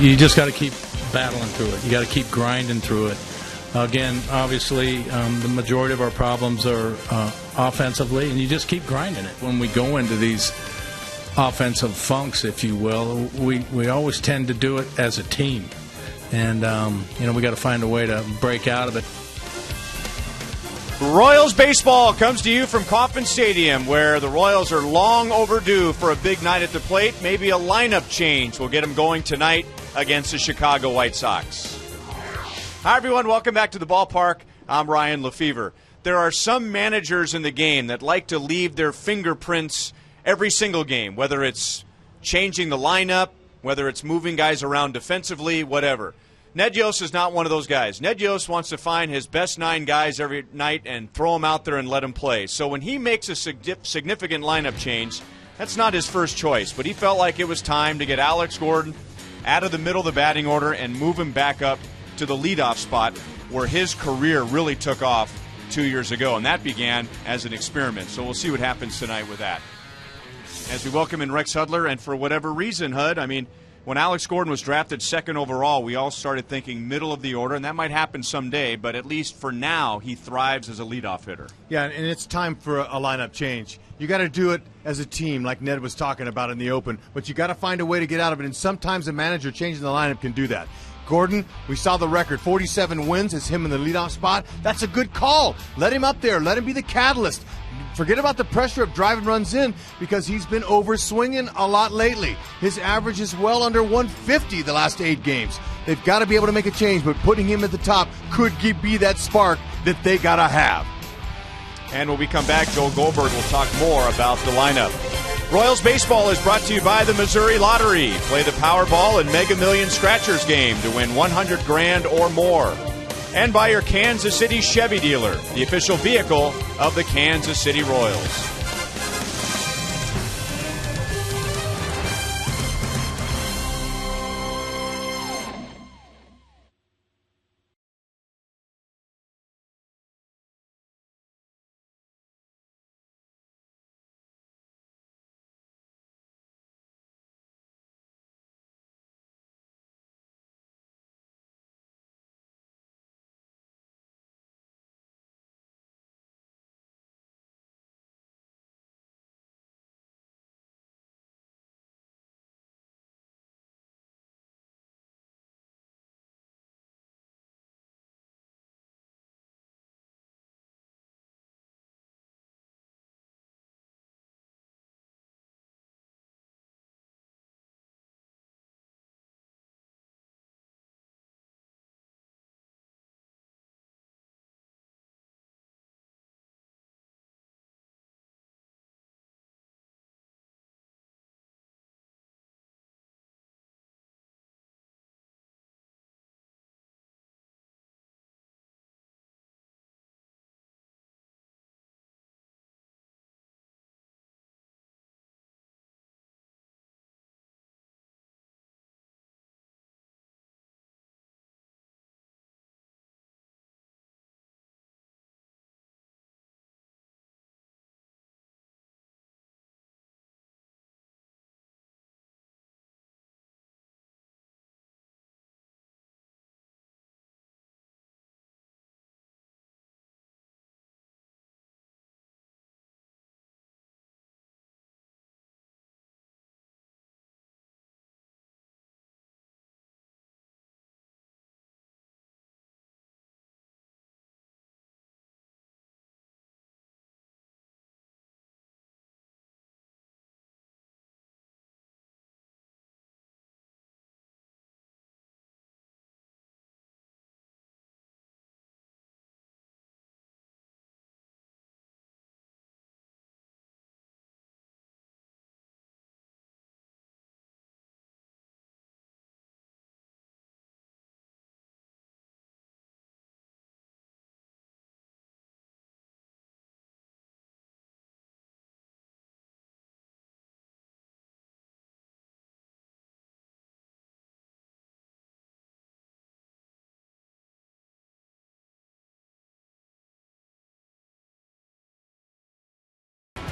you just got to keep battling through it. You got to keep grinding through it. Again, obviously, the majority of our problems are offensively, and you just keep grinding it. When we go into these offensive funks, if you will, we always tend to do it as a team. And, we got to find a way to break out of it. Royals baseball comes to you from Kauffman Stadium, where the Royals are long overdue for a big night at the plate. Maybe a lineup change will get them going tonight against the Chicago White Sox. Hi, everyone. Welcome back to the ballpark. I'm Ryan Lefevre. There are some managers in the game that like to leave their fingerprints every single game, whether it's changing the lineup, whether it's moving guys around defensively, whatever. Ned Yost is not one of those guys. Ned Yost wants to find his best 9 guys every night and throw them out there and let them play. So when he makes a significant lineup change, that's not his first choice. But he felt like it was time to get Alex Gordon out of the middle of the batting order and move him back up to the leadoff spot where his career really took off 2 years ago. And that began as an experiment. So we'll see what happens tonight with that. As we welcome in Rex Hudler, and for whatever reason, Hud, when Alex Gordon was drafted 2nd overall, we all started thinking middle of the order, and that might happen someday, but at least for now, he thrives as a leadoff hitter. Yeah, and it's time for a lineup change. You got to do it as a team, like Ned was talking about in the open, but you got to find a way to get out of it, and sometimes a manager changing the lineup can do that. Gordon, we saw the record, 47 wins, it's him in the leadoff spot. That's a good call. Let him up there. Let him be the catalyst. Forget about the pressure of driving runs in, because he's been over-swinging a lot lately. His average is well under 150 the last 8 games. They've got to be able to make a change, but putting him at the top could be that spark that they got to have. And when we come back, Joel Goldberg will talk more about the lineup. Royals baseball is brought to you by the Missouri Lottery. Play the Powerball and Mega Millions Scratchers game to win $100 grand or more. And by your Kansas City Chevy dealer, the official vehicle of the Kansas City Royals.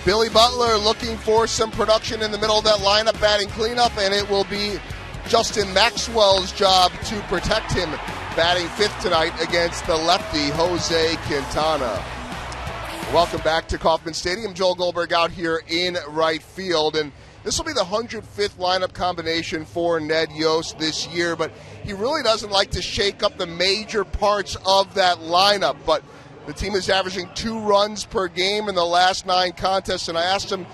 Billy Butler looking for some production in the middle of that lineup, batting cleanup, and it will be Justin Maxwell's job to protect him, batting fifth tonight against the lefty Jose Quintana. Welcome back to Kauffman Stadium. Joel Goldberg out here in right field, and this will be the 105th lineup combination for Ned Yost this year, but he really doesn't like to shake up the major parts of that lineup. But the team is averaging 2 runs per game in the last 9 contests, and I asked him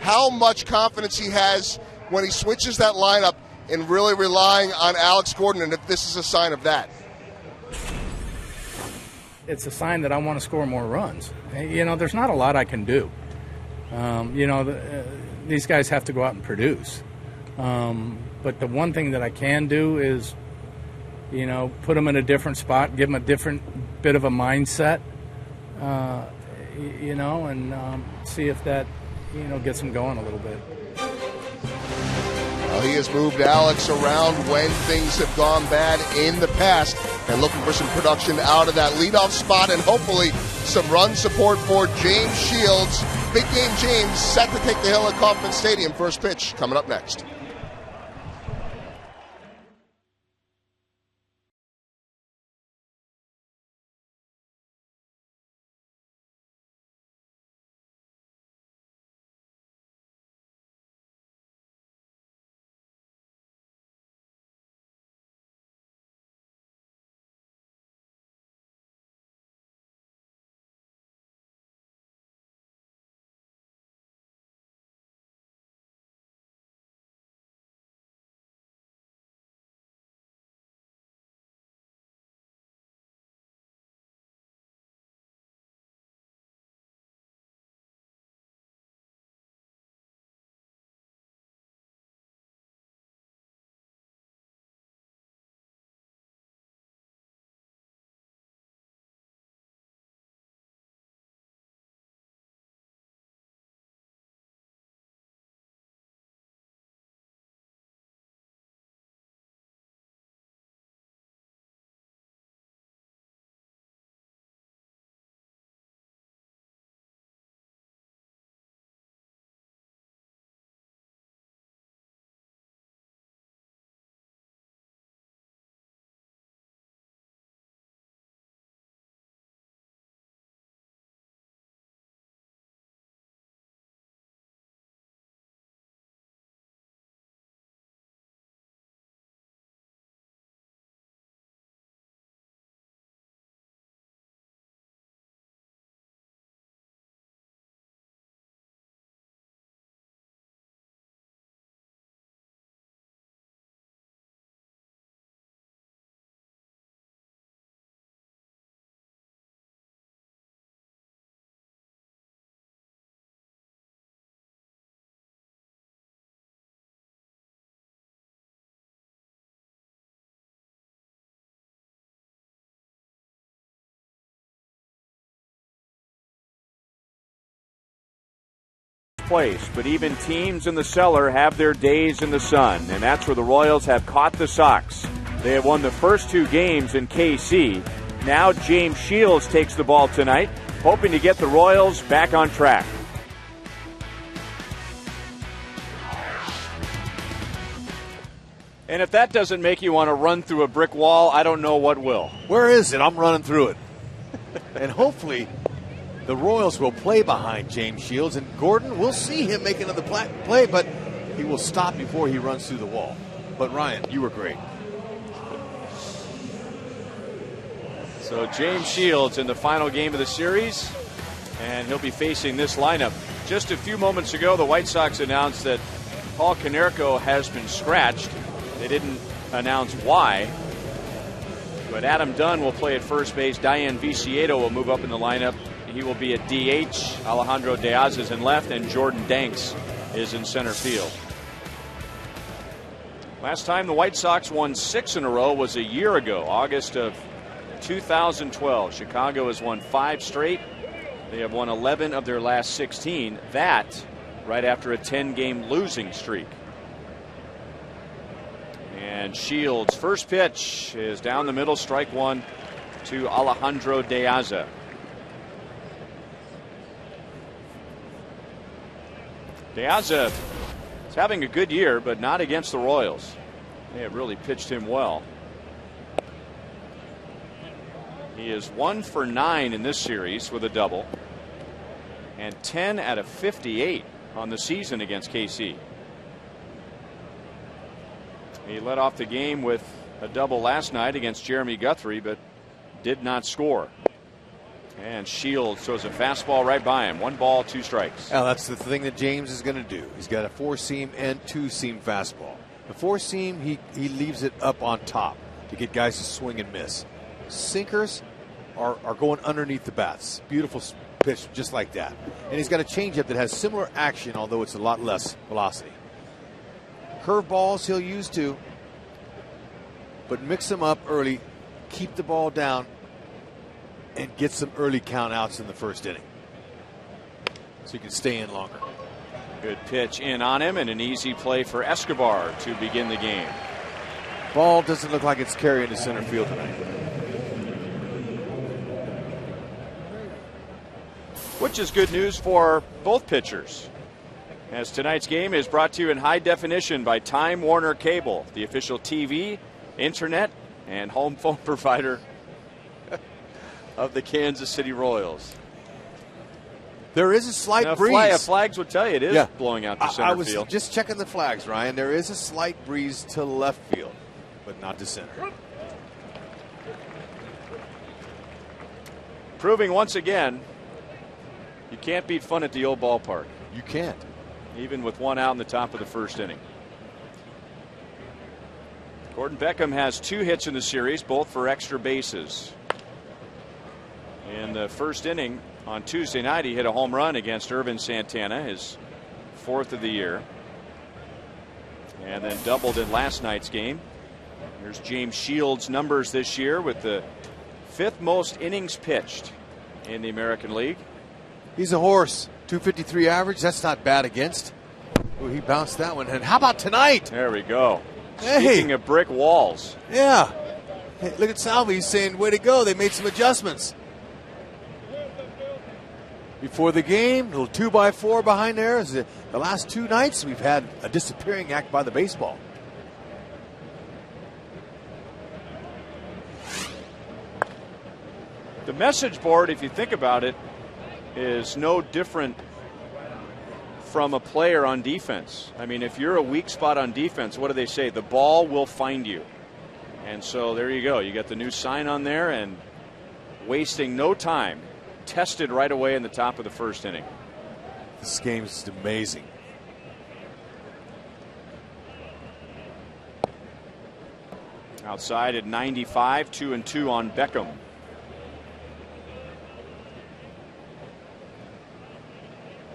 how much confidence he has when he switches that lineup and really relying on Alex Gordon, and if this is a sign of that. It's a sign that I want to score more runs. There's not a lot I can do. These guys have to go out and produce. But the one thing that I can do is, put them in a different spot, give them a different bit of a mindset, and see if that, gets them going a little bit. Well, he has moved Alex around when things have gone bad in the past, and looking for some production out of that leadoff spot and hopefully some run support for James Shields. Big game James set to take the hill at Kauffman Stadium. First pitch coming up next. Place, but even teams in the cellar have their days in the sun, and that's where the Royals have caught the Sox. They have won the first 2 games in KC. Now James Shields takes the ball tonight, hoping to get the Royals back on track. And if that doesn't make you want to run through a brick wall, I don't know what will. Where is it? I'm running through it. And hopefully the Royals will play behind James Shields, and Gordon, we'll see him make another play, but he will stop before he runs through the wall. But Ryan, you were great. So James Shields in the final game of the series, and he'll be facing this lineup. Just a few moments ago, the White Sox announced that Paul Konerko has been scratched. They didn't announce why, but Adam Dunn will play at first base. Diane Viciedo will move up in the lineup. He will be at DH. Alejandro Diaz is in left, and Jordan Danks is in center field. Last time the White Sox won 6 in a row was a year ago, August of 2012. Chicago has won 5 straight. They have won 11 of their last 16. That right after a 10-game losing streak. And Shields' first pitch is down the middle, strike 1 to Alejandro Diaz. Diaz is having a good year, but not against the Royals. They have really pitched him well. He is 1 for 9 in this series with a double, and 10 out of 58 on the season against KC. He led off the game with a double last night against Jeremy Guthrie, but did not score. And Shields throws a fastball right by him. 1 ball, 2 strikes. Now, that's the thing that James is going to do. He's got a 4-seam and 2-seam fastball. The 4-seam, he leaves it up on top to get guys to swing and miss. Sinkers are going underneath the bats. Beautiful pitch just like that. And he's got a changeup that has similar action, although it's a lot less velocity. Curveballs he'll use too, but mix them up early, keep the ball down, and get some early count outs in the first inning so you can stay in longer. Good pitch in on him, and an easy play for Escobar to begin the game. Ball doesn't look like it's carrying to center field tonight. Which is good news for both pitchers, as tonight's game is brought to you in high definition by Time Warner Cable, the official TV, internet, and home phone provider of the Kansas City Royals. There is a slight breeze. Flags would tell you it is blowing out to center I was field. just checking the flags, Ryan. There is a slight breeze to left field, but not to center. Proving once again, you can't beat fun at the old ballpark. You can't. Even with 1 out in the top of the first inning. Gordon Beckham has 2 hits in the series, both for extra bases. In the first inning on Tuesday night, he hit a home run against Irvin Santana, his 4th of the year. And then doubled in last night's game. Here's James Shields' numbers this year with the 5th most innings pitched in the American League. He's a horse. 253 average. That's not bad against. Ooh, he bounced that one. And how about tonight? There we go. Hey. Speaking of brick walls. Yeah. Hey, look at Salvi. He's saying, way to go. They made some adjustments. Before the game, little 2x4 behind there. The last 2 nights, we've had a disappearing act by the baseball. The message board, if you think about it, is no different from a player on defense. I mean, if you're a weak spot on defense, what do they say? The ball will find you. And so there you go. You got the new sign on there, and wasting no time, tested right away in the top of the first inning. This game is amazing. Outside at 95, 2-2 on Beckham.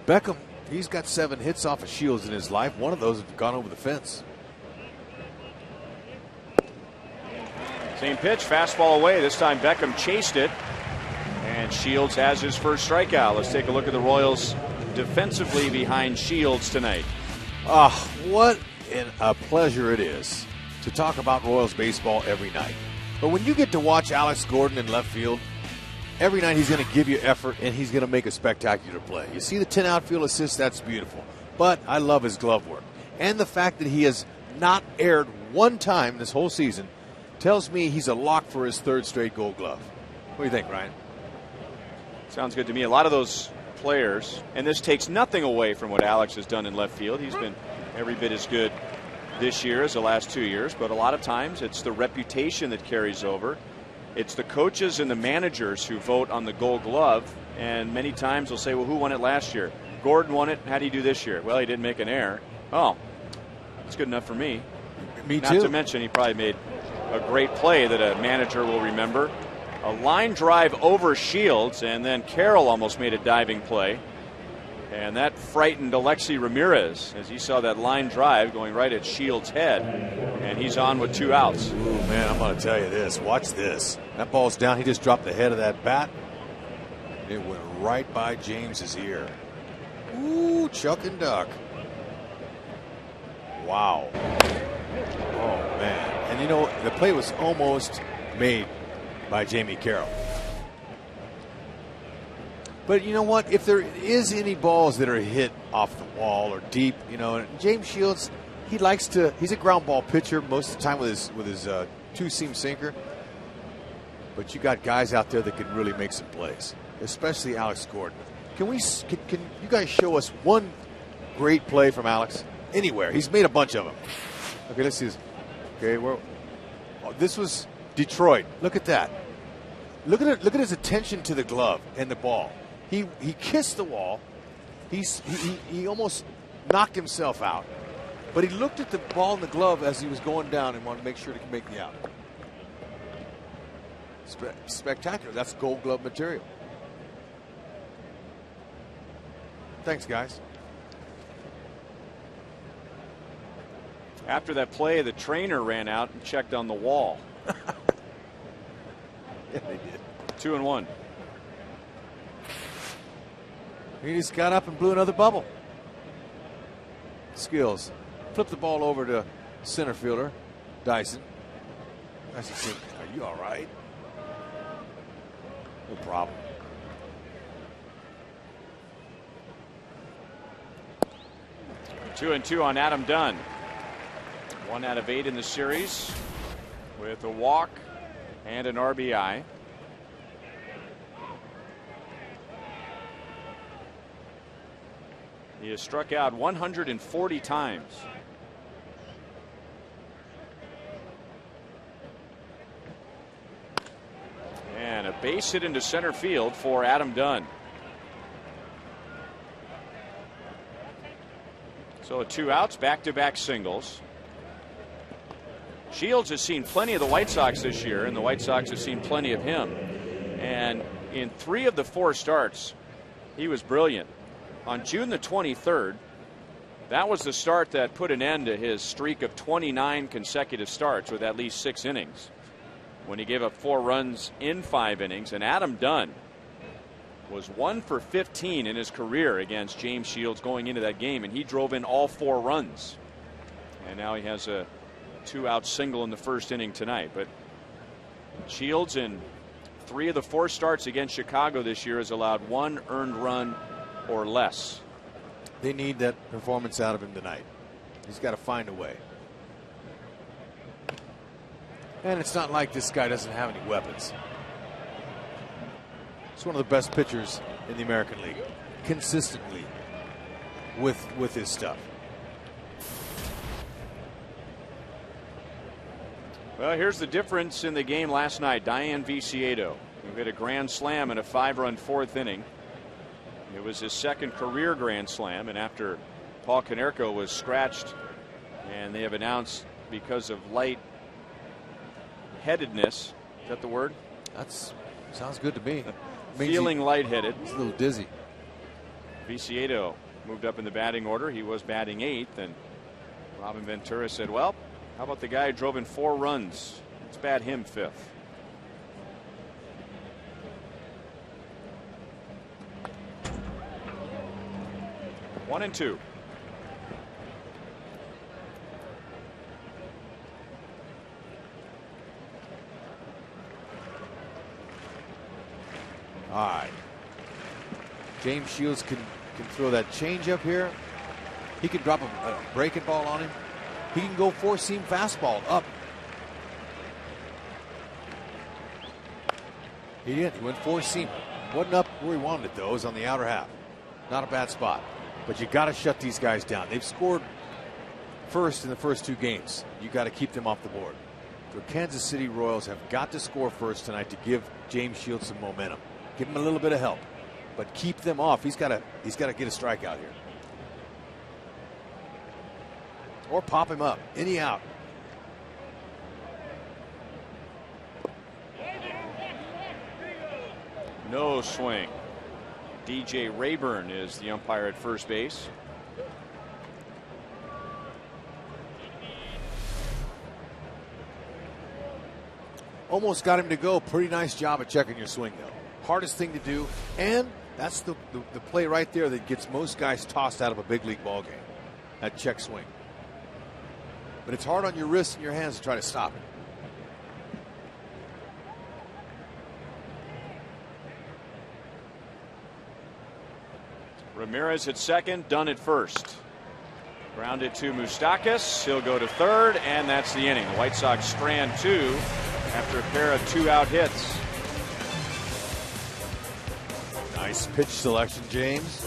Beckham, he's got 7 hits off of Shields in his life. One of those have gone over the fence. Same pitch, fastball away. This time Beckham chased it, and Shields has his first strikeout. Let's take a look at the Royals defensively behind Shields tonight. What a pleasure it is to talk about Royals baseball every night. But when you get to watch Alex Gordon in left field, every night he's going to give you effort, and he's going to make a spectacular play. You see the 10 outfield assists, that's beautiful. But I love his glove work. And the fact that he has not erred one time this whole season tells me he's a lock for his 3rd straight Gold Glove. What do you think, Ryan? Sounds good to me. A lot of those players, and this takes nothing away from what Alex has done in left field. He's been every bit as good this year as the last 2 years, but a lot of times it's the reputation that carries over. It's the coaches and the managers who vote on the Gold Glove, and many times they'll say, well, who won it last year? Gordon won it. How do you do this year? Well, he didn't make an error. Oh, that's good enough for me. Me Not too. to mention he probably made a great play that a manager will remember. A line drive over Shields, and then Carroll almost made a diving play. And that frightened Alexi Ramirez as he saw that line drive going right at Shields' head. And he's on with 2 outs. Ooh, man, I'm going to tell you this. Watch this. That ball's down. He just dropped the head of that bat. It went right by James's ear. Ooh, Chuck and Duck. Wow. Oh, man. And, you know, the play was almost made by Jamie Carroll. But you know what? If there is any balls that are hit off the wall or deep, you know, James Shields, He's a ground ball pitcher most of the time with his two-seam sinker. But you got guys out there that can really make some plays, especially Alex Gordon. Can you guys show us one great play from Alex anywhere? He's made a bunch of them. Okay, let's see this. Okay, this was Detroit. Look at that. Look at his attention to the glove and the ball. He kissed the wall. He almost knocked himself out. But he looked at the ball and the glove as he was going down and wanted to make sure he could make the out. Spectacular. That's Gold Glove material. Thanks, guys. After that play, the trainer ran out and checked on the wall. Yeah, they did. 2-1. He just got up and blew another bubble. Skills. Flip the ball over to center fielder, Dyson. Dyson said, "Are you all right?" No problem. Two and two on Adam Dunn. 1 out of 8 in the series with a walk and an RBI. He has struck out 140 times. And a base hit into center field for Adam Dunn. So 2 outs, back-to-back singles. Shields has seen plenty of the White Sox this year, and the White Sox have seen plenty of him. And in 3 of the 4 starts, he was brilliant. On June the 23rd, that was the start that put an end to his streak of 29 consecutive starts with at least 6 innings, when he gave up 4 runs in 5 innings. And Adam Dunn was 1 for 15 in his career against James Shields going into that game, and he drove in all 4 runs. And now he has a 2-out single in the first inning tonight. But Shields, in 3 of the 4 starts against Chicago this year, has allowed 1 earned run or less. They need that performance out of him tonight. He's got to find a way. And it's not like this guy doesn't have any weapons. He's one of the best pitchers in the American League, consistently with his stuff. Well, here's the difference in the game last night. Diane Viciedo, who hit a grand slam in a 5-run 4th inning. It was his 2nd career grand slam, and after Paul Konerko was scratched, and they have announced because of light-headedness. Is that the word? That sounds good to me. Feeling lightheaded. He's a little dizzy. Viciedo moved up in the batting order. He was batting 8th, and Robin Ventura said, well, how about the guy who drove in 4 runs? Let's bat him 5th. One and 2. All right. James Shields can throw that changeup here. He can drop a breaking ball on him. He can go 4-seam fastball up. He did. He went 4-seam. Wasn't up where he wanted it, though. It was on the outer half. Not a bad spot. But you got to shut these guys down. They've scored first in the first 2 games. You got to keep them off the board. The Kansas City Royals have got to score first tonight to give James Shields some momentum. Give him a little bit of help, but keep them off. He's got to get a strikeout here, or pop him up. Any out. No swing. DJ Rayburn is the umpire at first base. Almost got him to go. Pretty nice job at checking your swing, though. Hardest thing to do, and that's the play right there that gets most guys tossed out of a big league ball game. That check swing. But it's hard on your wrists and your hands to try to stop it. Ramirez at second, Dunn at first. Grounded to Moustakas. He'll go to third, and that's the inning. The White Sox strand 2 after a pair of 2-out hits. Nice pitch selection, James.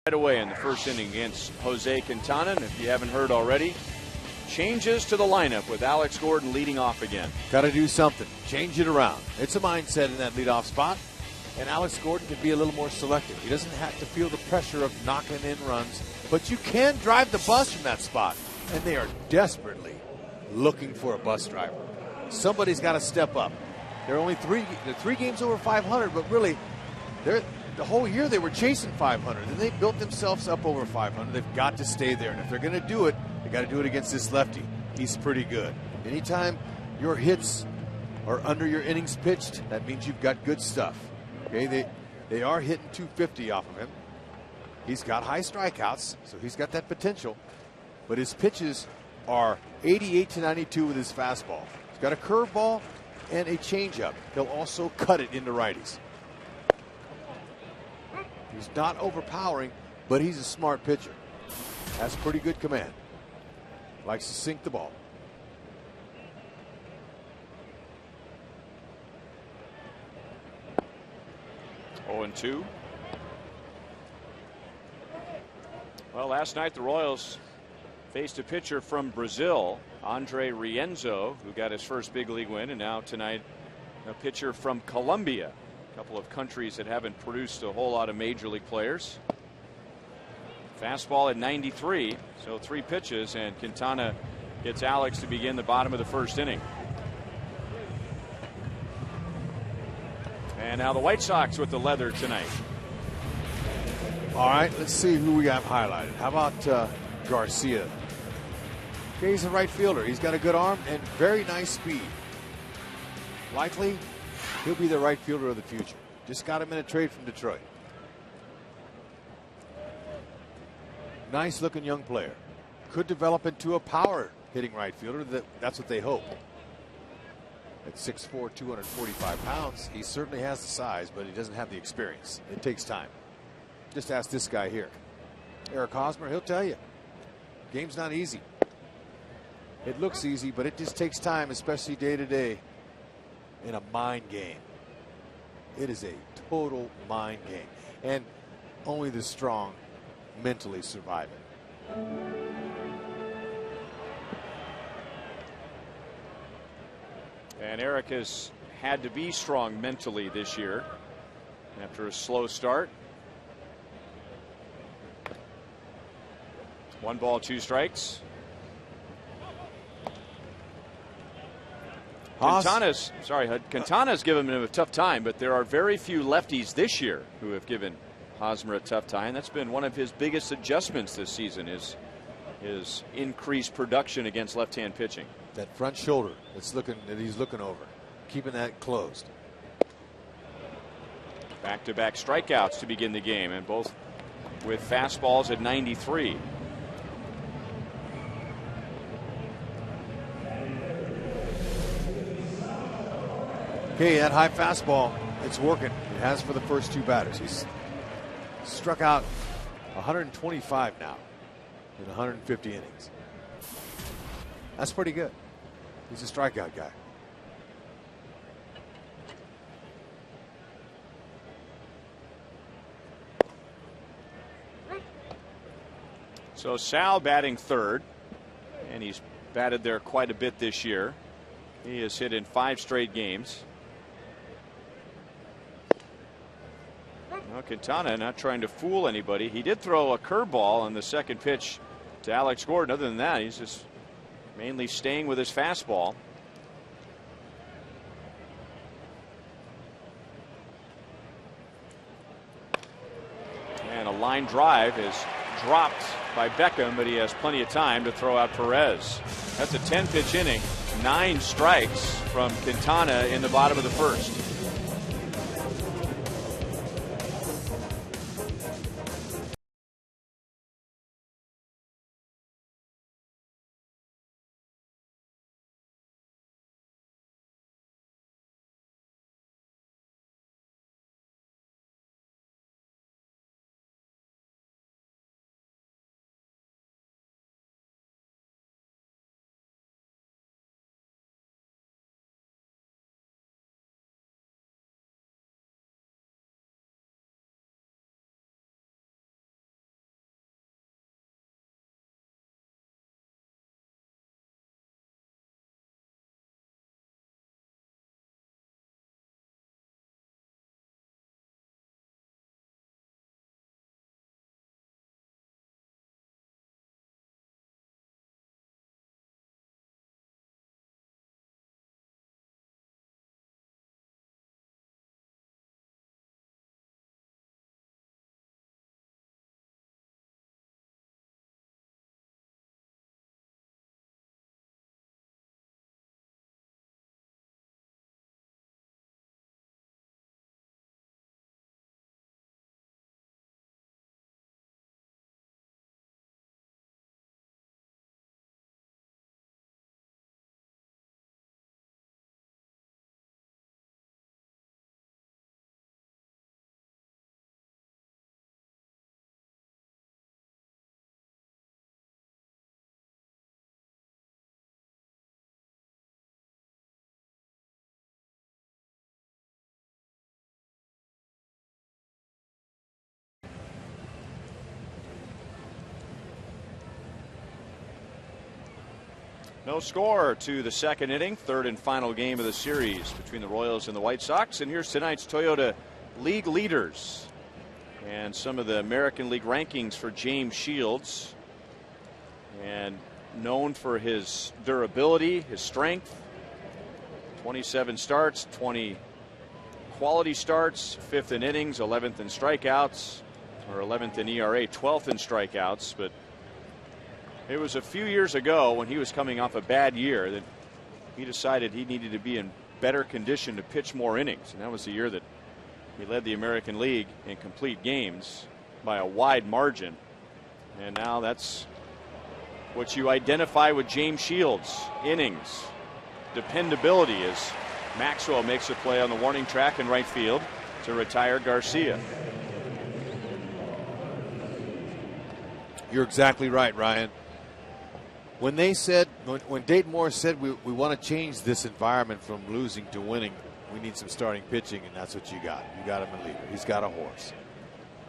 Right away in the first inning against Jose Quintana, and if you haven't heard already, changes to the lineup with Alex Gordon leading off again. Got to do something. Change it around. It's a mindset in that leadoff spot, and Alex Gordon can be a little more selective. He doesn't have to feel the pressure of knocking in runs, but you can drive the bus from that spot, and they are desperately looking for a bus driver. Somebody's got to step up. They're only three games over 500, but really, the whole year they were chasing 500, and they built themselves up over 500. They've got to stay there, and if they're going to do it, they got to do it against this lefty. He's pretty good. Anytime your hits are under your innings pitched, that means you've got good stuff. Okay, they are hitting 250 off of him. He's got high strikeouts, so he's got that potential, but his pitches are 88 to 92 with his fastball. He's got a curveball and a changeup. He'll also cut it into righties. He's not overpowering, but he's a smart pitcher. Has pretty good command. Likes to sink the ball. Oh, and 2. Well, last night the Royals faced a pitcher from Brazil, Andre Rienzo, who got his first big league win, and now tonight a pitcher from Colombia. A couple of countries that haven't produced a whole lot of major league players. Fastball at 93, so 3 pitches, and Quintana hits Alex to begin the bottom of the first inning. And now the White Sox with the leather tonight. All right, let's see who we got highlighted. How about Garcia? Okay, he's a right fielder. He's got a good arm and very nice speed. Likely, he'll be the right fielder of the future. Just got him in a trade from Detroit. Nice looking young player. Could develop into a power hitting right fielder. That's what they hope. At 6'4", 245 pounds, he certainly has the size, but he doesn't have the experience. It takes time. Just ask this guy here. Eric Hosmer, he'll tell you. Game's not easy. It looks easy, but it just takes time, especially day to day in a mind game. It is a total mind game, and only the strong mentally survive it. And Eric has had to be strong mentally this year after a slow start. 1 ball, 2 strikes. Quintana's given him a tough time, but there are very few lefties this year who have given Hosmer a tough time. That's been one of his biggest adjustments this season, is his increased production against left-hand pitching. That front shoulder that he's looking over, keeping that closed. Back-to-back strikeouts to begin the game, and both with fastballs at 93. Okay, that high fastball, it's working. It has for the first 2 batters. He's struck out 125 now in 150 innings. That's pretty good. He's a strikeout guy. So Sal batting third, and he's batted there quite a bit this year. He has hit in 5 straight games. Well, Quintana not trying to fool anybody. He did throw a curveball on the second pitch to Alex Gordon. Other than that, he's just mainly staying with his fastball. And a line drive is dropped by Beckham, but he has plenty of time to throw out Perez. That's a 10-pitch inning. 9 strikes from Quintana in the bottom of the first. No score to the second inning, third and final game of the series between the Royals and the White Sox. And here's tonight's Toyota League leaders and some of the American League rankings for James Shields. And known for his durability, his strength. 27 starts, 20 quality starts, 5th in innings, 11th in strikeouts, or 11th in ERA, 12th in strikeouts. But it was a few years ago when he was coming off a bad year that he decided he needed to be in better condition to pitch more innings. And that was the year that he led the American League in complete games by a wide margin. And now that's what you identify with James Shields: innings, dependability, as Maxwell makes a play on the warning track in right field to retire Garcia. You're exactly right, Ryan. When they said, when Dayton Moore said we want to change this environment from losing to winning, we need some starting pitching, and that's what you got. You got him a leader. He's got a horse.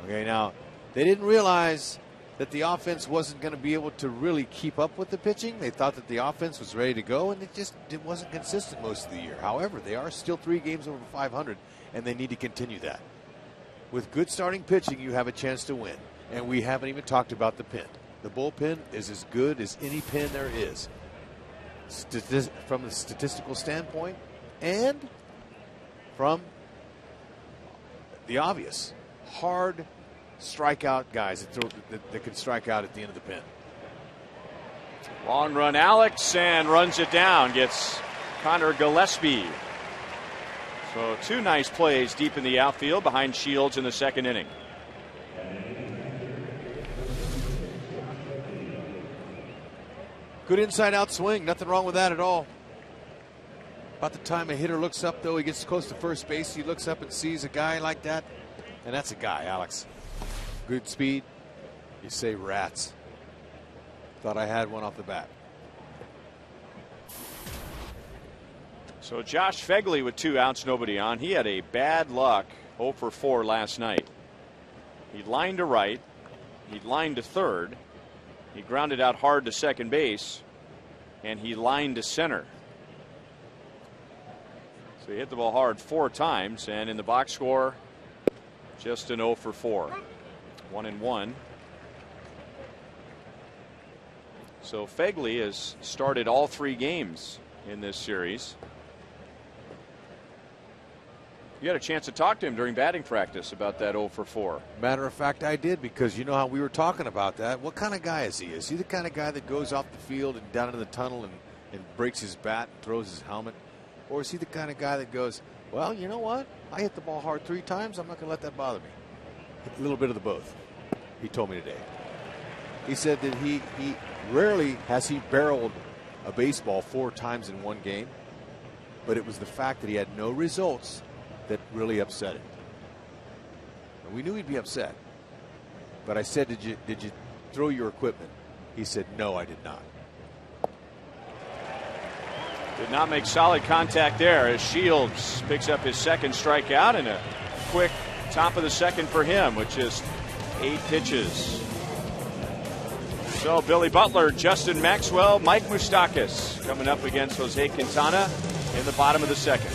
Okay, now they didn't realize that the offense wasn't going to be able to really keep up with the pitching. They thought that the offense was ready to go, and it wasn't consistent most of the year. However, they are still 3 games over 500, and they need to continue that. With good starting pitching, you have a chance to win, and we haven't even talked about the pen. The bullpen is as good as any pen there is, from the statistical standpoint and from the obvious. Hard strikeout guys that can strike out at the end of the pen. Long run, Alex, and runs it down. Gets Connor Gillespie. So 2 nice plays deep in the outfield behind Shields in the second inning. Good inside out swing. Nothing wrong with that at all. About the time a hitter looks up, though, he gets close to first base, he looks up and sees a guy like that. And that's a guy, Alex. Good speed. You say rats. Thought I had one off the bat. So Josh Fegley with 2 outs, nobody on. He had a bad luck 0 for 4 last night. He lined to right. He lined to third. He grounded out hard to second base. And he lined to center. So he hit the ball hard 4 times. And in the box score, just an 0 for 4. 1-1. So Fegley has started all 3 games in this series. You had a chance to talk to him during batting practice about that 0 for 4. Matter of fact, I did, because you know how we were talking about that. What kind of guy is he? Is he the kind of guy that goes off the field and down into the tunnel and breaks his bat and throws his helmet? Or is he the kind of guy that goes, well, you know what? I hit the ball hard 3 times. I'm not going to let that bother me. A little bit of the both, he told me today. He said that he rarely has he barreled a baseball 4 times in one game, but it was the fact that he had no results that really upset him. And we knew he'd be upset. But I said, did you throw your equipment? He said, no, I did not. Did not make solid contact there as Shields picks up his second strikeout, and a quick top of the second for him with just 8 pitches. So Billy Butler, Justin Maxwell, Mike Moustakas coming up against Jose Quintana in the bottom of the second.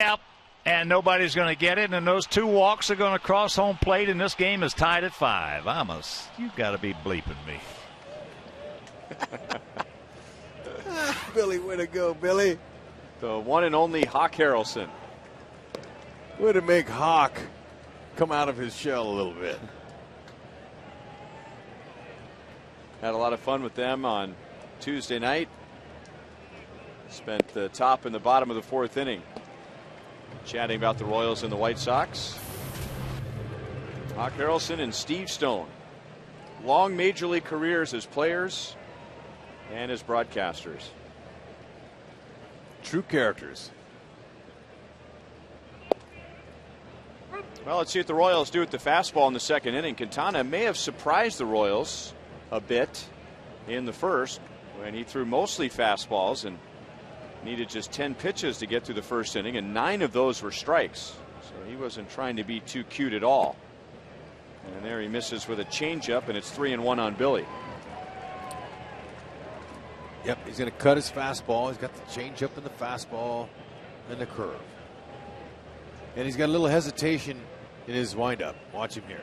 Yep. And nobody's going to get it, and those 2 walks are going to cross home plate, and this game is tied at 5. You've got to be bleeping me. Billy, way to go, Billy. The one and only Hawk Harrelson. Way to make Hawk come out of his shell a little bit. Had a lot of fun with them on Tuesday night. Spent the top and the bottom of the 4th inning chatting about the Royals and the White Sox. Hawk Harrelson and Steve Stone. Long major league careers as players and as broadcasters. True characters. Well, let's see what the Royals do with the fastball in the 2nd inning. Quintana may have surprised the Royals a bit in the first when he threw mostly fastballs and needed just 10 pitches to get through the 1st inning, and 9 of those were strikes. So he wasn't trying to be too cute at all. And there he misses with a changeup, and it's 3-1 on Billy. Yep, he's going to cut his fastball. He's got the changeup and the fastball and the curve. And he's got a little hesitation in his windup. Watch him here.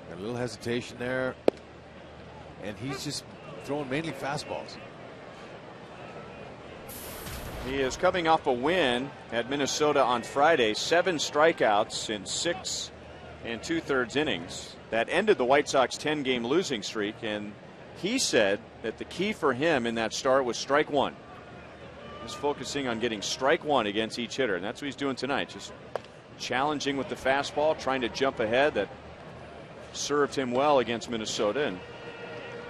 Got a little hesitation there. And he's just throwing mainly fastballs. He is coming off a win at Minnesota on Friday. 7 strikeouts in 6 2/3 innings. That ended the White Sox 10-game losing streak. And he said that the key for him in that start was strike one. He's focusing on getting strike one against each hitter. And that's what he's doing tonight. Just challenging with the fastball, trying to jump ahead. That served him well against Minnesota. And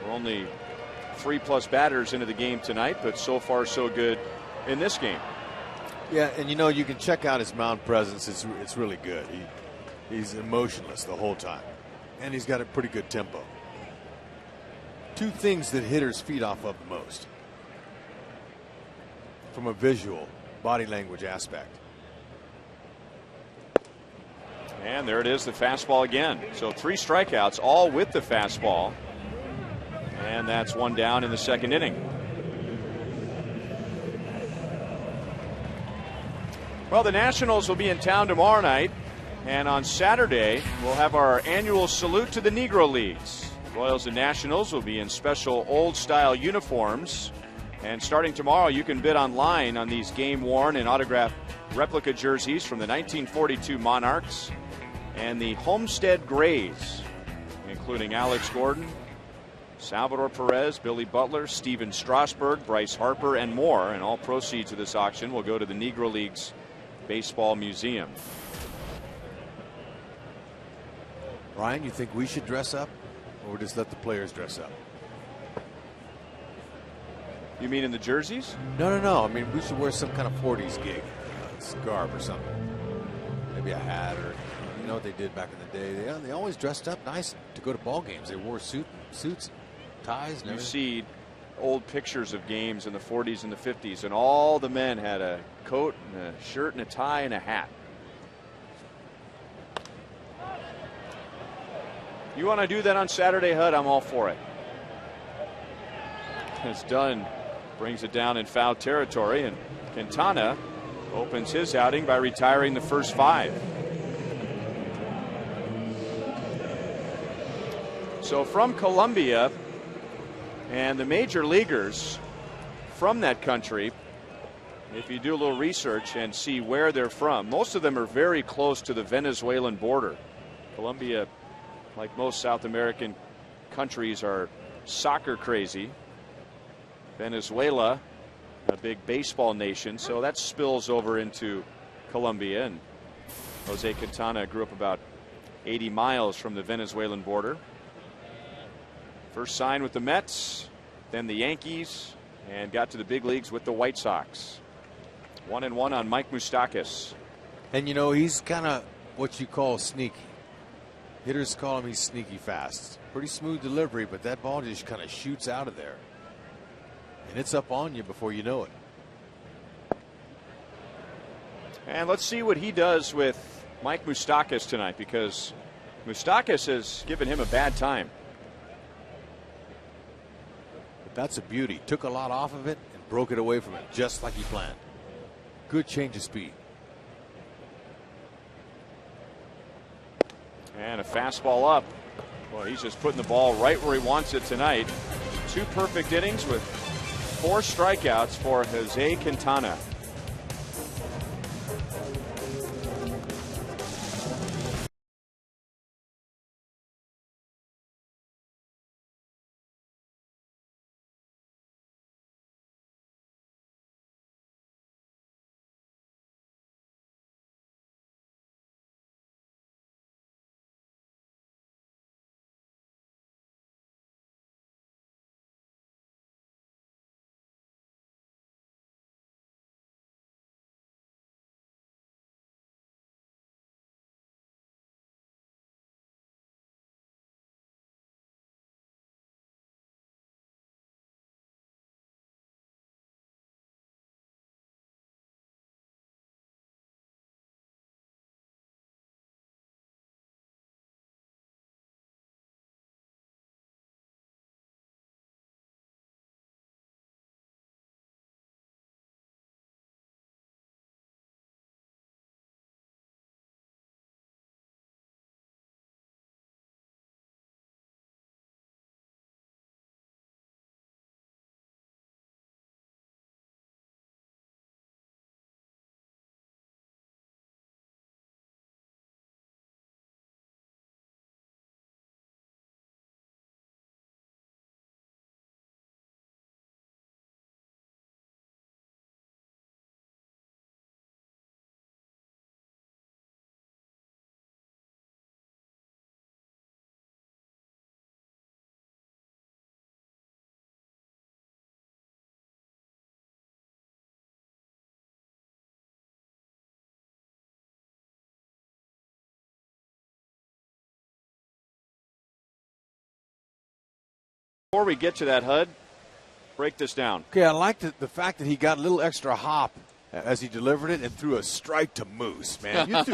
we're only 3+ batters into the game tonight, but so far so good in this game. Yeah, and you know, you can check out his mound presence. It's really good. He's emotionless the whole time, and he's got a pretty good tempo. 2 things that hitters feed off of the most from a visual body language aspect. And there it is, the fastball again. So 3 strikeouts, all with the fastball. And that's 1 down in the 2nd inning. Well, the Nationals will be in town tomorrow night. And on Saturday, we'll have our annual salute to the Negro Leagues. Royals and Nationals will be in special old-style uniforms. And starting tomorrow, you can bid online on these game-worn and autographed replica jerseys from the 1942 Monarchs and the Homestead Grays, including Alex Gordon, Salvador Perez, Billy Butler, Steven Strasburg, Bryce Harper, and more. And all proceeds of this auction will go to the Negro Leagues Baseball Museum. Ryan, you think we should dress up, or just let the players dress up? You mean in the jerseys? No. I mean, we should wear some kind of 40s gig, scarf or something. Maybe a hat, or you know what they did back in the day. They always dressed up nice to go to ball games. They wore suits, ties. And you everything. See old pictures of games in the 40s and the 50s, and all the men had a coat and a shirt and a tie and a hat. You want to do that on Saturday, Hud? I'm all for it. It's done. Brings it down in foul territory, and Quintana opens his outing by retiring the first 5. So from Colombia and the major leaguers from that country, if you do a little research and see where they're from, most of them are very close to the Venezuelan border. Colombia, like most South American countries, are soccer crazy. Venezuela, a big baseball nation, so that spills over into Colombia. And Jose Quintana grew up about 80 miles from the Venezuelan border. First signed with the Mets, then the Yankees, and got to the big leagues with the White Sox. 1-1 on Mike Moustakas. And you know, he's kind of what you call sneaky. Hitters call him he's sneaky fast. Pretty smooth delivery, but that ball just kind of shoots out of there. And it's up on you before you know it. And let's see what he does with Mike Moustakas tonight, because Moustakas has given him a bad time. But that's a beauty. Took a lot off of it and broke it away from it just like he planned. Good change of speed. And a fastball up. Well, he's just putting the ball right where he wants it tonight. 2 perfect innings with 4 strikeouts for Jose Quintana. Before we get to that, HUD, break this down. Okay, I like the fact that he got a little extra hop as he delivered it and threw a strike to Moose, man. You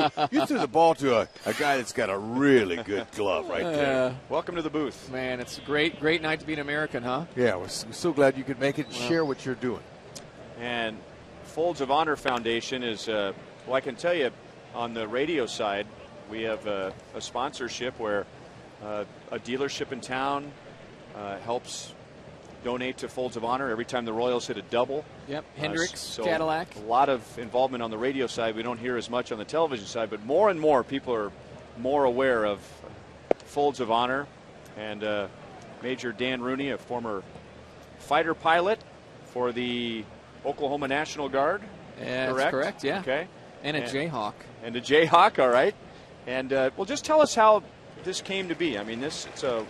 threw the ball to a guy that's got a really good glove right there. Welcome to the booth. Man, it's a great night to be an American, huh? Yeah, we're so glad you could make it and share what you're doing. And Folds of Honor Foundation is, well, I can tell you on the radio side, we have a sponsorship where a dealership in town helps donate to Folds of Honor every time the Royals hit a double. Yep, Hendricks, so Cadillac. A lot of involvement on the radio side. We don't hear as much on the television side, but more and more people are more aware of Folds of Honor. And Major Dan Rooney, a former fighter pilot for the Oklahoma National Guard. Yeah, that's correct, yeah. Okay. And a Jayhawk. And a Jayhawk, all right. And, well, just tell us how this came to be. I mean, it's a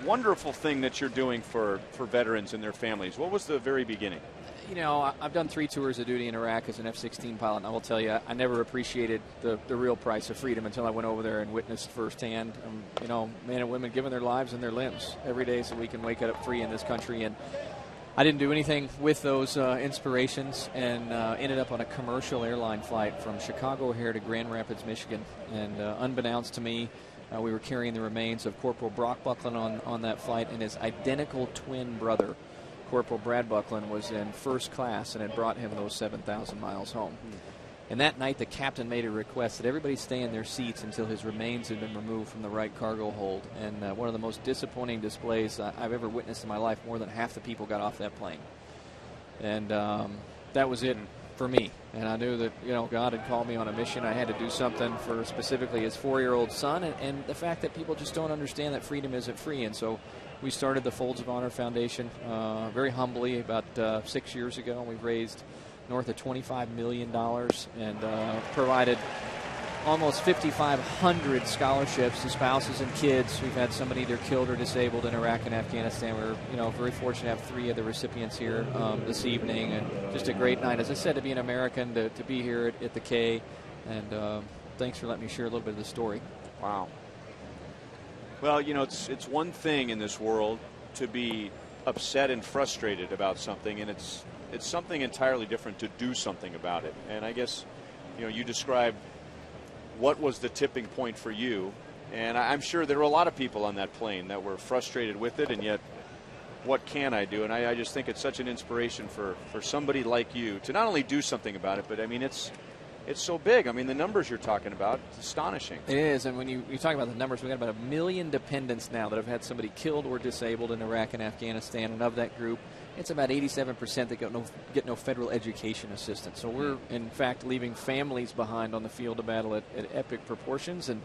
wonderful thing that you're doing for veterans and their families. What was the very beginning? You know, I've done 3 tours of duty in Iraq as an F-16 pilot, and I will tell you, I never appreciated the real price of freedom until I went over there and witnessed firsthand, you know, men and women giving their lives and their limbs every day so we can wake up free in this country. And I didn't do anything with those inspirations and ended up on a commercial airline flight from Chicago O'Hare to Grand Rapids, Michigan. And unbeknownst to me, we were carrying the remains of Corporal Brock Buckland on that flight, and his identical twin brother, Corporal Brad Buckland, was in first class and had brought him those 7,000 miles home. And that night, the captain made a request that everybody stay in their seats until his remains had been removed from the right cargo hold. And one of the most disappointing displays I've ever witnessed in my life, more than half the people got off that plane. And that was it for me. And I knew that, you know, God had called me on a mission. I had to do something for specifically his 4-year-old son, and the fact that people just don't understand that freedom isn't free. And so we started the Folds of Honor Foundation very humbly about 6 years ago. We've raised north of $25 million and provided almost 5,500 scholarships to spouses and kids who've had somebody either killed or disabled in Iraq and Afghanistan. We're, you know, very fortunate to have 3 of the recipients here this evening, and just a great night. As I said, to be an American, to be here at the K, and thanks for letting me share a little bit of the story. Wow. Well, you know, it's one thing in this world to be upset and frustrated about something, and it's something entirely different to do something about it. And I guess, you know, you described what was the tipping point for you, and I'm sure there were a lot of people on that plane that were frustrated with it, and yet what can I do? And I just think it's such an inspiration for somebody like you to not only do something about it, but I mean, it's so big. I mean, the numbers you're talking about, it's astonishing. It is, and when you talk about the numbers, we've got about 1 million dependents now that have had somebody killed or disabled in Iraq and Afghanistan, and of that group, it's about 87% that get no federal education assistance. So we're, in fact, leaving families behind on the field of battle at epic proportions. And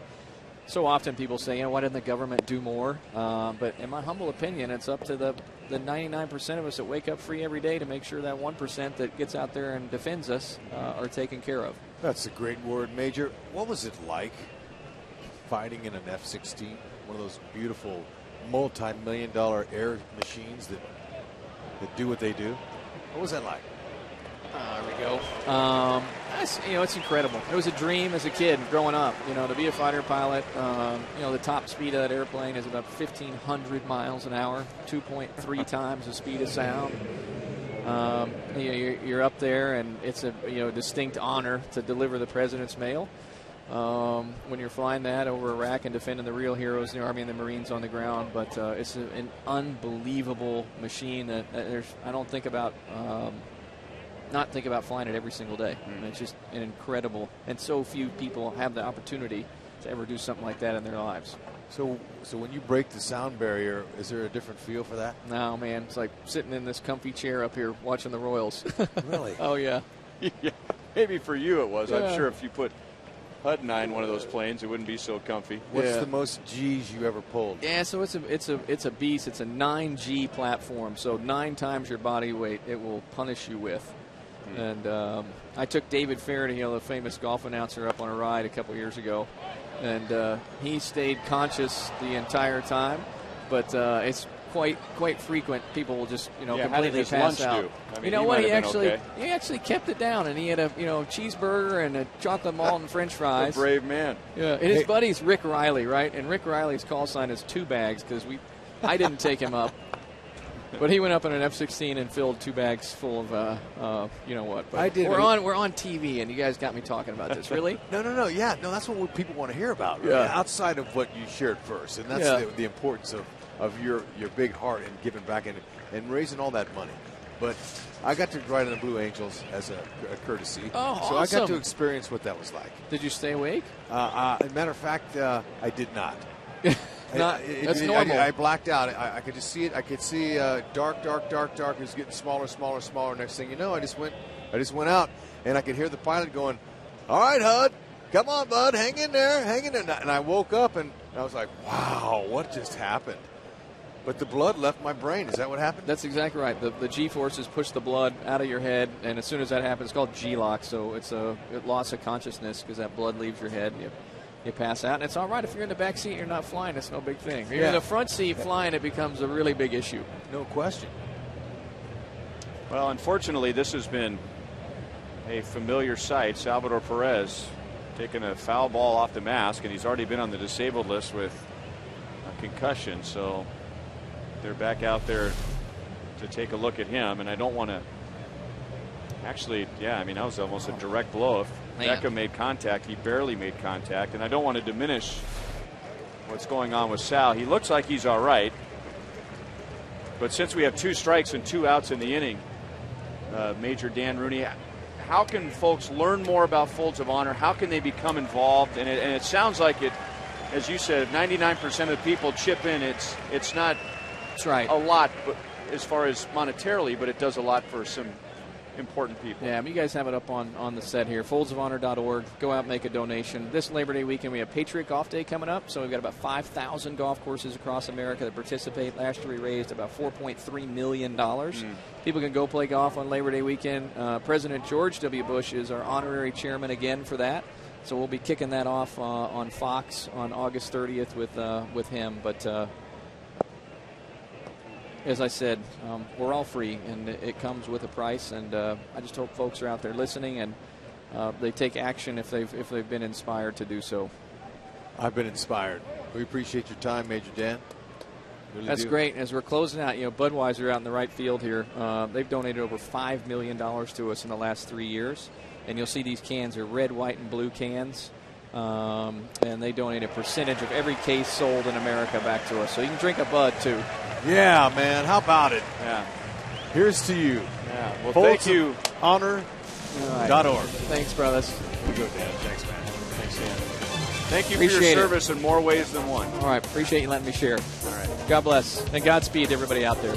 so often people say, you know, why didn't the government do more? But in my humble opinion, it's up to the 99% of us that wake up free every day to make sure that 1% that gets out there and defends us are taken care of. That's a great word, Major. What was it like fighting in an F-16, one of those beautiful multi-million-dollar air machines that do what they do? What was that like? There we go. It's incredible. It was a dream as a kid growing up, you know, to be a fighter pilot. You know, the top speed of that airplane is about 1,500 miles an hour, 2.3 times the speed of sound. You're up there, and it's a distinct honor to deliver the president's mail. When you're flying that over Iraq and defending the real heroes, the Army and the Marines on the ground. But it's an unbelievable machine that I don't think about, not think about flying it every single day. And it's just an incredible, and so few people have the opportunity to ever do something like that in their lives. So when you break the sound barrier, is there a different feel for that? No, man. It's like sitting in this comfy chair up here watching the Royals. Really? Oh, yeah. Yeah. Maybe for you it was. Yeah. I'm sure if you put HUD 9 one of those planes, it wouldn't be so comfy. What's the most G's you ever pulled? Yeah, so it's a beast. It's a 9G platform, so 9 times your body weight it will punish you with. And I took David Faraday, the famous golf announcer, up on a ride a couple years ago, and he stayed conscious the entire time. But it's quite frequent. People will just completely pass out. I mean, you know what? He okay. actually kept it down, and he had a cheeseburger and a chocolate malt and French fries. A brave man. Yeah, and his buddy's Rick Riley, right? And Rick Riley's call sign is 2 bags because I didn't take him up. But he went up in an F-16 and filled 2 bags full of, you know what. But I did. We're on TV, and you guys got me talking about this. Really? No. Yeah, no, that's what people want to hear about. Right? Yeah. Outside of what you shared first. And that's the importance of your big heart and giving back and raising all that money. But I got to ride on the Blue Angels as a courtesy. Oh, so awesome. I got to experience what that was like. Did you stay awake? As a matter of fact, I did not. That's normal. I blacked out. I could just see it. I could see dark. It was getting smaller. Next thing you know, I just went out, and I could hear the pilot going, "All right, Hud, come on, bud, hang in there." And I woke up, and I was like, "Wow, what just happened?" But the blood left my brain. Is that what happened? That's exactly right. The G-forces push the blood out of your head, and as soon as that happens, it's called G-lock. So it's a loss of consciousness because that blood leaves your head. You pass out, and it's all right if you're in the back seat and you're not flying. It's no big thing. If you're in the front seat flying, it becomes a really big issue. No question. Well, unfortunately, this has been a familiar sight. Salvador Perez taking a foul ball off the mask, and he's already been on the disabled list with a concussion. So they're back out there to take a look at him, and I don't want to actually, that was almost a direct blow. If Beckham made contact, he barely made contact, and I don't want to diminish what's going on with Sal. He looks like he's all right, but since we have 2 strikes and 2 outs in the inning, Major Dan Rooney, how can folks learn more about Folds of Honor? How can they become involved? And it sounds like it, as you said, 99% of the people chip in. It's not a lot, but as far as monetarily, but it does a lot for some important people. Yeah, you guys have it up on the set here. foldsofhonor.org. Go out and make a donation. This Labor Day weekend, we have Patriot Golf Day coming up, so we've got about 5,000 golf courses across America that participate. Last year we raised about $4.3 million. People can go play golf on Labor Day weekend. President George W. Bush is our honorary chairman again for that, so we'll be kicking that off on Fox on August 30th with him. But as I said, we're all free, and it comes with a price. And I just hope folks are out there listening, and they take action if they've been inspired to do so. I've been inspired. We appreciate your time, Major Dan. Really That's do. great. As we're closing out, Budweiser out in the right field here. They've donated over $5 million to us in the last 3 years, and you'll see these cans are red, white, and blue cans. And they donate a percentage of every case sold in America back to us. So you can drink a Bud, too. Yeah, man. How about it? Yeah. Here's to you. Yeah. Well, thank you. Honor.org. Thanks, brothers. Here you go, Dan. Thanks, man. Thanks, Dan. Thank you Appreciate for your it. service in more ways than one. All right. Appreciate you letting me share. All right. God bless. And Godspeed to everybody out there.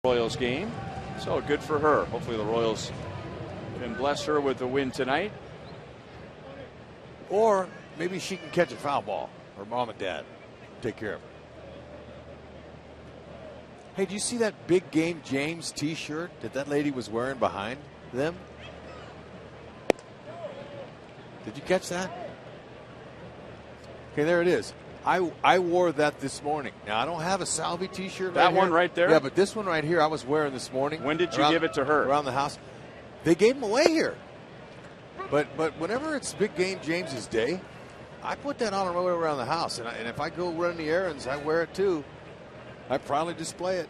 Royals game, so good for her. Hopefully the Royals can bless her with the win tonight. Or maybe she can catch a foul ball. Her mom and dad take care of her. Hey, do you see that Big Game James t-shirt that lady was wearing behind them? Did you catch that? Okay, there it is. I wore that this morning. Now, I don't have a Salvi t-shirt. That one right there? Yeah, but this one right here I was wearing this morning. When did you give it to her? Around the house. They gave them away here. But whenever it's Big Game James's day, I put that on around the house. And if I go run the errands, I wear it too. I proudly display it,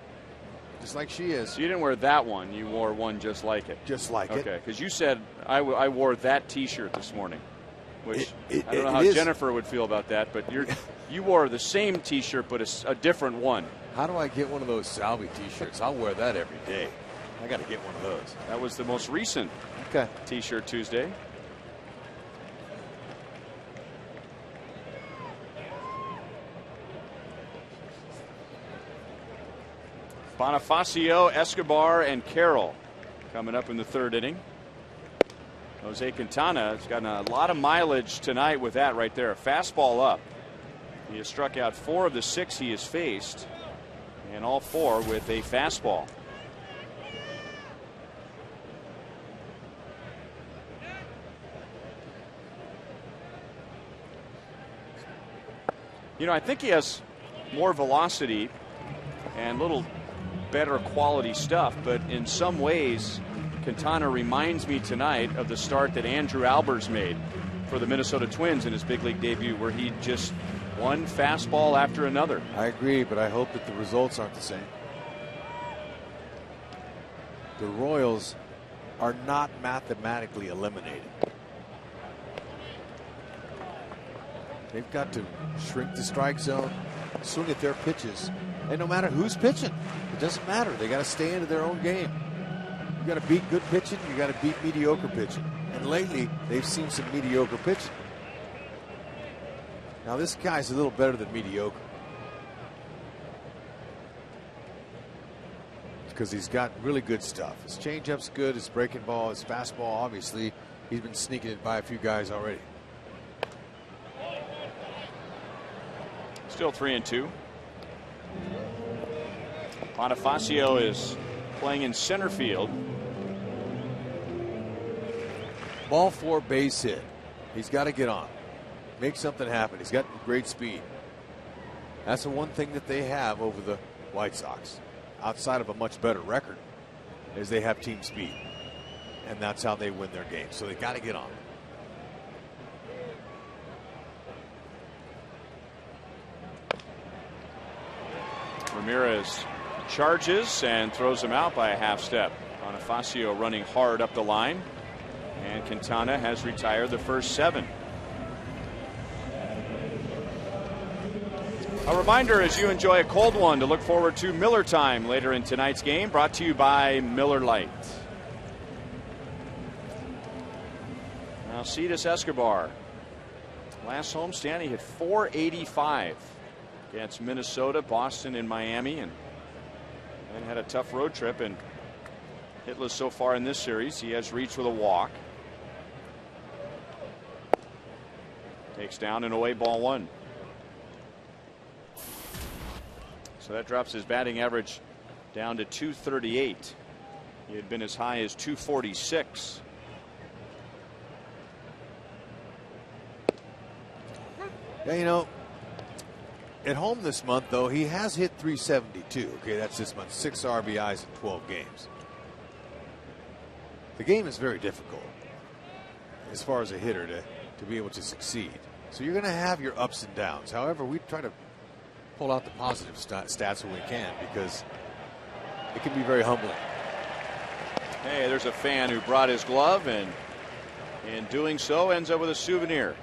just like she is. So you didn't wear that one. You wore one just like it. Just like it. Okay, because you said I wore that T-shirt this morning. Which I don't know how Jennifer would feel about that, but you wore the same T-shirt but a different one. How do I get one of those Salvi T-shirts? I'll wear that every day. I got to get one of those. That was the most recent T-shirt Tuesday. Bonifacio, Escobar, and Carroll coming up in the third inning. Jose Quintana has gotten a lot of mileage tonight with that right there. Fastball up. He has struck out 4 of the 6 he has faced, and all 4 with a fastball. You know, I think he has more velocity and a little better quality stuff, but in some ways Quintana reminds me tonight of the start that Andrew Albers made for the Minnesota Twins in his big league debut, where he just one fastball after another. I agree, but I hope that the results aren't the same. The Royals are not mathematically eliminated. They've got to shrink the strike zone, swing at their pitches, and no matter who's pitching, it doesn't matter. They got to stay into their own game. You got to beat good pitching. You got to beat mediocre pitching. And lately, they've seen some mediocre pitching. Now this guy's a little better than mediocre, because he's got really good stuff. His changeup's good. His breaking ball, his fastball. Obviously, he's been sneaking it by a few guys already. Still 3-2. Bonifacio is playing in center field. Ball 4, base hit. He's got to get on, make something happen. He's got great speed. That's the one thing that they have over the White Sox, outside of a much better record, is they have team speed, and that's how they win their games. So they got to get on. Ramirez charges and throws him out by a half step. Bonifacio running hard up the line, and Quintana has retired the first 7. A reminder, as you enjoy a cold one, to look forward to Miller Time later in tonight's game, brought to you by Miller Lite. Now Cetus Escobar, last homestand he hit .485 against Minnesota, Boston, and Miami, and had a tough road trip and hitless so far in this series. He has reached with a walk. Takes down and away, ball 1. So that drops his batting average down to .238. He had been as high as .246. Yeah, you know, at home this month, though, he has hit .372. Okay, that's this month. 6 RBIs in 12 games. The game is very difficult as far as a hitter to be able to succeed. So you're going to have your ups and downs. However, we try to pull out the positive stats when we can, because it can be very humbling. Hey, there's a fan who brought his glove, and in doing so ends up with a souvenir.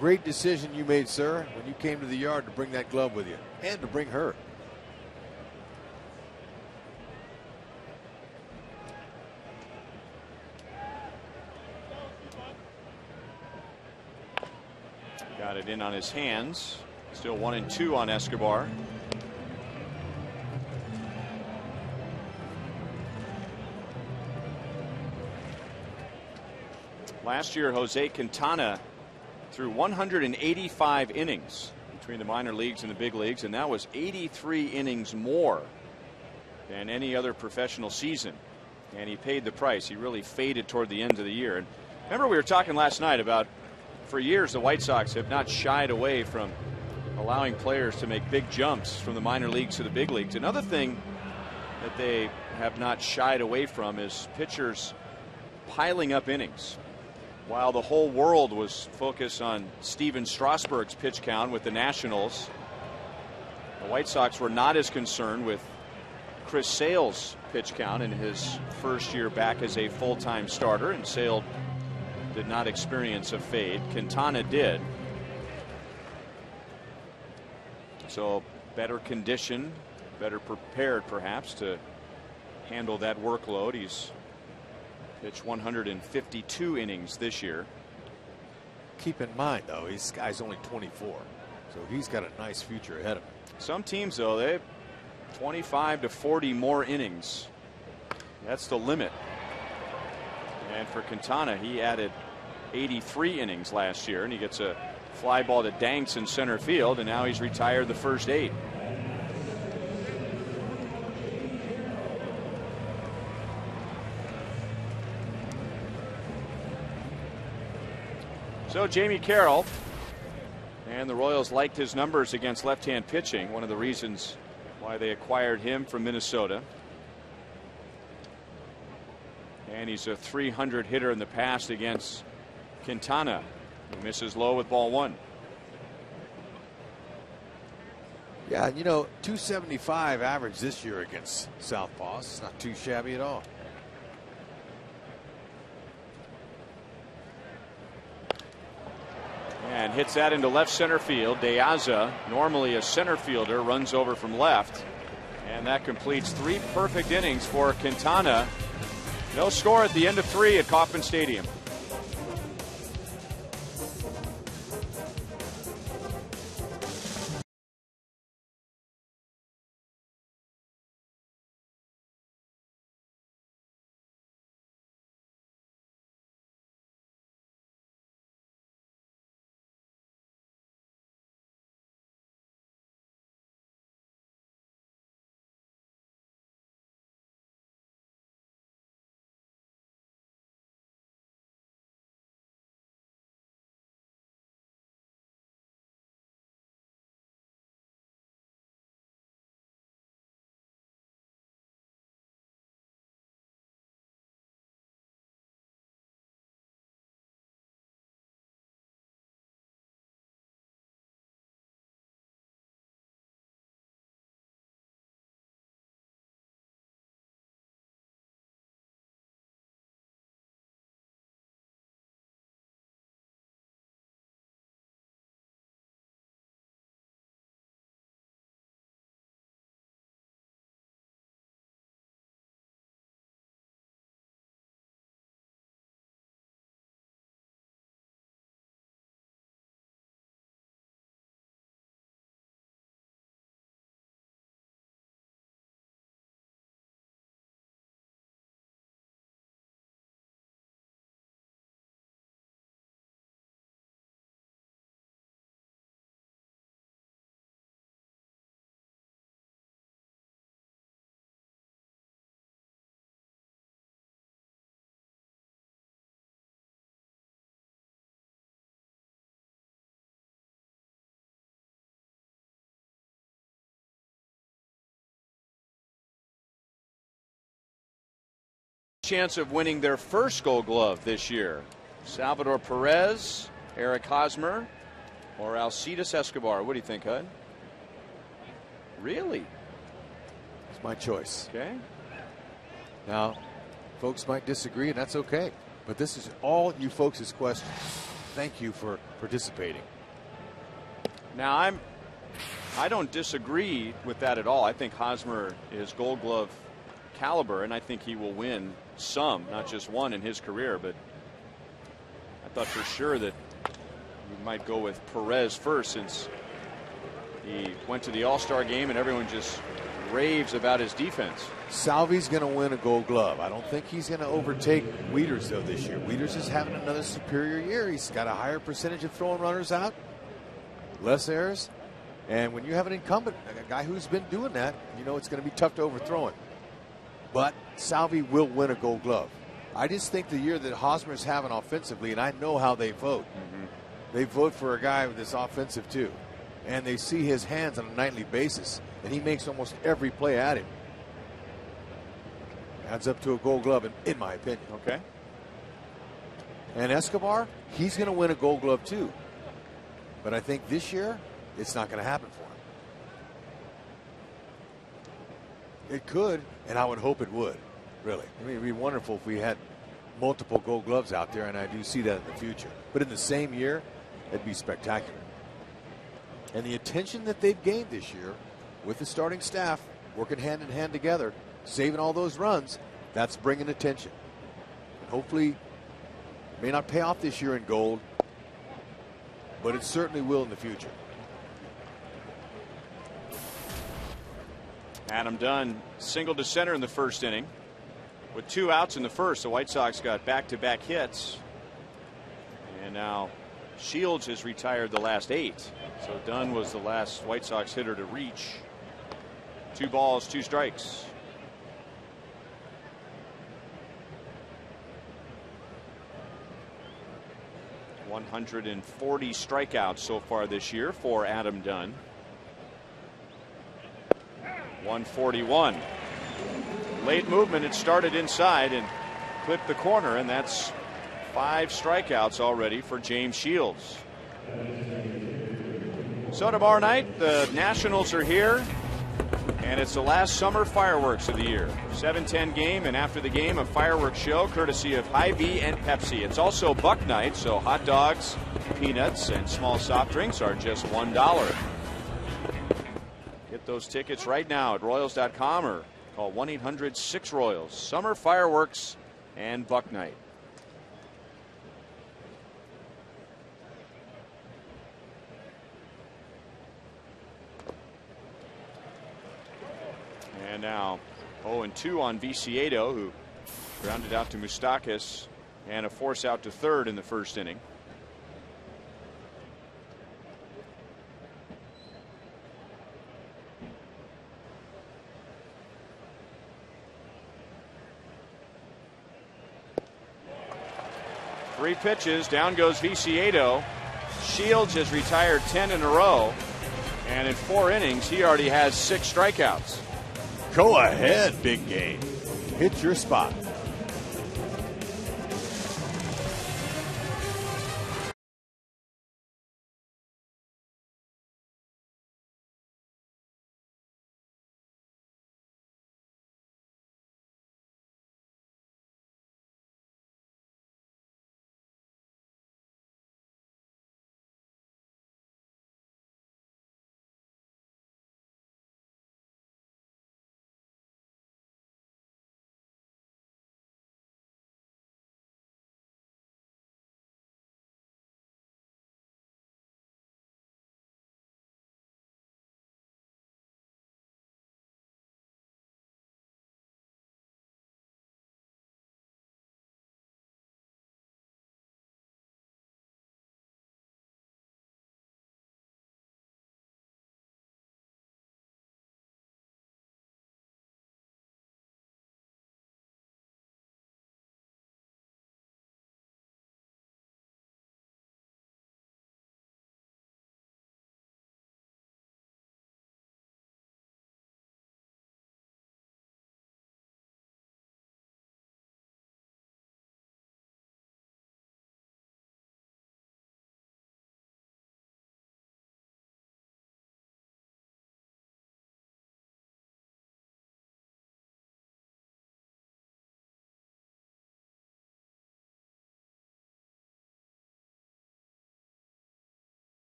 Great decision you made, sir, when you came to the yard to bring that glove with you, and to bring her. Got it in on his hands. Still 1-2 on Escobar. Last year, Jose Quintana through 185 innings between the minor leagues and the big leagues, and that was 83 innings more than any other professional season. And he paid the price. He really faded toward the end of the year. And remember, we were talking last night about, for years, the White Sox have not shied away from allowing players to make big jumps from the minor leagues to the big leagues. Another thing that they have not shied away from is pitchers piling up innings. While the whole world was focused on Steven Strasburg's pitch count with the Nationals, the White Sox were not as concerned with Chris Sale's pitch count in his first year back as a full-time starter, and Sale did not experience a fade. Quintana did. So better conditioned, better prepared perhaps to handle that workload. He's pitched 152 innings this year. Keep in mind, though, this guy's only 24, so he's got a nice future ahead of him. Some teams, though, they have 25 to 40 more innings. That's the limit. And for Quintana, he added 83 innings last year, and he gets a fly ball to Danks in center field, and now he's retired the first 8. So Jamie Carroll, and the Royals liked his numbers against left-hand pitching, one of the reasons why they acquired him from Minnesota. And he's a 300 hitter in the past against Quintana, who misses low with ball 1. Yeah, you know, 275 average this year against Southpaws. It's not too shabby at all. And hits that into left center field. De Aza, normally a center fielder, runs over from left. And that completes 3 perfect innings for Quintana. No score at the end of 3 at Kauffman Stadium. Chance of winning their first Gold Glove this year. Salvador Perez, Eric Hosmer, or Alcides Escobar. What do you think, Hud? Really? It's my choice. Okay. Now, folks might disagree, and that's okay. But this is all you folks' questions. Thank you for participating. Now, I don't disagree with that at all. I think Hosmer is Gold Glove caliber, and I think he will win some, not just one in his career. But I thought for sure that we might go with Perez first, since he went to the All-Star game and everyone just raves about his defense. Salvi's going to win a Gold Glove. I don't think he's going to overtake Wieters, though, this year. Wieters is having another superior year. He's got a higher percentage of throwing runners out, less errors. And when you have an incumbent, a guy who's been doing that, you know it's going to be tough to overthrow him. But Salvi will win a Gold Glove. I just think the year that Hosmer's having offensively, and I know how they vote, they vote for a guy that's offensive too. And they see his hands on a nightly basis, and he makes almost every play at him. Adds up to a Gold Glove, in my opinion. Okay. And Escobar, he's going to win a Gold Glove too. But I think this year, it's not going to happen for him. It could, and I would hope it would, really. I mean, it'd be wonderful if we had multiple Gold Gloves out there, and I do see that in the future. But in the same year, it'd be spectacular. And the attention that they've gained this year with the starting staff, working hand in hand together, saving all those runs, that's bringing attention. And hopefully, it may not pay off this year in gold, but it certainly will in the future. Adam Dunn singled to center in the first inning. With 2 outs in the first, the White Sox got back-to-back hits. And now Shields has retired the last 8. So Dunn was the last White Sox hitter to reach. 2 balls, 2 strikes. ...140 strikeouts so far this year for Adam Dunn. 141. Late movement. It started inside and clipped the corner, and that's 5 strikeouts already for James Shields. So tomorrow night, the Nationals are here, and it's the last summer fireworks of the year. 7:10 game, and after the game, a fireworks show courtesy of Hy-Vee and Pepsi. It's also Buck Night, so hot dogs, peanuts, and small soft drinks are just $1. Get those tickets right now at Royals.com or call 1-800-6-ROYALS. Summer fireworks and Buck Night. And now 0-2 on Viciedo, who grounded out to Moustakas, and a force out to third in the first inning. Three pitches, down goes Viciedo. Shields has retired 10 in a row, and in 4 innings, he already has 6 strikeouts. Go ahead, big game. Hit your spot.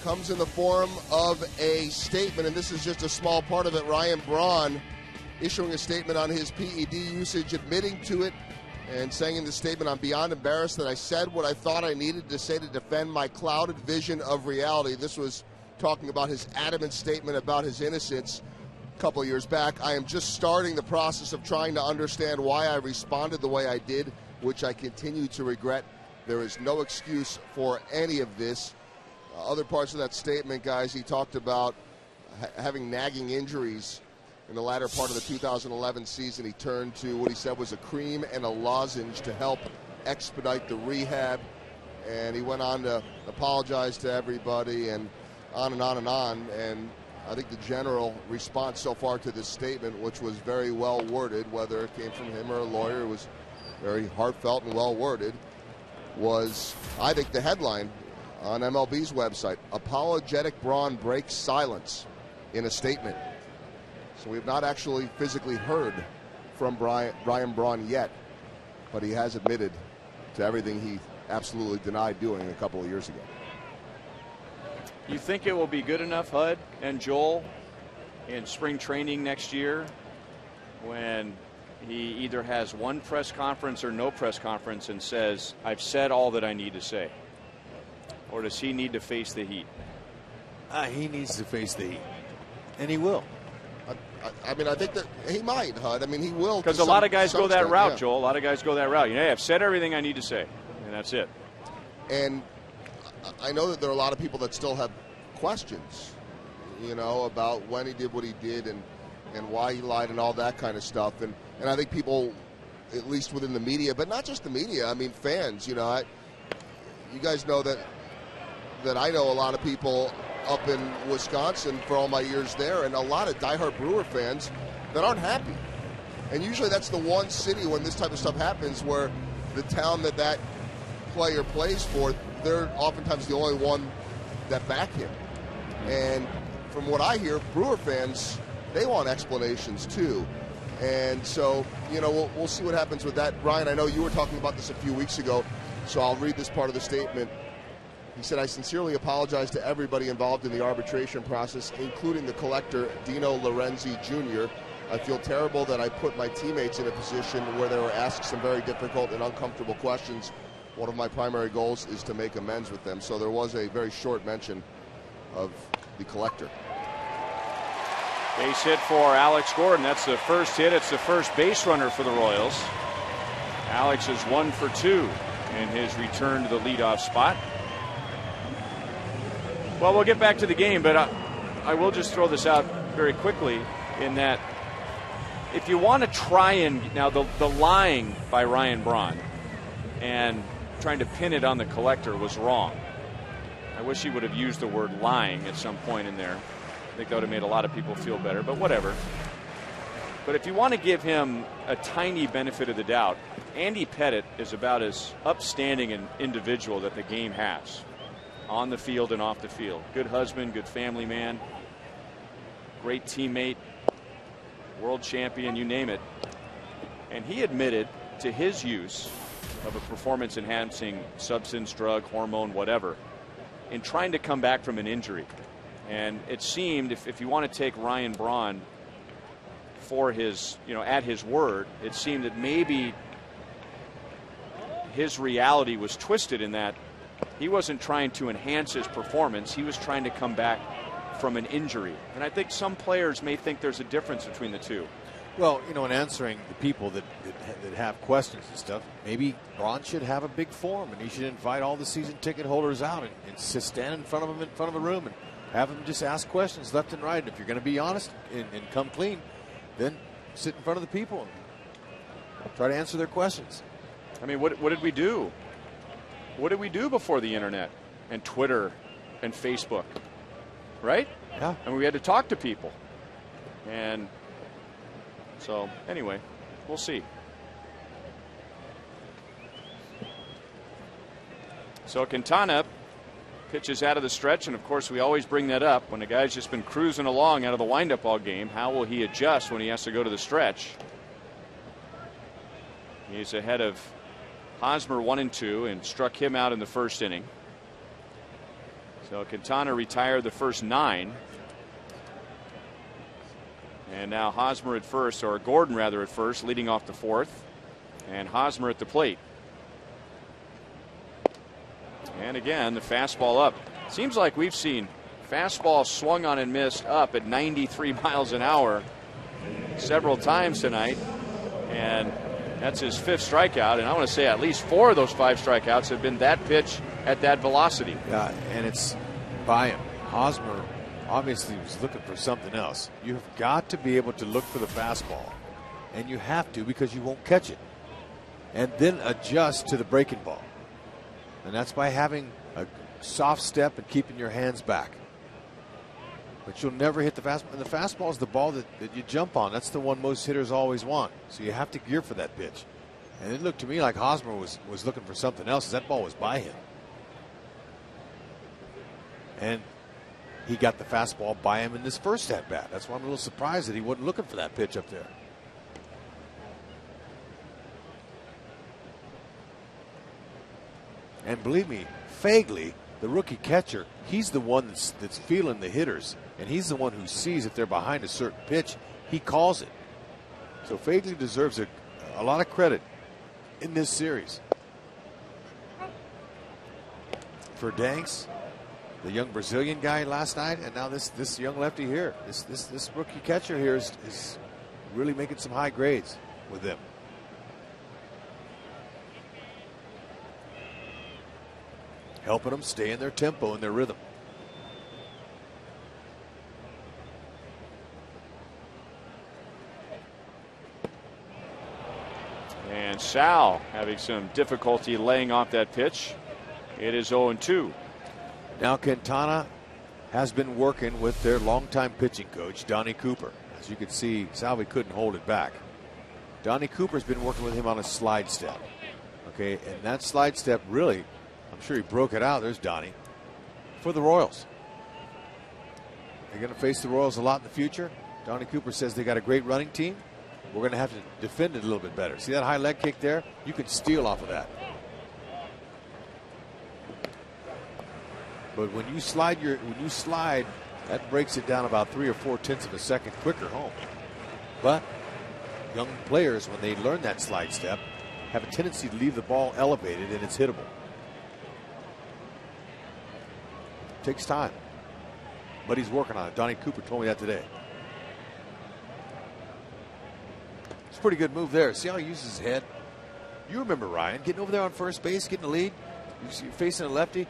Comes in the form of a statement, and this is just a small part of it. Ryan Braun issuing a statement on his PED usage, admitting to it and saying in the statement, "I'm beyond embarrassed that I said what I thought I needed to say to defend my clouded vision of reality." This was talking about his adamant statement about his innocence a couple of years back. "I am just starting the process of trying to understand why I responded the way I did, which I continue to regret. There is no excuse for any of this." Other parts of that statement, guys, he talked about having nagging injuries in the latter part of the 2011 season. He turned to what he said was a cream and a lozenge to help expedite the rehab. And he went on to apologize to everybody and on and on and on. And I think the general response so far to this statement, which was very well worded, whether it came from him or a lawyer, it was very heartfelt and well worded, was, I think, the headline on MLB's website: "Apologetic Braun breaks silence in a statement." So we have not actually physically heard from Brian Braun yet, but he has admitted to everything he absolutely denied doing a couple of years ago. You think it will be good enough, Hud and Joel, in spring training next year when he either has one press conference or no press conference and says, "I've said all that I need to say"? Or does he need to face the heat? He needs to face the heat, and he will. I mean, I think that he might, Hud. I mean, he will. Because a lot of guys go that route, yeah. Joel. A lot of guys go that route. I've said everything I need to say, and that's it. And I know that there are a lot of people that still have questions, about when he did what he did and why he lied and all that kind of stuff. And I think people, at least within the media, but not just the media, I mean, fans, you guys know that I know a lot of people up in Wisconsin for all my years there, and a lot of diehard Brewer fans that aren't happy. And usually that's the one city when this type of stuff happens where the town that player plays for, they're oftentimes the only one that back him. And from what I hear, Brewer fans, they want explanations too. And so, we'll see what happens with that. Brian, I know you were talking about this a few weeks ago, so I'll read this part of the statement. He said, "I sincerely apologize to everybody involved in the arbitration process, including the collector, Dino Lorenzi Jr. I feel terrible that I put my teammates in a position where they were asked some very difficult and uncomfortable questions. One of my primary goals is to make amends with them." So there was a very short mention of the collector. Base hit for Alex Gordon. That's the first hit. It's the first base runner for the Royals. Alex is 1 for 2 in his return to the leadoff spot. Well, we'll get back to the game, but I will just throw this out very quickly in that if you want to try and, now the lying by Ryan Braun and trying to pin it on the collector was wrong. I wish he would have used the word lying at some point in there. I think that would have made a lot of people feel better, but whatever. But if you want to give him a tiny benefit of the doubt, Andy Pettitte is about as upstanding an individual that the game has. On the field and off the field. Good husband, good family man, great teammate, world champion, you name it. And he admitted to his use of a performance-enhancing substance, drug, hormone, whatever, in trying to come back from an injury. And it seemed, if you want to take Ryan Braun for his, at his word, it seemed that maybe his reality was twisted in that he wasn't trying to enhance his performance. He was trying to come back from an injury. And I think some players may think there's a difference between the two. Well, in answering the people that have questions and stuff, maybe Braun should have a big forum and he should invite all the season ticket holders out and stand in front of them in front of a room and have them just ask questions left and right. And if you're going to be honest and come clean, then sit in front of the people and try to answer their questions. I mean, what did we do? What did we do before the internet and Twitter and Facebook, right? Yeah. And we had to talk to people. And so, anyway, we'll see. So Quintana pitches out of the stretch, and of course we always bring that up when a guy's just been cruising along out of the windup all game. How will he adjust when he has to go to the stretch? He's ahead of Hosmer 1-2 and struck him out in the first inning. So Quintana retired the first 9. And now Hosmer at first, or Gordon rather at first, leading off the 4th. And Hosmer at the plate. And again, the fastball up. Seems like we've seen fastball swung on and missed up at 93 miles an hour several times tonight. And that's his 5th strikeout. And I want to say at least 4 of those 5 strikeouts have been that pitch at that velocity. Yeah, and it's by him. Hosmer obviously was looking for something else. You've got to be able to look for the fastball. And you have to, because you won't catch it. And then adjust to the breaking ball. And that's by having a soft step and keeping your hands back. But you'll never hit the fastball. And the fastball is the ball that you jump on. That's the one most hitters always want. So you have to gear for that pitch. And it looked to me like Hosmer was looking for something else, as that ball was by him. And he got the fastball by him in this first at bat. That's why I'm a little surprised that he wasn't looking for that pitch up there. And believe me, Fagley, the rookie catcher, he's the one that's feeling the hitters. And he's the one who sees if they're behind a certain pitch, he calls it. So Fagley deserves a lot of credit in this series. For Danks, the young Brazilian guy last night, and now this young lefty here, this rookie catcher here is really making some high grades with them. Helping them stay in their tempo and their rhythm. And Sal having some difficulty laying off that pitch. It is 0-2. Now Quintana has been working with their longtime pitching coach, Donnie Cooper. As you can see, Salvi couldn't hold it back. Donnie Cooper's been working with him on a slide step. Okay, and that slide step really, I'm sure he broke it out. There's Donnie for the Royals. They're going to face the Royals a lot in the future. Donnie Cooper says they got a great running team. We're going to have to defend it a little bit better. See that high leg kick there? You can steal off of that. But when you slide, that breaks it down about 3 or 4/10 of a second quicker home. But young players, when they learn that slide step, have a tendency to leave the ball elevated, and it's hittable. Takes time, but he's working on it. Donnie Cooper told me that today. It's a pretty good move there. See how he uses his head? You remember Ryan getting over there on first base, getting the lead. You're facing a lefty.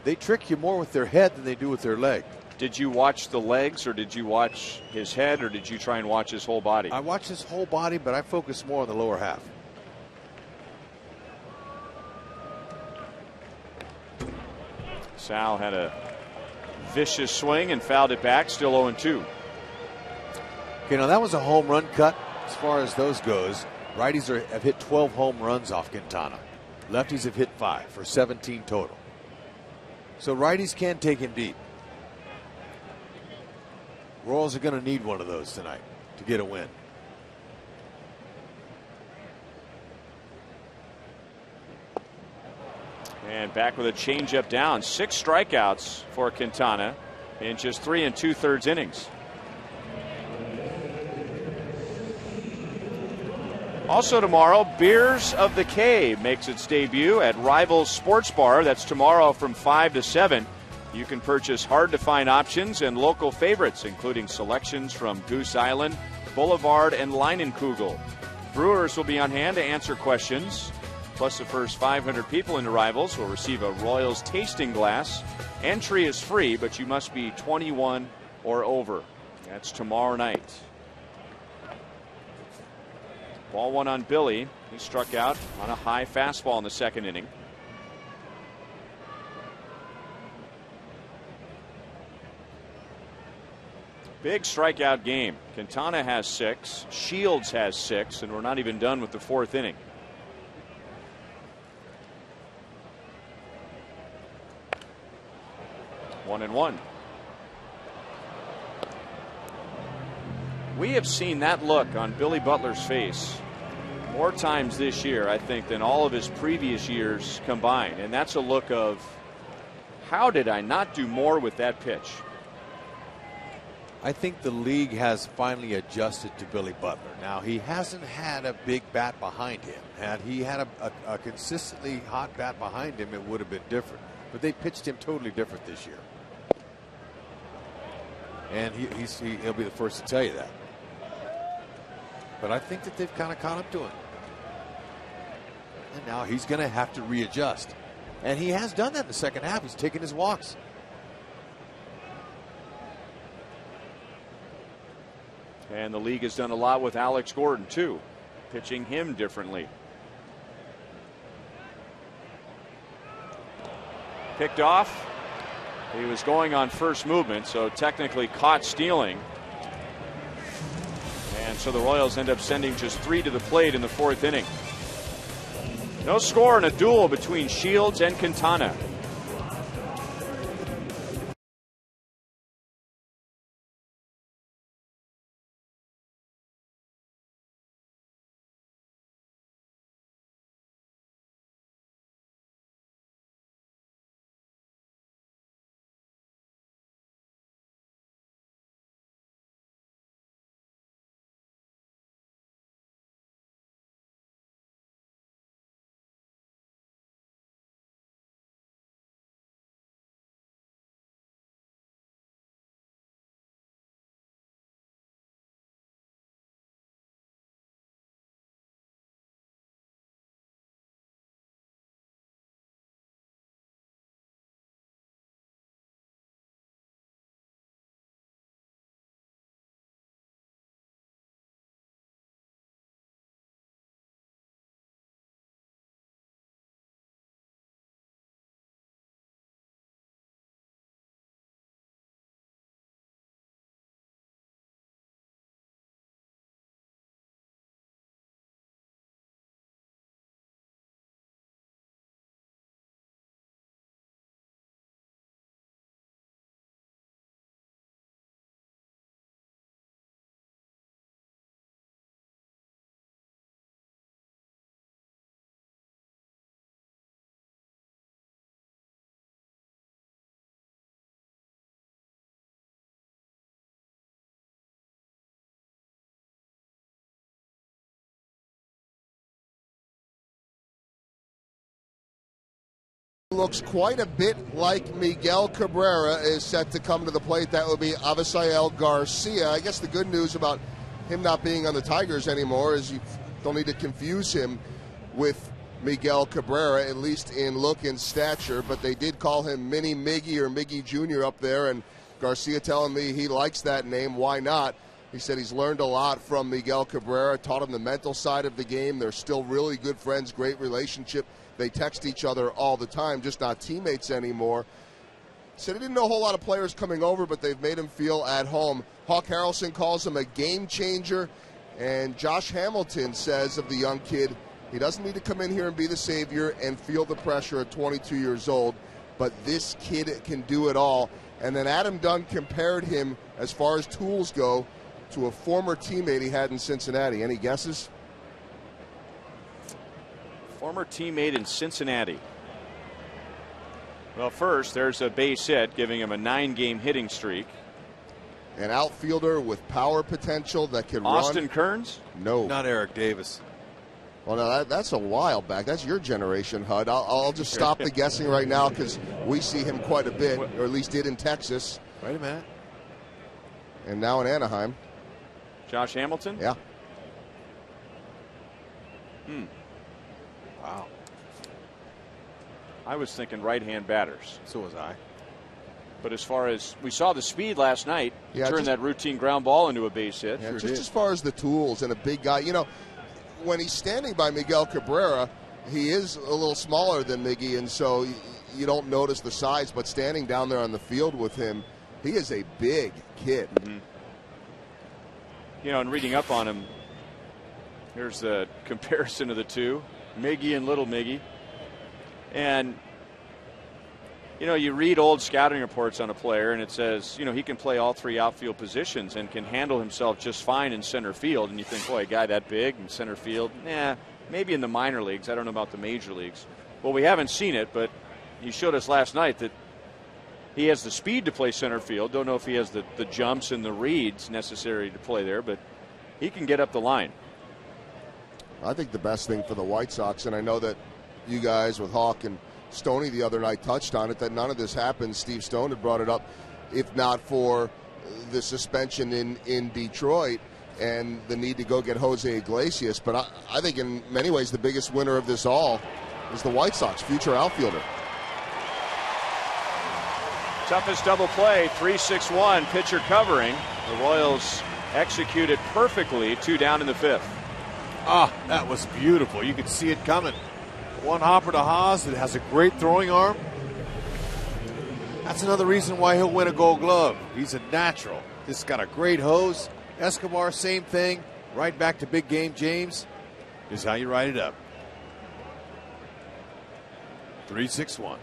They trick you more with their head than they do with their leg. Did you watch the legs, or did you watch his head, or did you try and watch his whole body? I watched his whole body, but I focus more on the lower half. Sal had a vicious swing and fouled it back. Still 0-2. Okay, now that was a home run cut as far as those goes. Righties have hit 12 home runs off Quintana. Lefties have hit 5 for 17 total. So righties can take him deep. Royals are going to need one of those tonight to get a win. And back with a changeup down. 6 strikeouts for Quintana in just 3 2/3 innings. Also tomorrow, Beers of the K makes its debut at Rivals Sports Bar. That's tomorrow from 5 to 7. You can purchase hard-to-find options and local favorites, including selections from Goose Island, Boulevard, and Leinenkugel. Brewers will be on hand to answer questions. Plus, the first 500 people into Rivals will receive a Royals tasting glass. Entry is free, but you must be 21 or over. That's tomorrow night. Ball 1 on Billy. He struck out on a high fastball in the second inning. Big strikeout game. Quintana has 6. Shields has 6, and we're not even done with the 4th inning. One and one. We have seen that look on Billy Butler's face more times this year, I think, than all of his previous years combined. And that's a look of, how did I not do more with that pitch? I think the league has finally adjusted to Billy Butler. Now, he hasn't had a big bat behind him. Had he had a consistently hot bat behind him, it would have been different. But they pitched him totally different this year. And he'll be the first to tell you that. But I think that they've kind of caught up to him. And now he's going to have to readjust. And he has done that in the second half. He's taken his walks. And the league has done a lot with Alex Gordon, too, pitching him differently. Picked off. He was going on first movement, so technically caught stealing. And so the Royals end up sending just 3 to the plate in the 4th inning. No score in a duel between Shields and Quintana. Looks quite a bit like Miguel Cabrera is set to come to the plate. That would be Avisail Garcia. I guess the good news about him not being on the Tigers anymore is you don't need to confuse him with Miguel Cabrera, at least in look and stature. But they did call him Mini Miggy or Miggy Jr. up there, and Garcia telling me he likes that name. Why not? He said he's learned a lot from Miguel Cabrera, taught him the mental side of the game. They're still really good friends, great relationship. They text each other all the time, just not teammates anymore. Said he didn't know a whole lot of players coming over, but they've made him feel at home. Hawk Harrelson calls him a game changer, and Josh Hamilton says of the young kid, he doesn't need to come in here and be the savior and feel the pressure at 22 years old, but this kid can do it all. And then Adam Dunn compared him, as far as tools go, to a former teammate he had in Cincinnati. Any guesses? Former teammate in Cincinnati. Well, first, there's a base hit, giving him a 9-game hitting streak. An outfielder with power potential that can Austin run. Kearns? No. Not Eric Davis. Well, no, that's a while back. That's your generation, Hud. I'll just stop the guessing right now because we see him quite a bit, or at least did in Texas. Wait a minute. And now in Anaheim. Josh Hamilton? Yeah. Wow. I was thinking right-hand batters. So was I. But as far as we saw the speed last night, turn that routine ground ball into a base hit. Yeah, just as far as the tools and a big guy, you know, when he's standing by Miguel Cabrera, he is a little smaller than Miggy, and so you don't notice the size, but standing down there on the field with him, he is a big kid. Mm-hmm. You know, and reading up on him, here's the comparison of the two, Miggy and Little Miggy. And, you know, you read old scouting reports on a player, and it says, you know, he can play all 3 outfield positions and can handle himself just fine in center field. And you think, boy, a guy that big in center field, maybe in the minor leagues. I don't know about the major leagues. Well, we haven't seen it, but he showed us last night that he has the speed to play center field. Don't know if he has the jumps and the reads necessary to play there, but he can get up the line. I think the best thing for the White Sox, and I know that you guys with Hawk and Stoney the other night touched on it, that none of this happened. Steve Stone had brought it up, if not for the suspension in Detroit and the need to go get Jose Iglesias. But I think in many ways the biggest winner of this all is the White Sox, future outfielder. Toughest double play, 3-6-1, pitcher covering. The Royals executed perfectly, 2 down in the 5th. Ah, that was beautiful. You could see it coming. One hopper to Haas that has a great throwing arm. That's another reason why he'll win a Gold Glove. He's a natural. This has got a great hose. Escobar, same thing. Right back to big game James. Is how you write it up. 3-6-1.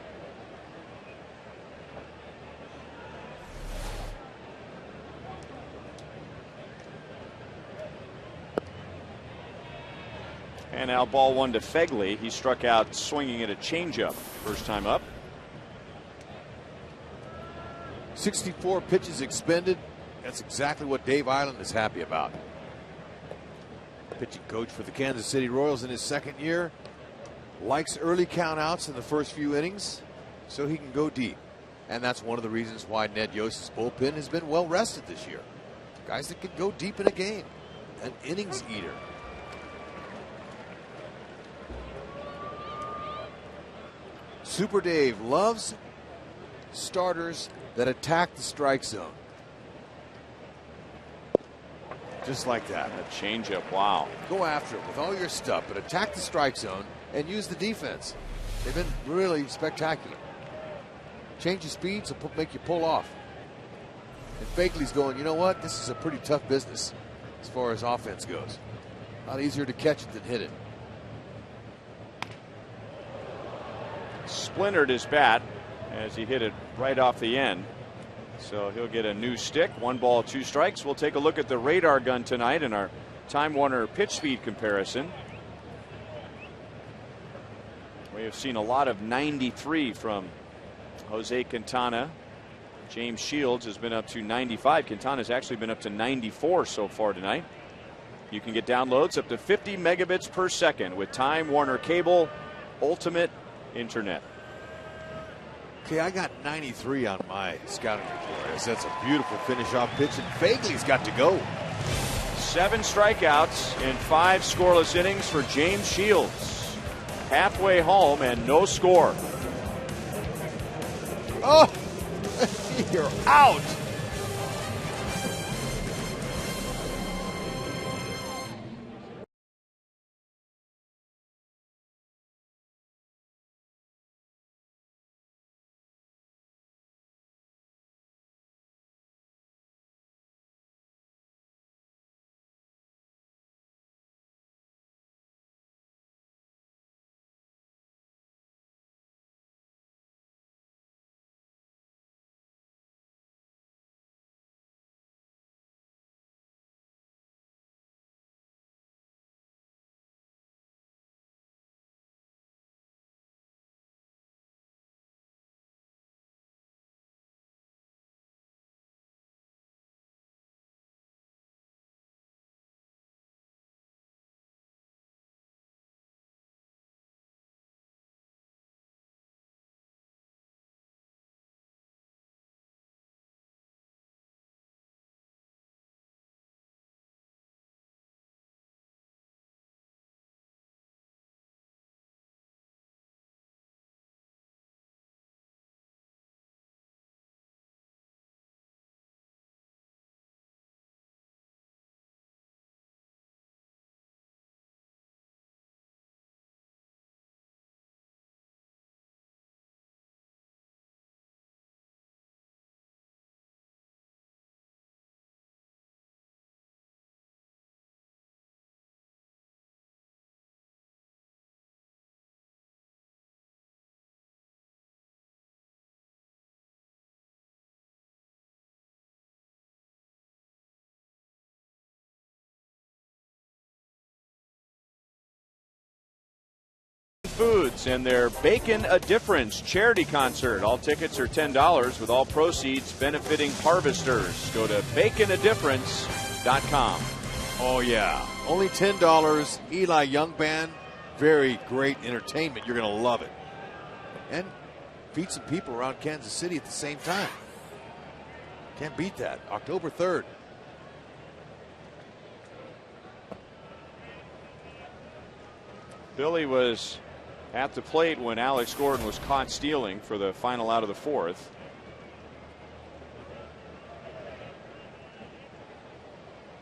And now ball 1 to Fegley. He struck out swinging at a changeup first time up. 64 pitches expended. That's exactly what Dave Island is happy about. Pitching coach for the Kansas City Royals in his second year. Likes early countouts in the first few innings so he can go deep. And that's one of the reasons why Ned Yost's bullpen has been well rested this year. Guys that can go deep in a game. An innings eater. Super Dave loves starters that attack the strike zone. Just like that. A changeup, wow. Go after it with all your stuff, but attack the strike zone and use the defense. They've been really spectacular. Change your speed so make you pull off. And Fagley's going, you know what? This is a pretty tough business as far as offense goes. A lot easier to catch it than hit it. Splintered his bat as he hit it right off the end. So he'll get a new stick. 1 ball, 2 strikes. We'll take a look at the radar gun tonight in our Time Warner pitch speed comparison. We have seen a lot of 93 from Jose Quintana. James Shields has been up to 95. Quintana's actually been up to 94 so far tonight. You can get downloads up to 50 megabits per second with Time Warner Cable Ultimate Internet. Okay, I got 93 on my scouting report. That's a beautiful finish off pitch, and Fagley's got to go. 7 strikeouts in 5 scoreless innings for James Shields. Halfway home and no score. Oh, you're out. Foods and their Bacon a Difference charity concert. All tickets are $10 with all proceeds benefiting harvesters. Go to baconadifference.com. Oh, yeah. Only $10. Eli Young Band. Very great entertainment. You're going to love it. And feed some people around Kansas City at the same time. Can't beat that. October 3rd. Billy was at the plate when Alex Gordon was caught stealing for the final out of the fourth.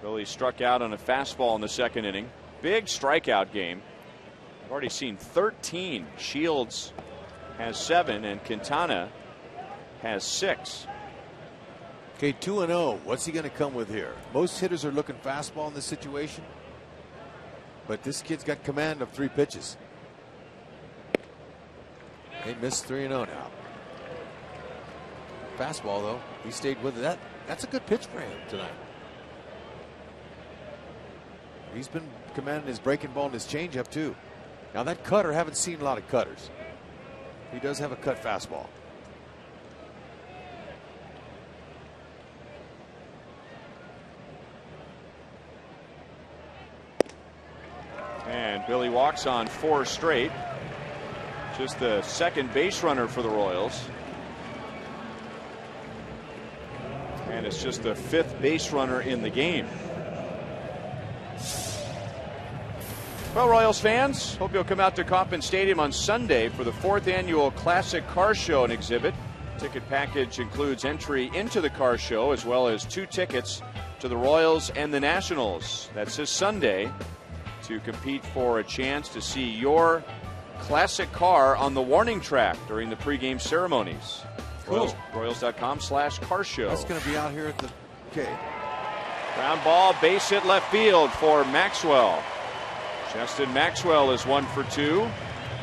Billy struck out on a fastball in the second inning. Big strikeout game. I've already seen 13. Shields has 7 and Quintana has 6. Okay, 2-0. What's he going to come with here? Most hitters are looking fastball in this situation, but this kid's got command of 3 pitches. He missed 3-0 now. Fastball, though, he stayed with it. That's a good pitch for him tonight. He's been commanding his breaking ball and his changeup, too. Now, that cutter, haven't seen a lot of cutters. He does have a cut fastball. And Billy walks on 4 straight. Just the second base runner for the Royals. And it's just the 5th base runner in the game. Well, Royals fans, hope you'll come out to Kauffman Stadium on Sunday for the 4th annual Classic Car Show and exhibit. Ticket package includes entry into the car show as well as 2 tickets to the Royals and the Nationals. That's this Sunday to compete for a chance to see your classic car on the warning track during the pregame ceremonies. Cool. Royals.com/car show. That's going to be out here at the Ground ball, base hit left field for Maxwell. Justin Maxwell is 1 for 2.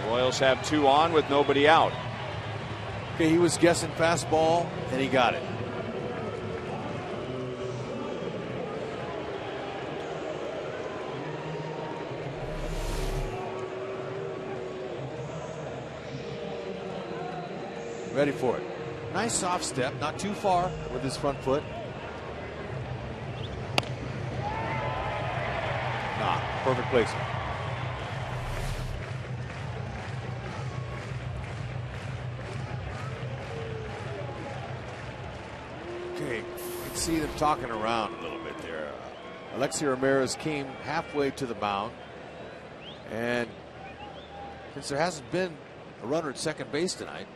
The Royals have 2 on with nobody out. Okay, he was guessing fastball, and he got it. Ready for it. Nice soft step, not too far with his front foot. Perfect placement. Okay, you can see them talking around a little bit there. Alexi Ramirez came halfway to the mound, and since there hasn't been a runner at second base tonight,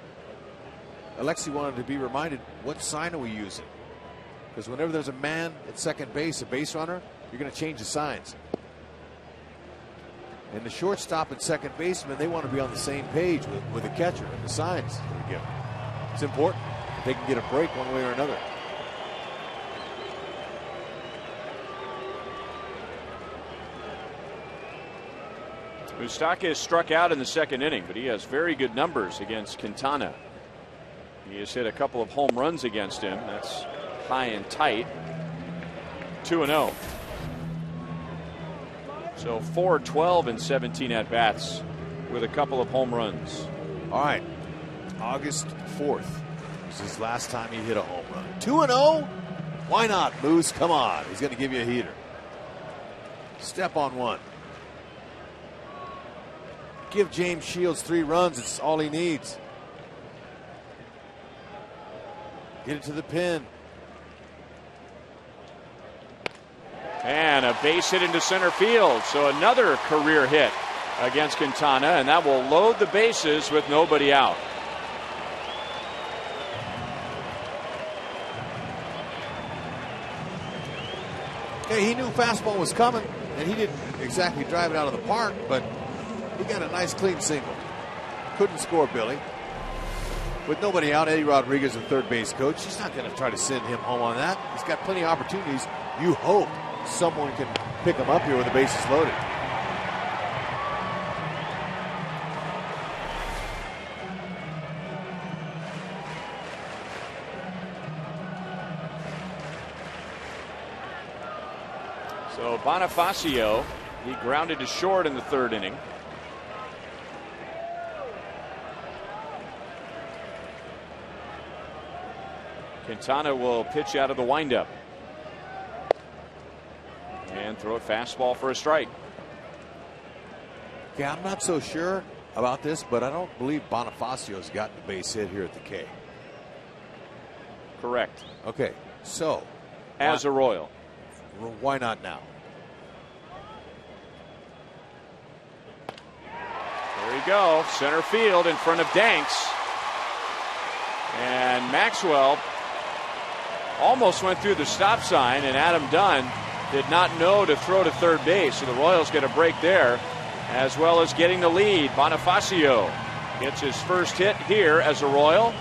Alexi wanted to be reminded, what sign are we using? Because whenever there's a man at second base, a base runner, you're going to change the signs. And the shortstop and second baseman, they want to be on the same page with the catcher and the signs that are given. It's important that they can get a break one way or another. Moustakas struck out in the second inning, but he has very good numbers against Quintana. He has hit a couple of home runs against him. That's high and tight. 2-0. So 4-12 and 17 at bats with a couple of home runs. All right. August 4th was his last time he hit a home run. 2-0? Why not, Moose? Come on. He's going to give you a heater. Step on one. Give James Shields 3 runs. It's all he needs. Get it to the pin. And a base hit into center field. So another career hit against Quintana, and that will load the bases with nobody out. Hey, he knew fastball was coming, and he didn't exactly drive it out of the park, but he got a nice clean single. Couldn't score, Billy. With nobody out, Eddie Rodriguez, the third base coach, he's not going to try to send him home on that. He's got plenty of opportunities. You hope someone can pick him up here with the bases loaded. So Bonifacio, he grounded to short in the third inning. Quintana will pitch out of the windup and throw a fastball for a strike. Yeah, I'm not so sure about this, but I don't believe Bonifacio's gotten a base hit here at the K. Correct. Okay, so as a Royal, why not now? There you go, center field in front of Danks, and Maxwell almost went through the stop sign, and Adam Dunn did not know to throw to third base, so the Royals get a break there, as well as getting the lead. Bonifacio gets his first hit here as a Royal.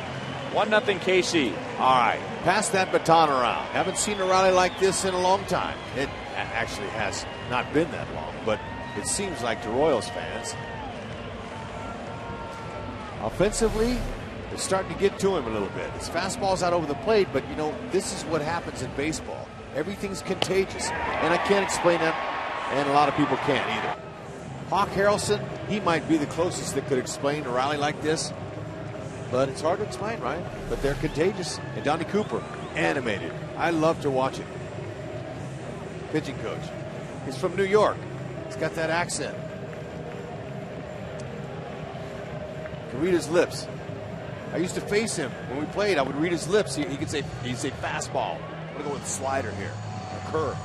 1-0 KC. All right, pass that baton around. Haven't seen a rally like this in a long time. It actually has not been that long, but it seems like to Royals fans. Offensively, they're starting to get to him a little bit. His fastball's out over the plate, but you know, this is what happens in baseball. Everything's contagious, and I can't explain that, and a lot of people can't either. Hawk Harrelson, he might be the closest that could explain a rally like this, but it's hard to explain, right? But they're contagious. And Donnie Cooper, animated. I love to watch it. Pitching coach. He's from New York. He's got that accent. You can read his lips. I used to face him when we played. I would read his lips. He could say, he'd say fastball. I'm gonna go with slider here, a curve.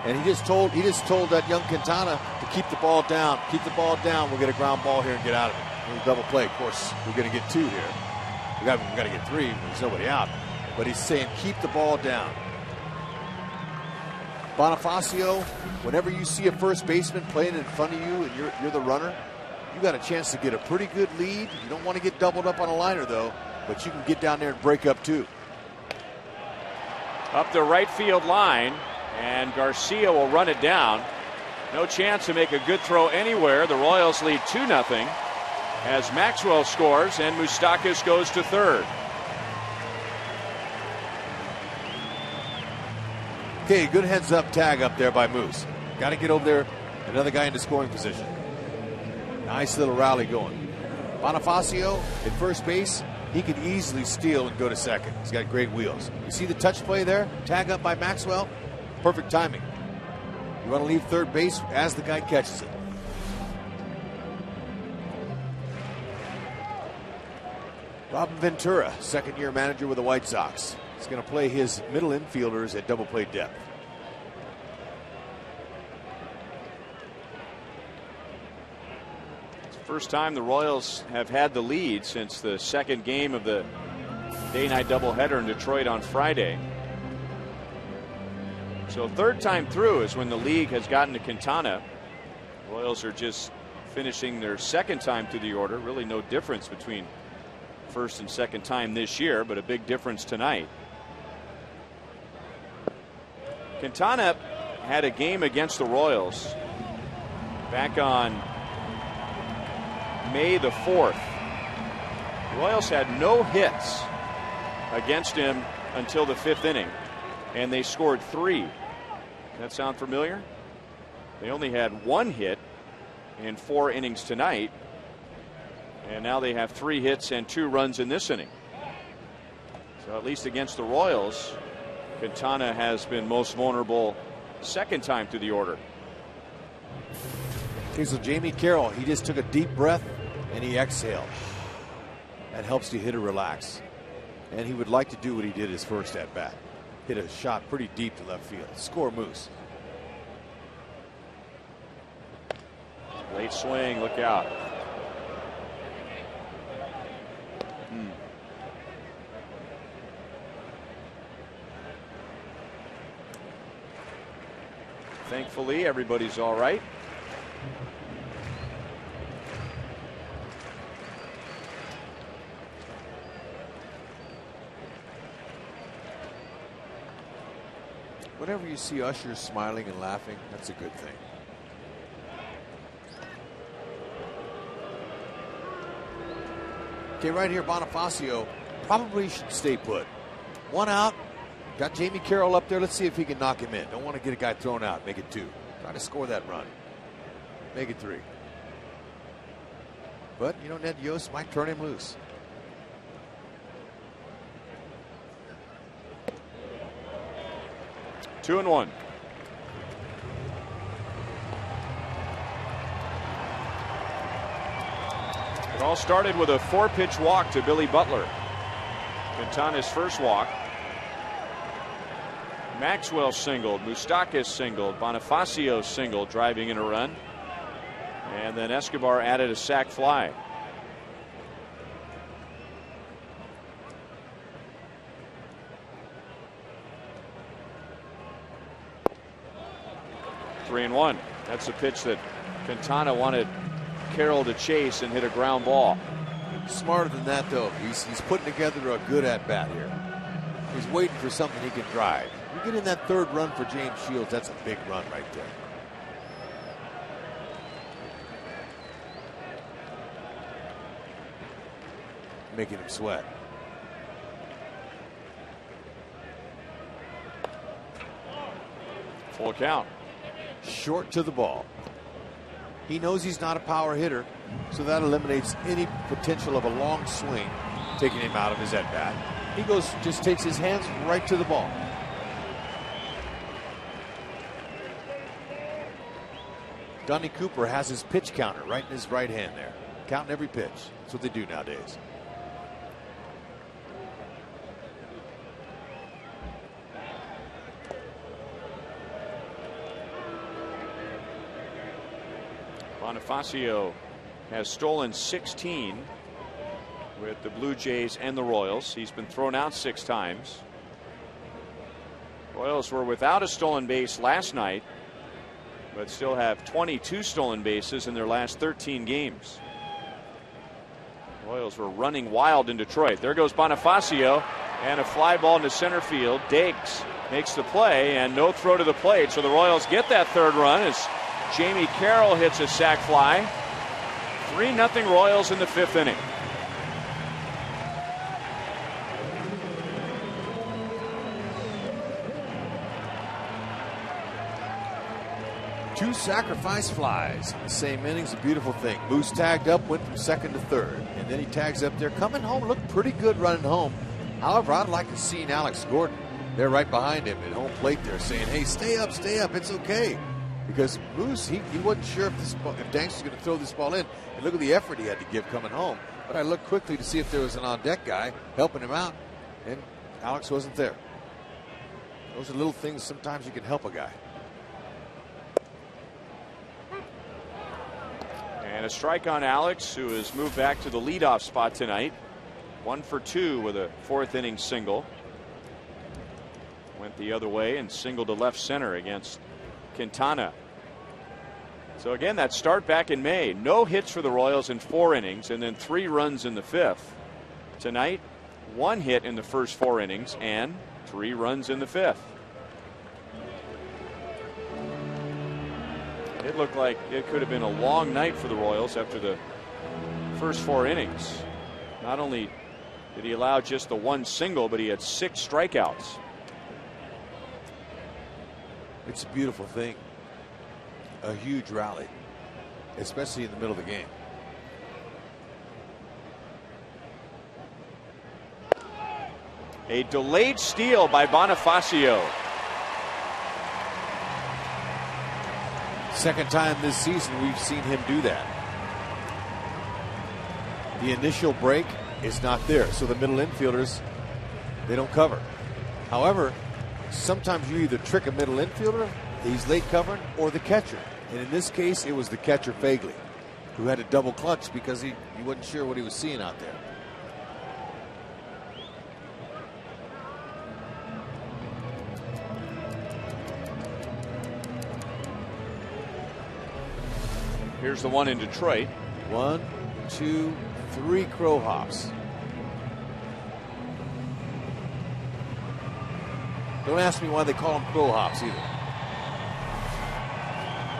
And he just told that young Quintana to keep the ball down. Keep the ball down. We'll get a ground ball here and get out of it. We'll double play. Of course, we're going to get 2 here. We got to get 3. There's nobody out. But he's saying keep the ball down. Bonifacio, whenever you see a first baseman playing in front of you and you're the runner, you got a chance to get a pretty good lead. You don't want to get doubled up on a liner though, but you can get down there and break up too. Up the right field line, and Garcia will run it down. No chance to make a good throw anywhere. The Royals lead 2-0 as Maxwell scores and Moustakas goes to third. Okay, good heads up tag up there by Moose. Got to get over there. Another guy into scoring position. Nice little rally going. Bonifacio at first base. He could easily steal and go to second. He's got great wheels. You see the touch play there? Tag up by Maxwell. Perfect timing. You want to leave third base as the guy catches it. Robin Ventura, second-year manager with the White Sox. He's going to play his middle infielders at double play depth. It's the first time the Royals have had the lead since the second game of the day-night doubleheader in Detroit on Friday. So third time through is when the league has gotten to Quintana. Royals are just finishing their second time through the order. Really no difference between first and second time this year, but a big difference tonight. Quintana had a game against the Royals back on May the 4th. The Royals had no hits against him until the 5th inning, and they scored 3. That sound familiar? They only had 1 hit in 4 innings tonight, and now they have 3 hits and 2 runs in this inning. So at least against the Royals, Quintana has been most vulnerable second time through the order. Okay, so Jamie Carroll, he just took a deep breath and he exhaled. That helps the hitter relax. And he would like to do what he did his first at bat. Hit a shot pretty deep to left field. Score Moose. Late swing, look out. Thankfully, everybody's all right. Whenever you see ushers smiling and laughing, that's a good thing. Okay, right here, Bonifacio probably should stay put. 1 out. Got Jamie Carroll up there. Let's see if he can knock him in. Don't want to get a guy thrown out. Make it 2. Try to score that run. Make it 3. But, you know, Ned Yost might turn him loose. 2-1. It all started with a 4-pitch walk to Billy Butler. Quintana's first walk. Maxwell singled, Moustakas singled, Bonifacio singled, driving in a run. And then Escobar added a sac fly. Three and one. That's a pitch that Quintana wanted Carroll to chase and hit a ground ball. Smarter than that, though. He's putting together a good at-bat here. He's waiting for something he can drive. You get in that third run for James Shields, that's a big run right there. Making him sweat. Full count. Short to the ball. He knows he's not a power hitter, so that eliminates any potential of a long swing, taking him out of his at-bat. He just takes his hands right to the ball. Donnie Cooper has his pitch counter right in his right hand there, counting every pitch. That's what they do nowadays. Bonifacio has stolen 16 with the Blue Jays and the Royals. He's been thrown out 6 times. Royals were without a stolen base last night, but still have 22 stolen bases in their last 13 games. Royals were running wild in Detroit. There goes Bonifacio, and a fly ball into center field. Diggs makes the play, and no throw to the plate. So the Royals get that third run as Jamie Carroll hits a sac fly. 3-0 Royals in the 5th inning. Two sacrifice flies in the same innings, a beautiful thing. Moose tagged up, went from second to third, and then he tags up there. Coming home, looked pretty good running home. However, I'd like to see Alex Gordon. They're right behind him at home plate there saying, hey, stay up, it's okay. Because Moose, he wasn't sure if Danks was going to throw this ball in. And look at the effort he had to give coming home. But I looked quickly to see if there was an on-deck guy helping him out, and Alex wasn't there. Those are little things sometimes you can help a guy. And a strike on Alex, who has moved back to the leadoff spot tonight. 1 for 2 with a 4th inning single. Went the other way and singled to left center against Quintana. So again, that start back in May. No hits for the Royals in 4 innings, and then 3 runs in the 5th. Tonight, 1 hit in the first 4 innings and 3 runs in the 5th. It looked like it could have been a long night for the Royals after the first 4 innings. Not only did he allow just the 1 single, but he had 6 strikeouts. It's a beautiful thing. A huge rally, especially in the middle of the game. A delayed steal by Bonifacio. Second time this season we've seen him do that. The initial break is not there, so the middle infielders, they don't cover. However, sometimes you either trick a middle infielder, he's late covering, or the catcher. And in this case, it was the catcher, Fagley, who had a double clutch because he wasn't sure what he was seeing out there. Here's the one in Detroit. 1, 2, 3 crow hops. Don't ask me why they call them crow hops either.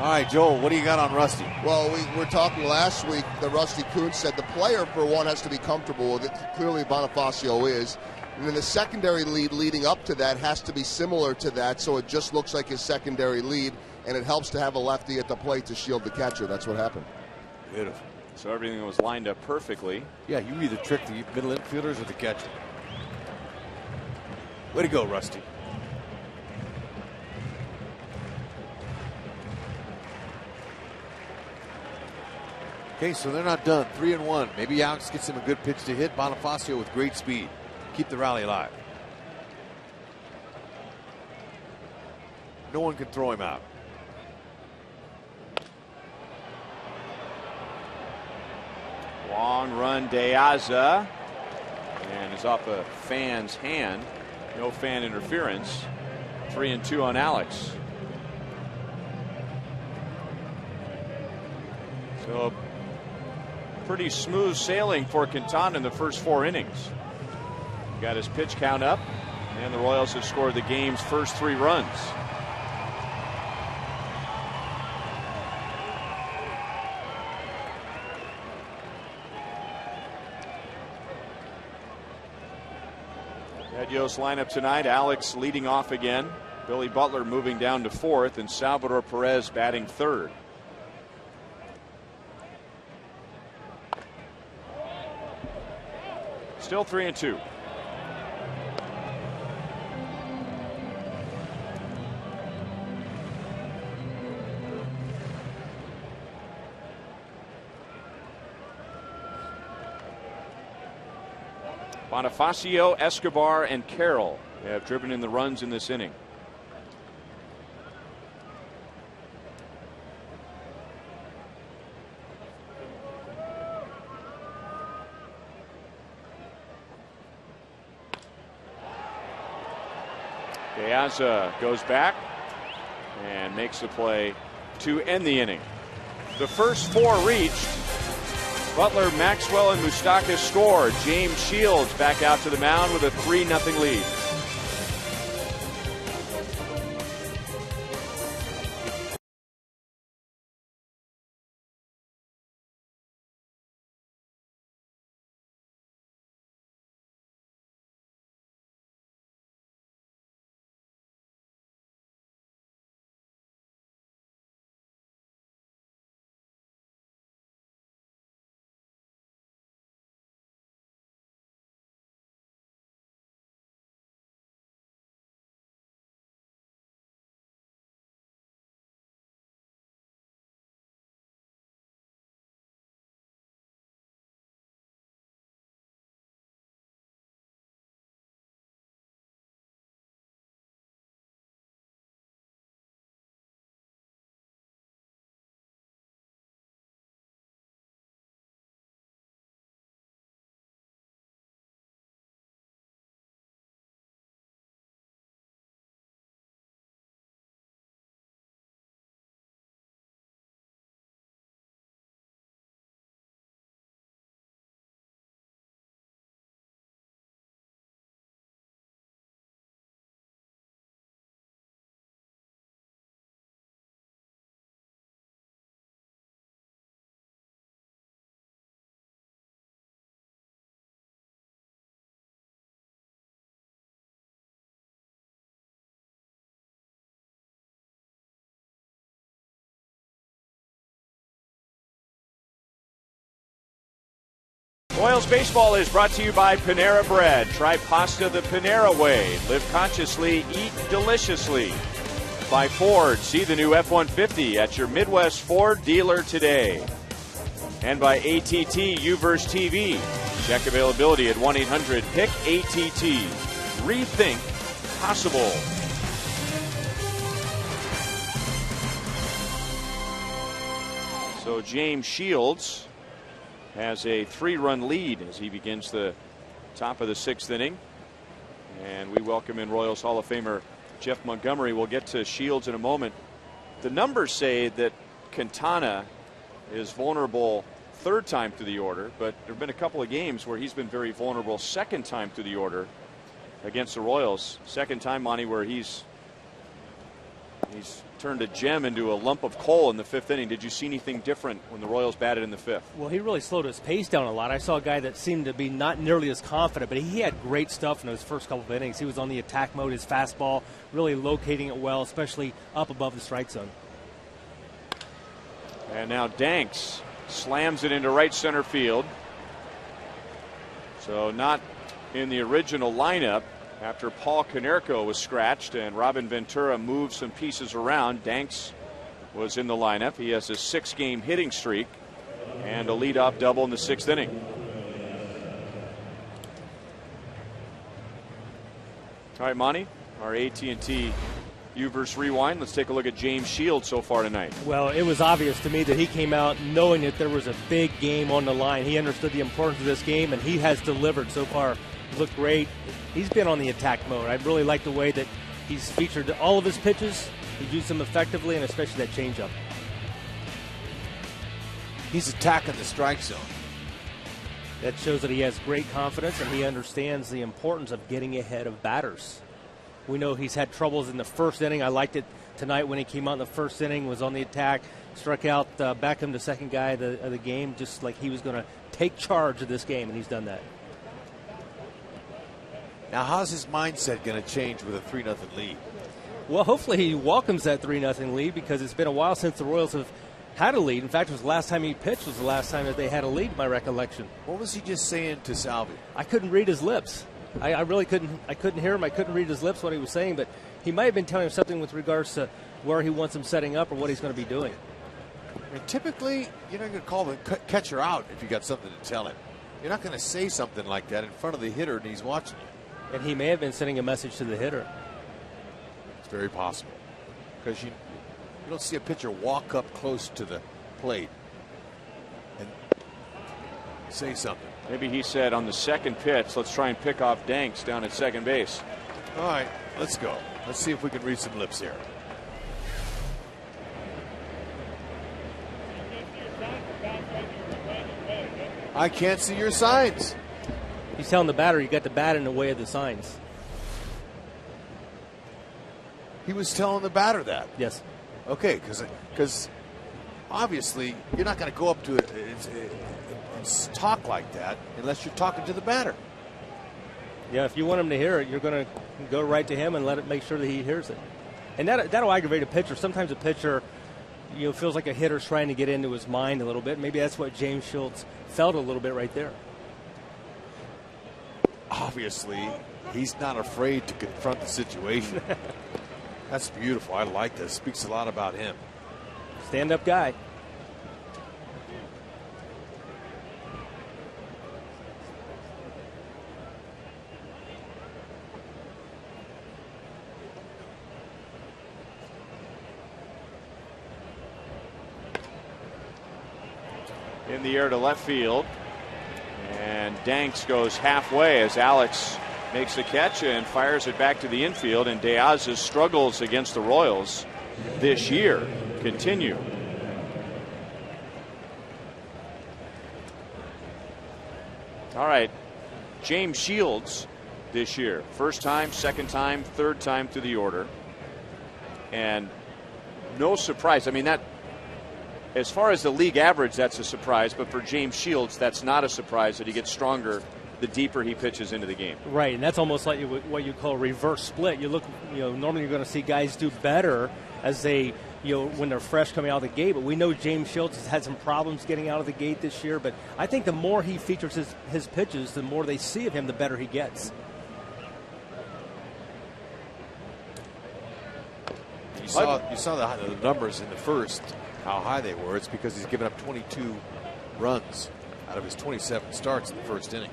All right, Joel, what do you got on Rusty? Well, we were talking last week that Rusty Kuntz said the player, for one, has to be comfortable with it. Clearly, Bonifacio is. And then the secondary lead leading up to that has to be similar to that, so it just looks like his secondary lead, and it helps to have a lefty at the plate to shield the catcher. That's what happened. Beautiful. So everything was lined up perfectly. Yeah, you either trick the middle infielders or the catcher. Way to go, Rusty. Okay, so they're not done. 3-1. Maybe Alex gets him a good pitch to hit. Bonifacio with great speed. Keep the rally alive. No one can throw him out. Long run, De Aza, and is off a fan's hand. No fan interference. 3-2 on Alex. So pretty smooth sailing for Quintana in the first 4 innings. Got his pitch count up, and the Royals have scored the game's first 3 runs. Yo's lineup tonight. Alex leading off again. Billy Butler moving down to 4th, and Salvador Perez batting 3rd. Still 3-2. Bonifacio, Escobar, and Carroll have driven in the runs in this inning. De Aza goes back and makes the play to end the inning. The first 4 reached. Butler, Maxwell, and Moustakas scored. James Shields back out to the mound with a 3-0 lead. Royals baseball is brought to you by Panera Bread. Try pasta the Panera way. Live consciously, eat deliciously. By Ford. See the new F-150 at your Midwest Ford dealer today. And by ATT UVerse TV. Check availability at 1-800-PICK-ATT. Rethink possible. So James Shields has a 3-run lead as he begins the top of the 6th inning. And we welcome in Royals Hall of Famer Jeff Montgomery. We'll get to Shields in a moment. The numbers say that Quintana is vulnerable 3rd time through the order, but there have been a couple of games where he's been very vulnerable 2nd time through the order against the Royals. 2nd time, Monty, where he's turned a gem into a lump of coal in the 5th inning. Did you see anything different when the Royals batted in the 5th? Well, he really slowed his pace down a lot. I saw a guy that seemed to be not nearly as confident, but he had great stuff in those first couple of innings. He was on the attack mode, his fastball, really locating it well, especially up above the strike zone. And now Danks slams it into right center field. So not in the original lineup. After Paul Konerko was scratched and Robin Ventura moved some pieces around, Danks was in the lineup. He has a 6-game hitting streak. And a leadoff double in the 6th inning. All right, Monty, our AT&T U-verse rewind. Let's take a look at James Shields so far tonight. Well, it was obvious to me that he came out knowing that there was a big game on the line. He understood the importance of this game, and he has delivered so far. He looked great. He's been on the attack mode. I really like the way that he's featured all of his pitches. He used them effectively, and especially that changeup. He's attacking the strike zone. That shows that he has great confidence, and he understands the importance of getting ahead of batters. We know he's had troubles in the first inning. I liked it tonight when he came out in the first inning, was on the attack, struck out Beckham, the second guy of the game, just like he was going to take charge of this game, and he's done that. Now, how's his mindset going to change with a 3-0 lead? Well, hopefully he welcomes that 3-0 lead, because it's been a while since the Royals have had a lead. In fact, it was the last time he pitched was the last time that they had a lead, my recollection. What was he just saying to Salvi? I couldn't read his lips. I really couldn't. I couldn't hear him. I couldn't read his lips what he was saying, but he might have been telling him something with regards to where he wants him setting up or what he's going to be doing. And typically, you're not going to call the catcher out if you got something to tell him. You're not going to say something like that in front of the hitter and he's watching you. And he may have been sending a message to the hitter. It's very possible, because you don't see a pitcher walk up close to the plate and say something. Maybe he said on the second pitch, let's try and pick off Danks down at second base. All right, let's go. Let's see if we can read some lips here. I can't see your signs. He's telling the batter you got the bat in the way of the signs. He was telling the batter that. Yes. Okay, because obviously you're not going to go up to it and talk like that unless you're talking to the batter. Yeah, if you want him to hear it, you're going to go right to him and make sure that he hears it. And that'll aggravate a pitcher. Sometimes a pitcher, feels like a hitter's trying to get into his mind a little bit. Maybe that's what James Shields felt a little bit right there. Obviously, he's not afraid to confront the situation. That's beautiful. I like this. Speaks a lot about him. Stand-up guy. In the air to left field. And Danks goes halfway as Alex makes the catch and fires it back to the infield. And Diaz's struggles against the Royals this year continue. All right, James Shields this year. First time, second time, third time through the order. And no surprise. I mean, that, as far as the league average, that's a surprise. But for James Shields, that's not a surprise that he gets stronger the deeper he pitches into the game. Right, and that's almost like what you call a reverse split. You look, normally you're going to see guys do better as they, when they're fresh coming out of the gate. But we know James Shields has had some problems getting out of the gate this year. But I think the more he features his pitches, the more they see of him, the better he gets. You saw the numbers in the first, how high they were. It's because he's given up 22 runs out of his 27 starts in the first inning.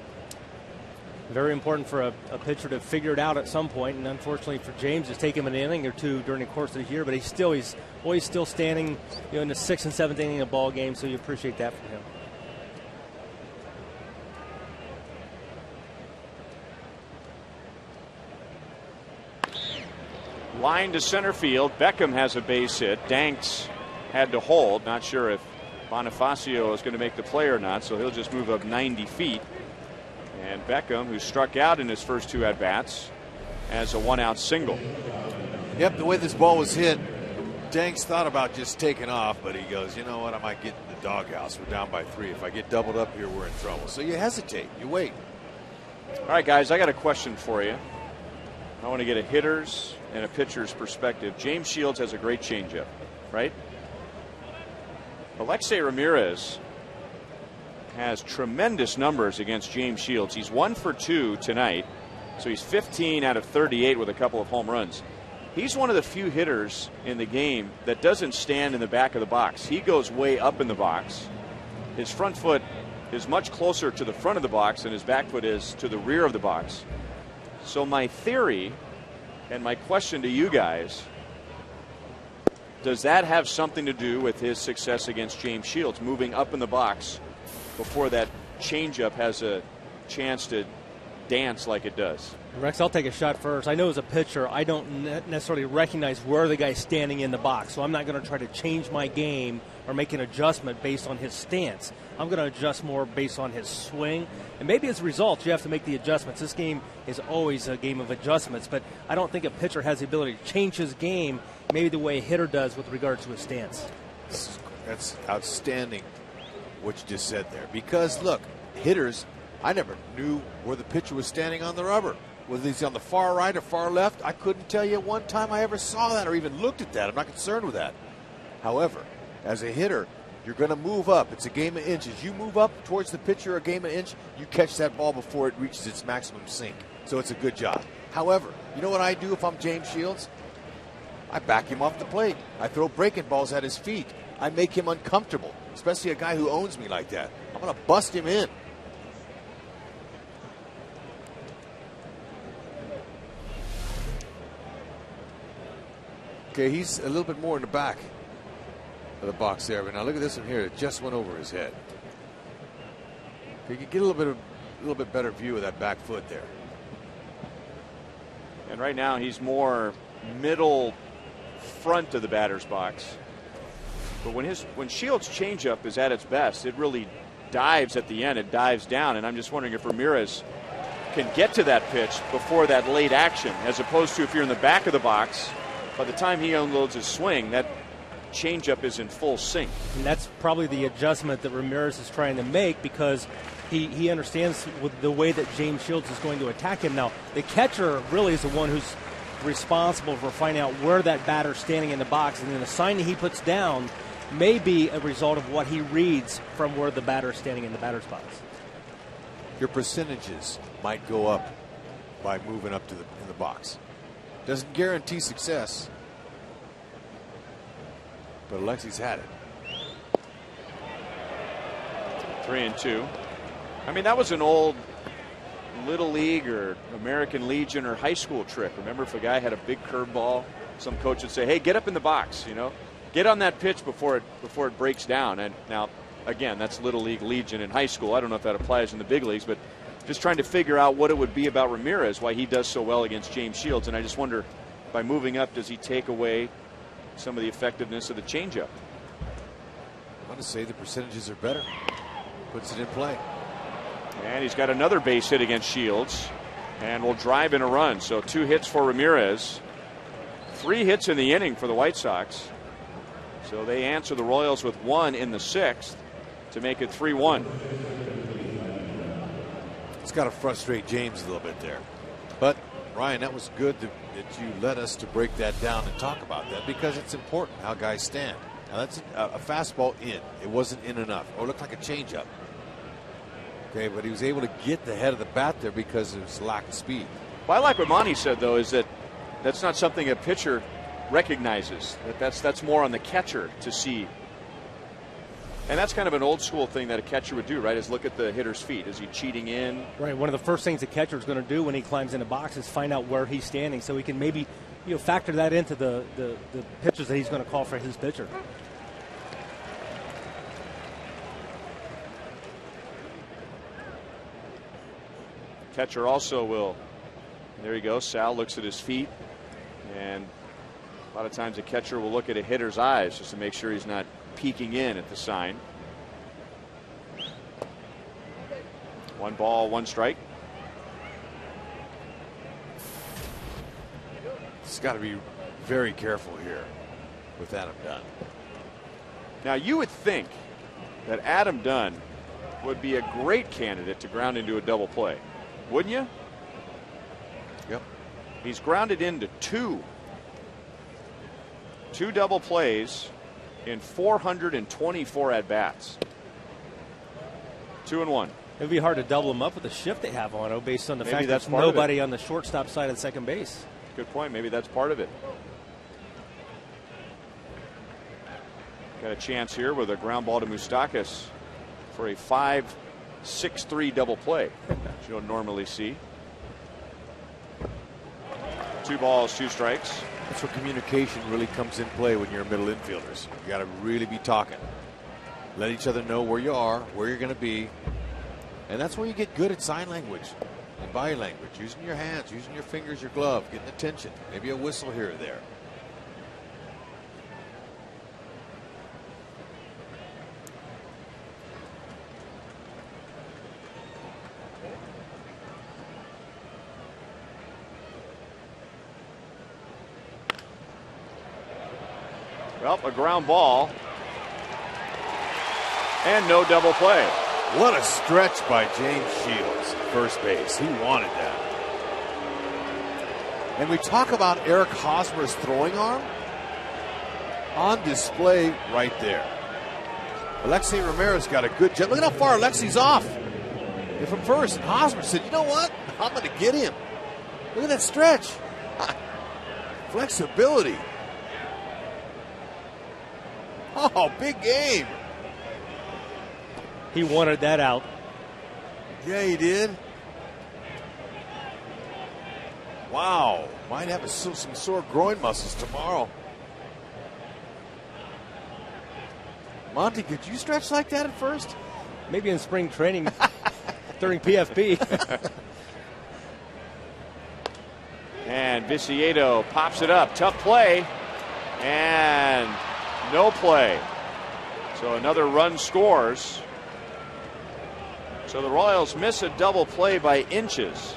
Very important for a pitcher to figure it out at some point, and unfortunately for James, it's taken him an inning or two during the course of the year, but he's always still standing in the 6th and 7th inning of a ball game, so you appreciate that from him. Line to center field. Beckham has a base hit. Danks had to hold. Not sure if Bonifacio is going to make the play or not, so he'll just move up 90 feet. And Beckham, who struck out in his first two at-bats, has a one-out single. Yep, the way this ball was hit, Danks thought about just taking off, but he goes, you know what, I might get in the doghouse. We're down by 3. If I get doubled up here, we're in trouble. So you hesitate. You wait. All right, guys, I got a question for you. I want to get a hitter's and a pitcher's perspective. James Shields has a great changeup, right? Alexei Ramirez has tremendous numbers against James Shields. He's 1 for 2 tonight, so he's 15 out of 38 with a couple of home runs. He's one of the few hitters in the game that doesn't stand in the back of the box. He goes way up in the box. his front foot is much closer to the front of the box than his back foot is to the rear of the box. So my theory and my question to you guys, does that have something to do with his success against James Shields, moving up in the box before that changeup has a chance to dance like it does? Rex, I'll take a shot first. I know as a pitcher, I don't necessarily recognize where the guy's standing in the box, so I'm not going to try to change my game or make an adjustment based on his stance. I'm going to adjust more based on his swing. And maybe as a result, you have to make the adjustments. This game is always a game of adjustments, but I don't think a pitcher has the ability to change his game maybe the way a hitter does with regard to his stance. That's outstanding what you just said there. Because, look, hitters, I never knew where the pitcher was standing on the rubber. Whether he's on the far right or far left, I couldn't tell you one time I ever saw that or even looked at that. I'm not concerned with that. However, as a hitter, you're going to move up. It's a game of inches. You move up towards the pitcher a game of inch, you catch that ball before it reaches its maximum sink. So it's a good job. However, you know what I do if I'm James Shields? I back him off the plate. I throw breaking balls at his feet. I make him uncomfortable, especially a guy who owns me like that. I'm going to bust him in. Okay, he's a little bit more in the back of the box there. But now look at this one here. It just went over his head. You can get a little bit better view of that back foot there. And right now he's more middle front of the batter's box. But when Shields' changeup is at its best, it really dives at the end. It dives down, and I'm just wondering if Ramirez can get to that pitch before that late action, as opposed to if you're in the back of the box. By the time he unloads his swing, that changeup is in full sync. And that's probably the adjustment that Ramirez is trying to make, because he understands with the way that James Shields is going to attack him. Now, the catcher really is the one who's responsible for finding out where that batter's standing in the box, and then the sign that he puts down may be a result of what he reads from where the batter is standing in the batter's box. Your percentages might go up by moving up to in the box. Doesn't guarantee success, but Alexi's had it. 3-2. I mean, that was an old Little League or American Legion or high school trick. Remember, if a guy had a big curveball, some coach would say, hey, get up in the box, get on that pitch before it breaks down. And now, again, that's Little League, Legion in high school. I don't know if that applies in the big leagues, but just trying to figure out what it would be about Ramirez, why he does so well against James Shields. And I just wonder, by moving up, does he take away some of the effectiveness of the changeup? I want to say the percentages are better. Puts it in play. And he's got another base hit against Shields and will drive in a run. So 2 hits for Ramirez. 3 hits in the inning for the White Sox. So they answer the Royals with 1 in the 6th to make it 3-1. It's got to frustrate James a little bit there. But, Ryan, that was good that you led us to break that down and talk about that, because it's important how guys stand. Now, that's a fastball in. It wasn't in enough. Or it looked like a changeup. Okay, but he was able to get the head of the bat there because of his lack of speed. Well, I like what Monty said, though, is that that's not something a pitcher recognizes. That's more on the catcher to see. And that's kind of an old school thing that a catcher would do, right, is look at the hitter's feet. Is he cheating in? Right. One of the first things the catcher is going to do when he climbs in the box is find out where he's standing, so he can maybe factor that into the pitches that he's going to call for his pitcher. Catcher also will. There you go. Sal looks at his feet, and a lot of times a catcher will look at a hitter's eyes just to make sure he's not peeking in at the sign. 1 ball, 1 strike. He's got to be very careful here with Adam Dunn. Now, you would think that Adam Dunn would be a great candidate to ground into a double play, wouldn't you? Yep. He's grounded into 2 double plays in 424 at-bats. 2-1. It would be hard to double him up with the shift they have on, based on the fact that there's nobody on the shortstop side of the second base. Good point. Maybe that's part of it. Got a chance here with a ground ball to Moustakas for a 5-6-3 double play, which you don't normally see. 2 balls, 2 strikes. That's where communication really comes in play when you're middle infielders. You got to really be talking. Let each other know where you are, where you're going to be. And that's where you get good at sign language and body language. Using your hands, using your fingers, your glove, getting attention. Maybe a whistle here or there. Well, a ground ball. And no double play. What a stretch by James Shields, first base. He wanted that. And we talk about Eric Hosmer's throwing arm on display right there. Alexei Ramirez got a good jump. Look at how far Alexei's off. And from first, Hosmer said, you know what? I'm going to get him. Look at that stretch. Flexibility. Oh, big game. He wanted that out. Yeah, he did. Wow. Might have some sore groin muscles tomorrow. Monty, could you stretch like that at first? Maybe in spring training during PFP. And Viciedo pops it up. Tough play. And no play. So another run scores. So the Royals miss a double play by inches.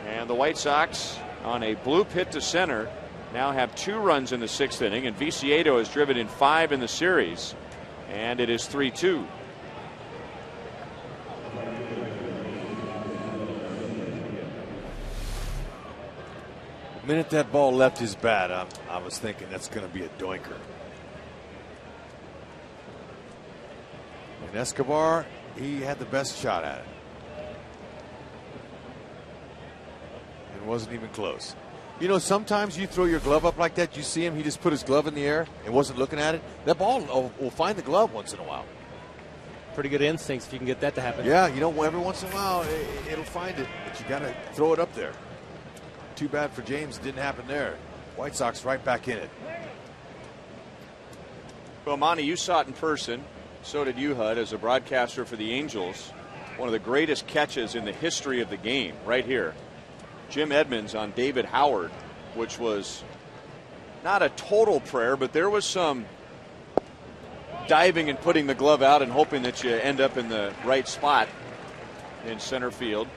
And the White Sox, on a bloop hit to center, now have 2 runs in the 6th inning. And Viciedo has driven in 5 in the series. And it is 3-2. The minute that ball left his bat, I was thinking that's going to be a doinker. And Escobar, he had the best shot at it. It wasn't even close. You know, sometimes you throw your glove up like that, you see him, he just put his glove in the air and wasn't looking at it. That ball will find the glove once in a while. Pretty good instincts if you can get that to happen. Yeah, you know, every once in a while it'll find it, but you got to throw it up there. Too bad for James, it didn't happen there. White Sox right back in it. Well, Monty, you saw it in person. So did you, Hud, as a broadcaster for the Angels. One of the greatest catches in the history of the game, right here. Jim Edmonds on David Howard, which was not a total prayer, but there was some diving and putting the glove out and hoping that you end up in the right spot in center field.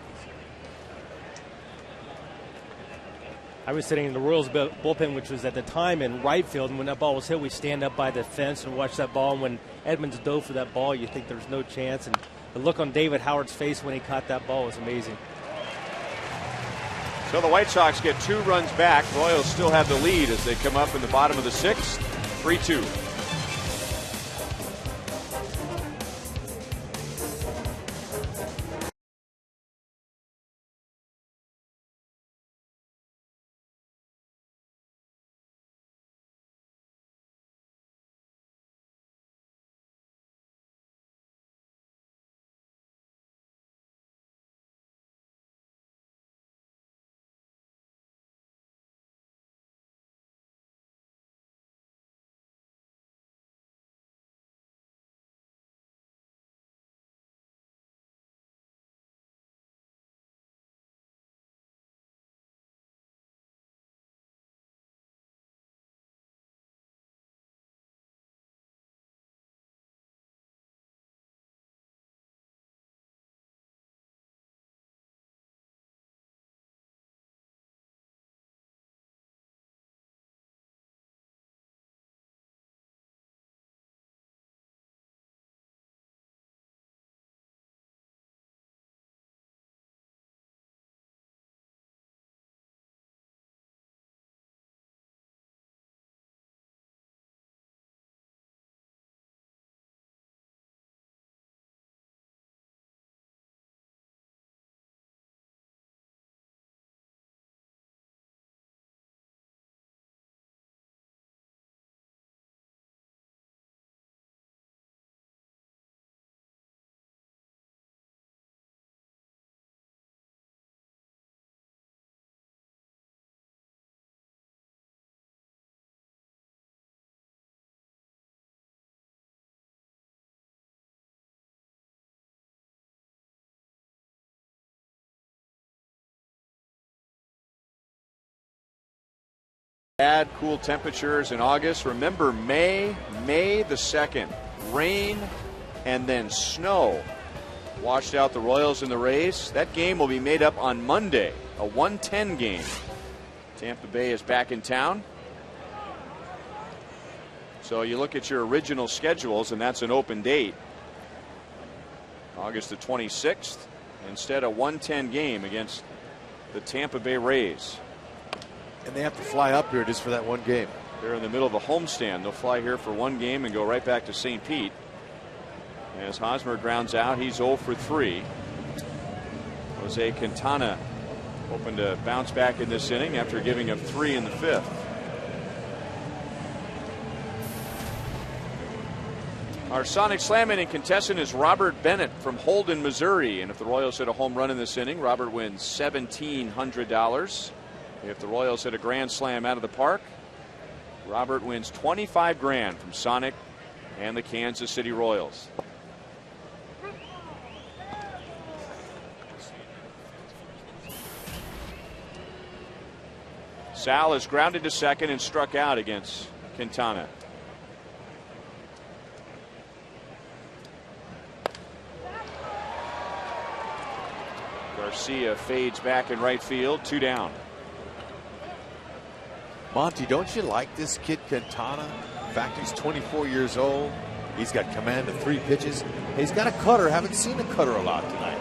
I was sitting in the Royals bullpen, which was at the time in right field, and when that ball was hit, we stand up by the fence and watch that ball. And when Edmonds dove for that ball, you think there's no chance. And the look on David Howard's face when he caught that ball was amazing. So the White Sox get 2 runs back. Royals still have the lead as they come up in the bottom of the 6th, 3-2. Bad cool temperatures in August. Remember May the 2nd, rain and then snow washed out the Royals and the Rays. That game will be made up on Monday, a 1:10 game. Tampa Bay is back in town. So you look at your original schedules, and that's an open date. August the 26th, instead a 1:10 game against the Tampa Bay Rays. And they have to fly up here just for that one game. They're in the middle of a homestand. They'll fly here for one game and go right back to St. Pete. As Hosmer grounds out, he's 0 for 3. Jose Quintana hoping to bounce back in this inning after giving up 3 in the 5th. Our Sonic Slam inning contestant is Robert Bennett from Holden, Missouri. And if the Royals hit a home run in this inning, Robert wins $1,700. If the Royals hit a grand slam out of the park, Robert wins $25,000 from Sonic and the Kansas City Royals. Sal is grounded to second and struck out against Quintana. Garcia fades back in right field, 2 down. Monty, don't you like this kid Quintana? In fact, he's 24 years old. He's got command of 3 pitches. He's got a cutter. Haven't seen a cutter a lot tonight.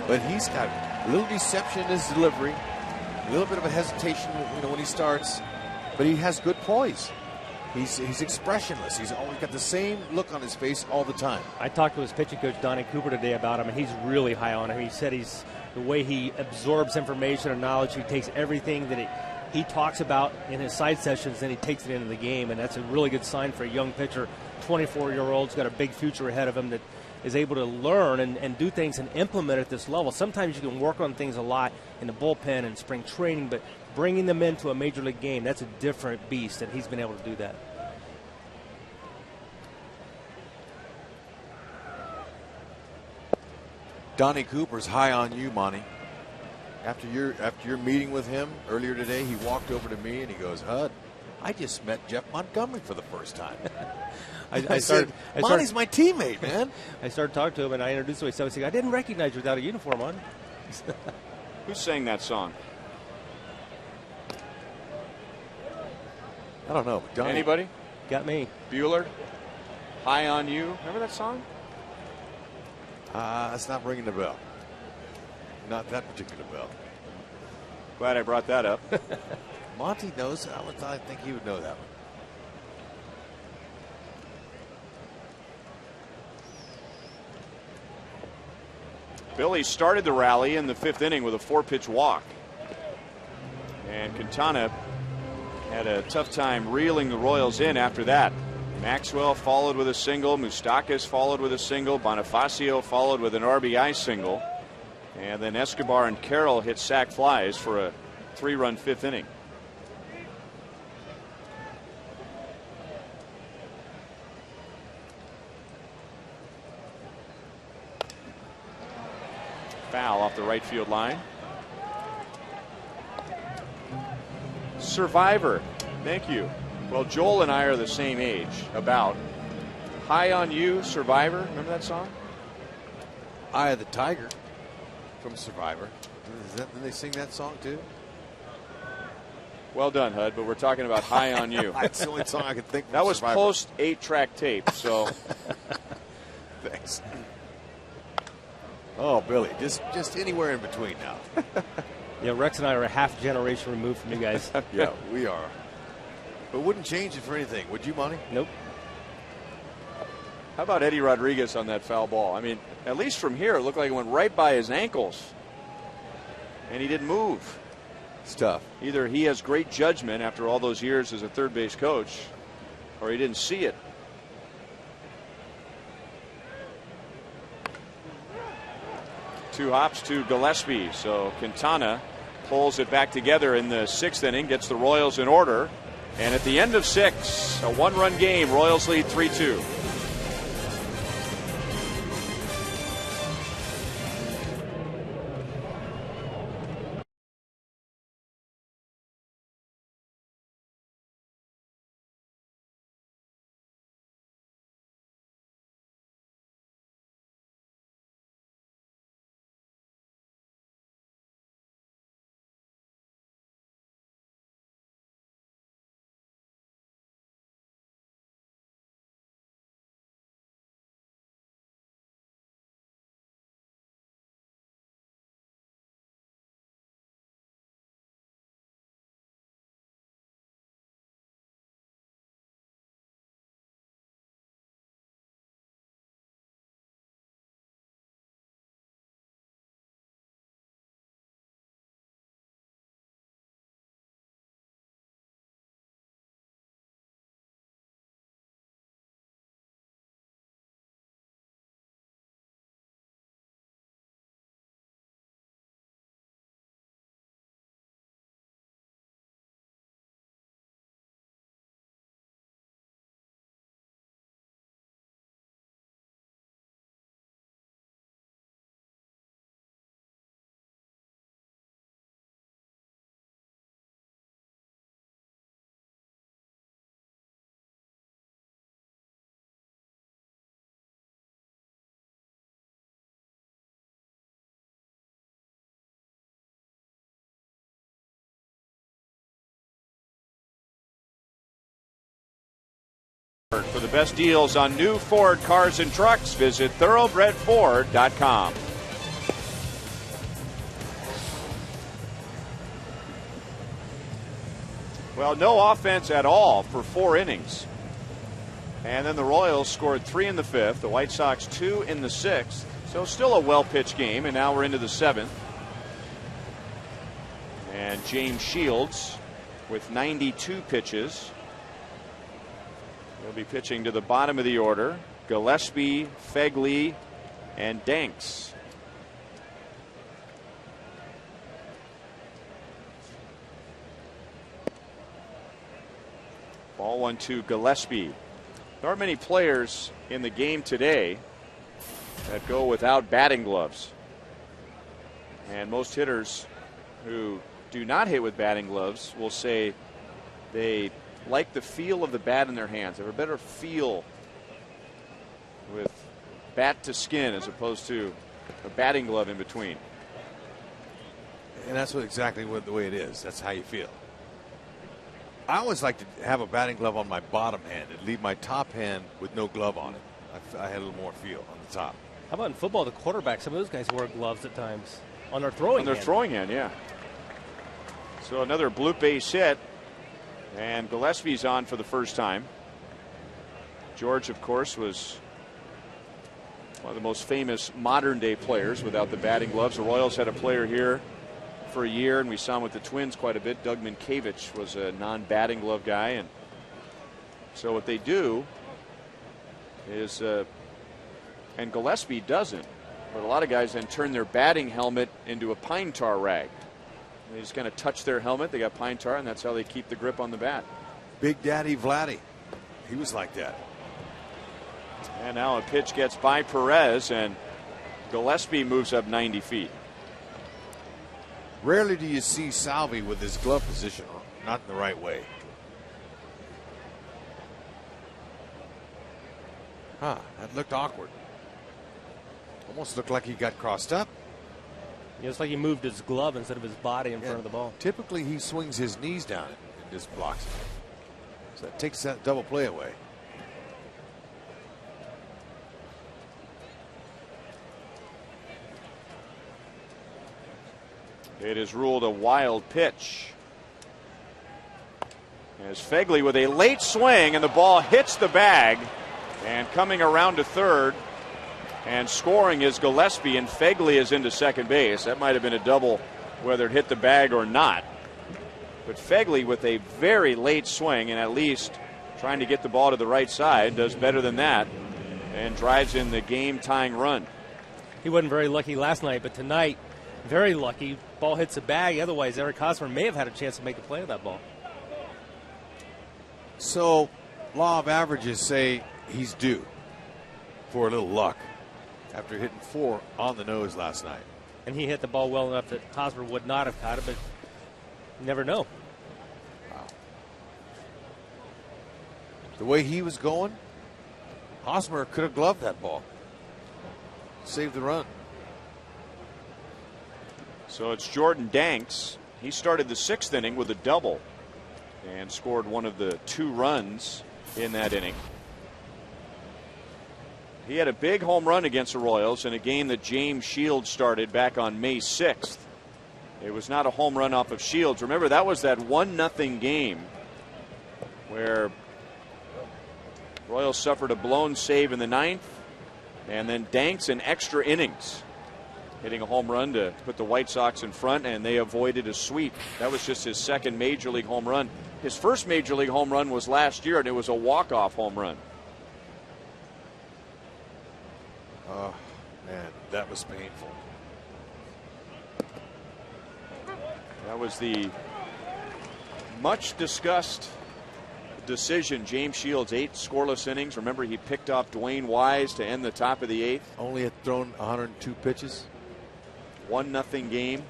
But he's got a little deception in his delivery. A little bit of a hesitation, when he starts. But he has good poise. He's expressionless. He's always got the same look on his face all the time. I talked to his pitching coach, Donnie Cooper, today about him, and he's really high on him. He said the way he absorbs information and knowledge, he takes everything that he talks about in his side sessions, and he takes it into the game, and that's a really good sign for a young pitcher. 24-year-old's got a big future ahead of him that is able to learn and do things and implement at this level. Sometimes you can work on things a lot in the bullpen and spring training, but bringing them into a major league game, that's a different beast, and he's been able to do that. Donnie Cooper's high on you, Monty. After your meeting with him earlier today, he walked over to me and he goes, "Hud, I just met Jeff Montgomery for the first time." I said, Monty's my teammate, man. I started talking to him and I introduced myself. I said, "I didn't recognize you without a uniform on." Who sang that song? I don't know. Donnie. Anybody? Got me. Bueller? High on You. Remember that song? It's not ringing the bell. Not that particular bell. Glad I brought that up. Monty knows. I think he would know that one. Billy started the rally in the 5th inning with a 4-pitch walk. And Quintana had a tough time reeling the Royals in after that. Maxwell followed with a single. Moustakas followed with a single. Bonifacio followed with an RBI single. And then Escobar and Carroll hit sac flies for a 3-run 5th inning. Foul off the right field line. Survivor. Thank you. Well, Joel and I are the same age, about. High on You, Survivor. Remember that song? Eye of the Tiger from Survivor. Did they sing that song too? Well done, Hud, but we're talking about High on You. That's the only song I could think of. That was Survivor. post 8-track tape, so. Thanks. Oh, Billy, just anywhere in between now. Yeah, Rex and I are a half generation removed from you guys. Yeah, we are. But wouldn't change it for anything, would you, Monty? Nope. How about Eddie Rodriguez on that foul ball? I mean, at least from here, it looked like it went right by his ankles. And he didn't move. It's tough. Either he has great judgment after all those years as a third base coach, or he didn't see it. Two hops to Gillespie. So Quintana pulls it back together in the 6th inning, gets the Royals in order. And at the end of 6, a 1-run game, Royals lead 3-2. For the best deals on new Ford cars and trucks, visit thoroughbredford.com. Well, no offense at all for 4 innings. And then the Royals scored 3 in the 5th, the White Sox 2 in the 6th. So still a well-pitched game, and now we're into the 7th. And James Shields with 92 pitches. He'll be pitching to the bottom of the order. Gillespie, Fegley, and Danks. Ball 1-2, Gillespie. There aren't many players in the game today that go without batting gloves. And most hitters who do not hit with batting gloves will say they like the feel of the bat in their hands. They have a better feel with bat to skin as opposed to a batting glove in between. And that's exactly the way it is. That's how you feel. I always like to have a batting glove on my bottom hand and leave my top hand with no glove on it. I had a little more feel on the top. How about in football, the quarterback? Some of those guys wear gloves at times on their throwing hand. On their throwing hand, yeah. So another bloop base hit, and Gillespie's on for the first time. George, of course, was one of the most famous modern-day players without the batting gloves. The Royals had a player here for a year, and we saw him with the Twins quite a bit. Doug Minkiewicz was a non-batting glove guy, and so what they do is, and Gillespie doesn't, but a lot of guys then turn their batting helmet into a pine tar rag. They just kind of touch their helmet. They got pine tar, and that's how they keep the grip on the bat. Big Daddy Vladdy, he was like that. And now a pitch gets by Perez, and Gillespie moves up 90 feet. Rarely do you see Salvi with his glove position not in the right way. That looked awkward. Almost looked like he got crossed up. Yeah, it's like he moved his glove instead of his body in front of the ball. Typically, he swings his knees down and just blocks it. So that takes that double play away. It is ruled a wild pitch. As Fegley with a late swing, and the ball hits the bag, and coming around to third and scoring is Gillespie, and Fegley is into second base. That might have been a double whether it hit the bag or not. But Fegley with a very late swing, and at least trying to get the ball to the right side, does better than that and drives in the game-tying run. He wasn't very lucky last night, but tonight, very lucky. Ball hits the bag. Otherwise, Eric Hosmer may have had a chance to make a play with that ball. So, law of averages say he's due for a little luck after hitting 4 on the nose last night. And he hit the ball well enough that Hosmer would not have caught it, but you never know. Wow. The way he was going, Hosmer could have gloved that ball. Saved the run. So it's Jordan Danks. He started the 6th inning with a double and scored one of the 2 runs in that inning. He had a big home run against the Royals in a game that James Shields started back on May 6th. It was not a home run off of Shields. Remember, that was that 1-0 game where Royals suffered a blown save in the 9th, and then Danks in extra innings, hitting a home run to put the White Sox in front, and they avoided a sweep. That was just his second Major League home run. His first Major League home run was last year, and it was a walk-off home run. Oh, man, that was painful. That was the much-discussed decision. James Shields, 8 scoreless innings. Remember, he picked off Dwayne Wise to end the top of the 8th. Only had thrown 102 pitches. 1-0 game.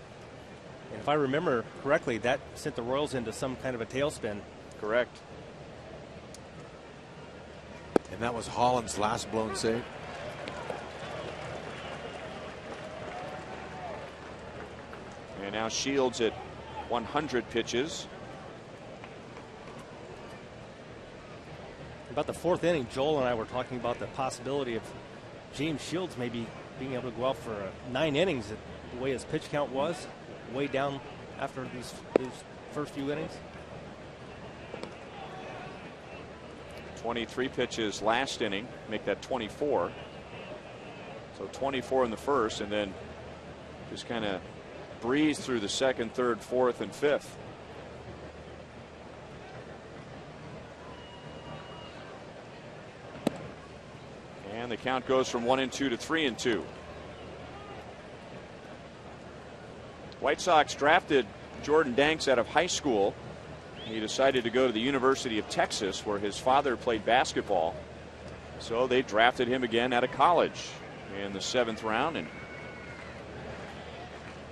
And if I remember correctly, that sent the Royals into some kind of a tailspin. Correct. And that was Holland's last blown save. And now Shields at 100 pitches. About the fourth inning, Joel and I were talking about the possibility of James Shields maybe being able to go out for 9 innings the way his pitch count was, way down after these first few innings. 23 pitches last inning, make that 24. So 24 in the first, and then just kind of breeze through the second, third, fourth, and fifth. And the count goes from 1-2 to 3-2. White Sox drafted Jordan Danks out of high school. He decided to go to the University of Texas, where his father played basketball. So they drafted him again out of college in the 7th round. And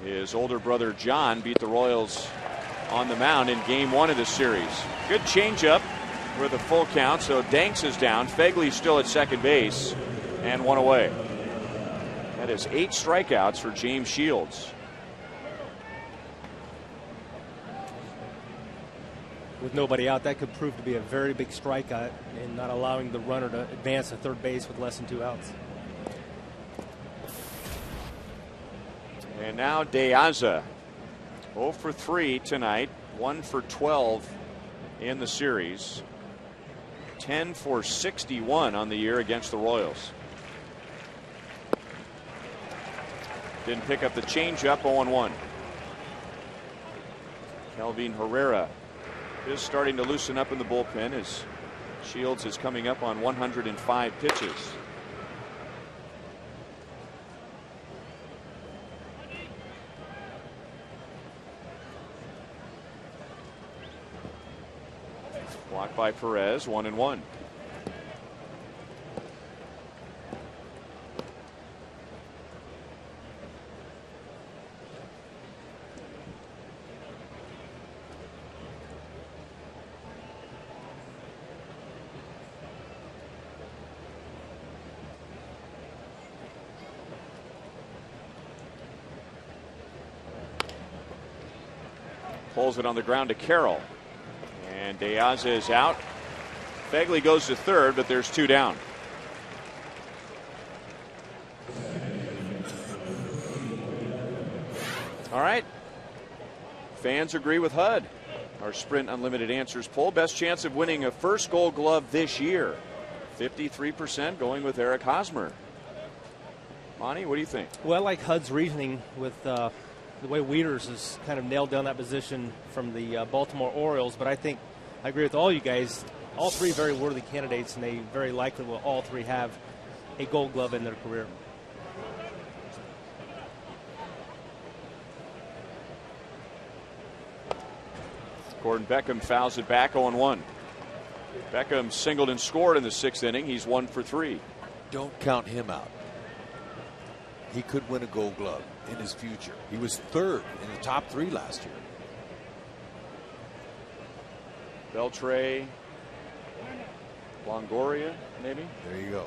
his older brother John beat the Royals on the mound in game 1 of the series. Good changeup with a full count. So Danks is down. Fegley's still at second base and 1 away. That is 8 strikeouts for James Shields. With nobody out, that could prove to be a very big strikeout in not allowing the runner to advance to third base with less than 2 outs. And now De Aza, 0 for 3 tonight, 1 for 12 in the series, 10 for 61 on the year against the Royals. Didn't pick up the changeup, 0-1. Kelvin Herrera is starting to loosen up in the bullpen as Shields is coming up on 105 pitches. Blocked by Perez, 1-1. Pulls it on the ground to Carroll. And De Aza is out. Fegley goes to third, but there's 2 down. All right. Fans agree with HUD. Our Sprint Unlimited Answers poll. Best chance of winning a first Gold Glove this year. 53% going with Eric Hosmer. Monty, what do you think? Well, I like HUD's reasoning with the way Wieters has kind of nailed down that position from the Baltimore Orioles, but I think I agree with all you guys. All 3 very worthy candidates, and they very likely will all 3 have a Gold Glove in their career. Gordon Beckham fouls it back, 0-1. Beckham singled and scored in the 6th inning. He's 1 for 3. Don't count him out. He could win a Gold Glove in his future. He was 3rd in the top 3 last year. Beltre, Longoria, maybe. There you go.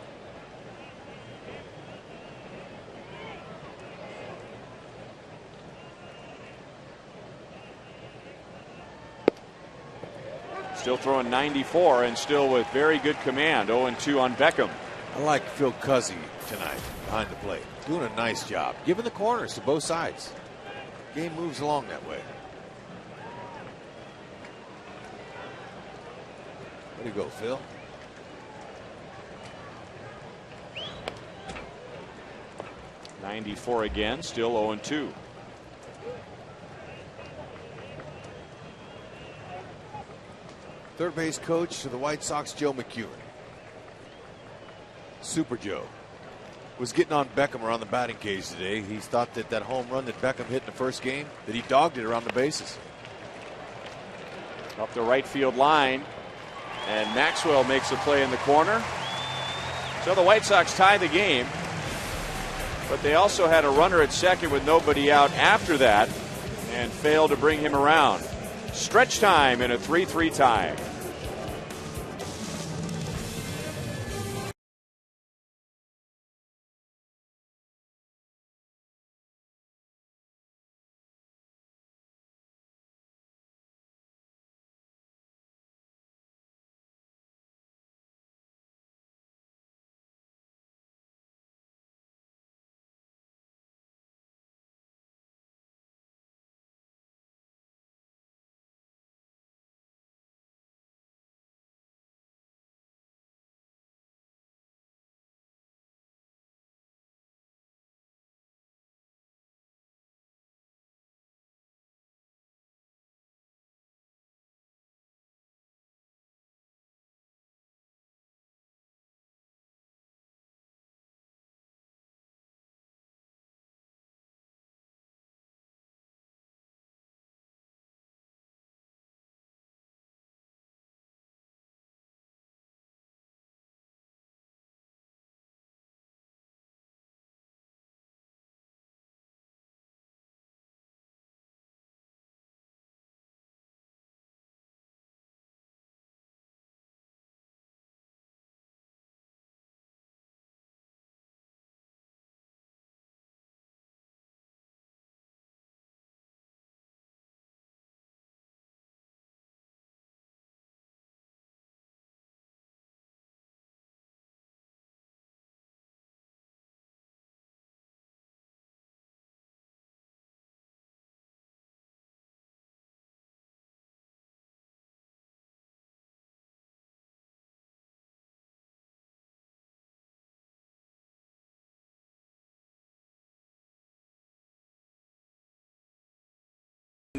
Still throwing 94 and still with very good command. 0-2 on Beckham. I like Phil Cuzzy tonight behind the plate. Doing a nice job. Giving the corners to both sides. Game moves along that way. Way to go, Phil. '94 again, still 0-2. Third base coach for the White Sox, Joe McEwen. Super Joe was getting on Beckham around the batting cage today. He thought that that home run that Beckham hit in the first game, that he dogged it around the bases. Up the right field line, and Maxwell makes a play in the corner. So the White Sox tie the game, but they also had a runner at second with nobody out after that and failed to bring him around. Stretch time in a 3-3 tie.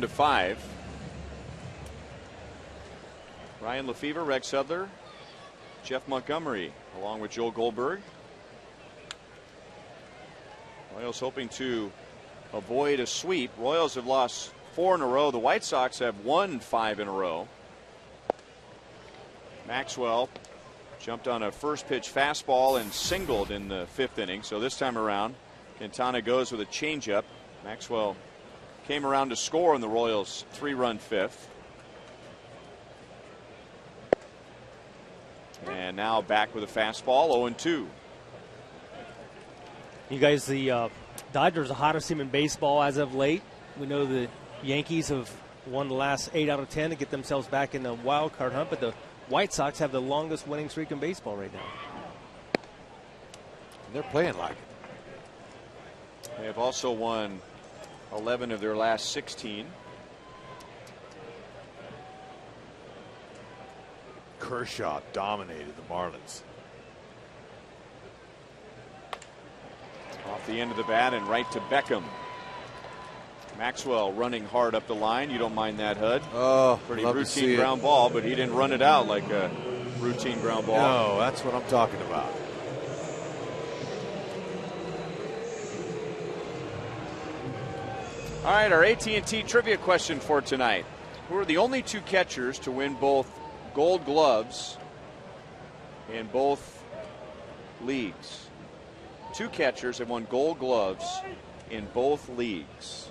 to 5. Ryan Lefevre, Rex Sudler, Jeff Montgomery, along with Joel Goldberg. Royals hoping to avoid a sweep. Royals have lost 4 in a row. The White Sox have won 5 in a row. Maxwell jumped on a first pitch fastball and singled in the 5th inning. So this time around, Quintana goes with a changeup. Maxwell came around to score in the Royals' 3-run 5th. And now back with a fastball, 0-2. You guys, the Dodgers are the hottest team in baseball as of late. We know the Yankees have won the last 8 out of 10 to get themselves back in the wild card hunt, but the White Sox have the longest winning streak in baseball right now. And they're playing like it. They have also won 11 of their last 16. Kershaw dominated the Marlins. Off the end of the bat and right to Beckham. Maxwell running hard up the line. You don't mind that, Hud? Oh, pretty love to routine see ground ball, but he didn't run it out like a routine ground ball. No, that's what I'm talking about. All right, our AT&T trivia question for tonight. Who are the only 2 catchers to win both Gold Gloves in both leagues? 2 catchers have won Gold Gloves in both leagues.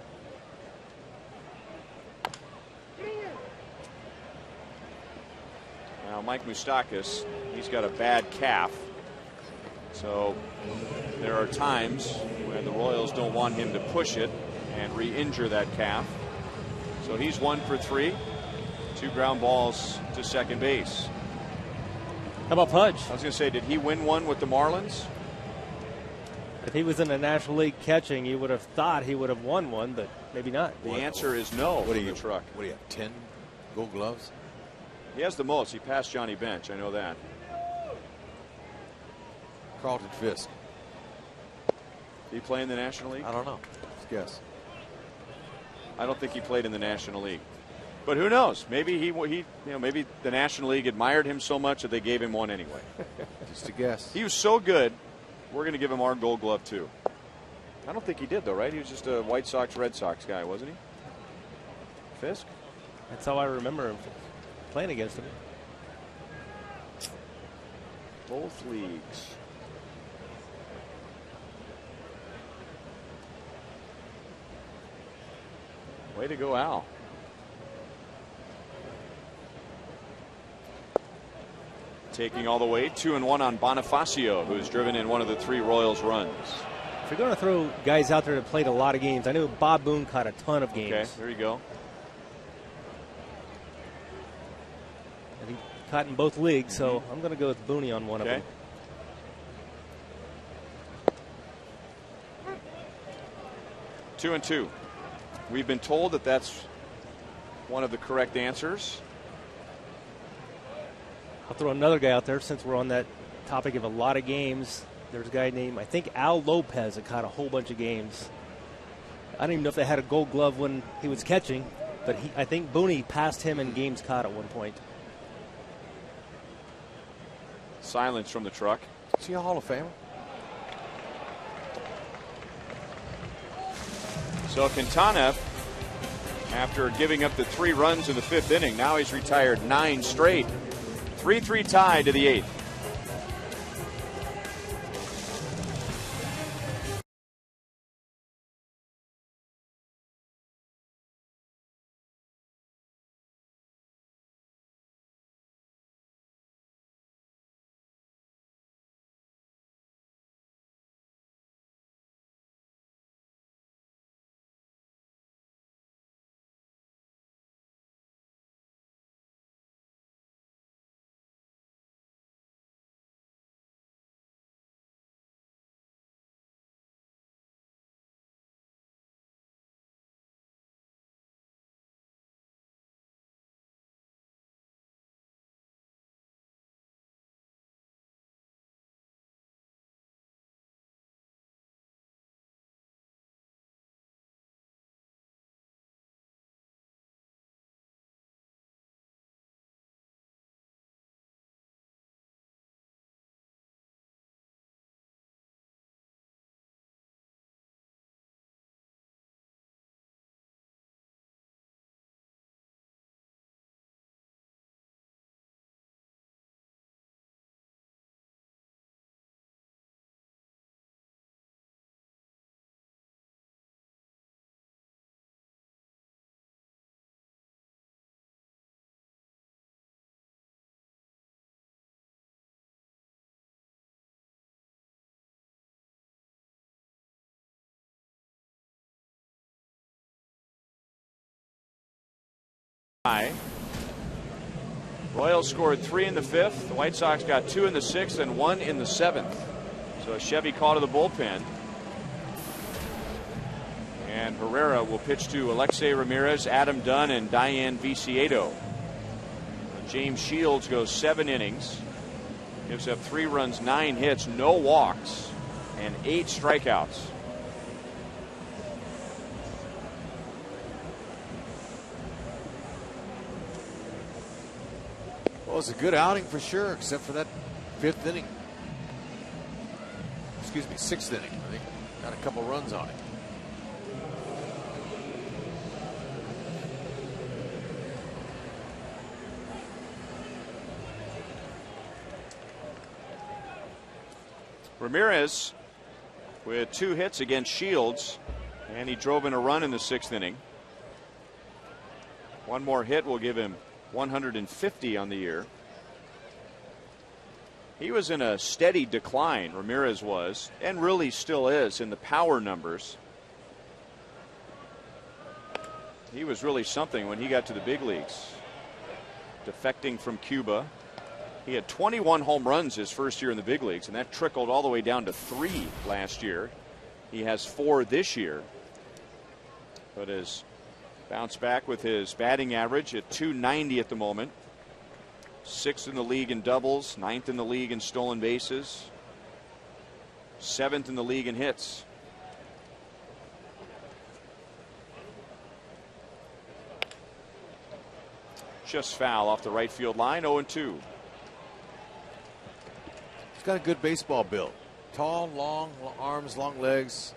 Now, Mike Moustakas, he's got a bad calf. So there are times when the Royals don't want him to push it and re-injure that calf. So he's 1 for 3. 2 ground balls to second base. How about Pudge? I was going to say, did he win one with the Marlins? If he was in the National League catching, you would have thought he would have won one, but maybe not. The answer is no. What do in you the truck? What do you have? 10 Gold Gloves? He has the most. He passed Johnny Bench. I know that. Carlton Fisk. Did he play in the National League? I don't know. Let's guess. I don't think he played in the National League. But who knows? Maybe maybe the National League admired him so much that they gave him one anyway. Just a guess. He was so good, we're going to give him our Gold Glove too. I don't think he did though, right? He was just a White Sox, Red Sox guy, wasn't he? Fisk? That's how I remember him playing against him. Both leagues. Way to go, Al. Taking all the way, 2-1 on Bonifacio, who's driven in one of the 3 Royals runs. If you're going to throw guys out there that played a lot of games, I know Bob Boone caught a ton of games. Okay, there you go. And he caught in both leagues, so I'm going to go with Booney on one of them. 2-2. We've been told that that's one of the correct answers. I'll throw another guy out there since we're on that topic of a lot of games. There's a guy named, I think, Al Lopez that caught a whole bunch of games. I don't even know if they had a Gold Glove when he was catching, but I think Booney passed him in games caught at one point. Silence from the truck. Is he a Hall of Famer? So Quintana, after giving up the 3 runs in the 5th inning, now he's retired 9 straight. 3-3 tie to the 8th. Royals scored 3 in the 5th. The White Sox got 2 in the 6th and 1 in the 7th. So a Chevy call to the bullpen. And Herrera will pitch to Alexei Ramirez, Adam Dunn, and Diane Viciedo. James Shields goes 7 innings. Gives up 3 runs, 9 hits, no walks, and 8 strikeouts. Well, it's a good outing for sure, except for that 5th inning. Excuse me, 6th inning. I think got a couple runs on it. Ramirez with 2 hits against Shields, and he drove in a run in the 6th inning. 1 more hit will give him 150 on the year. He was in a steady decline, Ramirez was, and really still is in the power numbers. He was really something when he got to the big leagues. Defecting from Cuba. He had 21 home runs his first year in the big leagues, and that trickled all the way down to 3 last year. He has 4 this year, but has bounced back with his batting average at .290 at the moment. 6th in the league in doubles, 9th in the league in stolen bases, 7th in the league in hits. Just foul off the right field line, 0-2. He's got a good baseball build. Tall, long arms, long legs.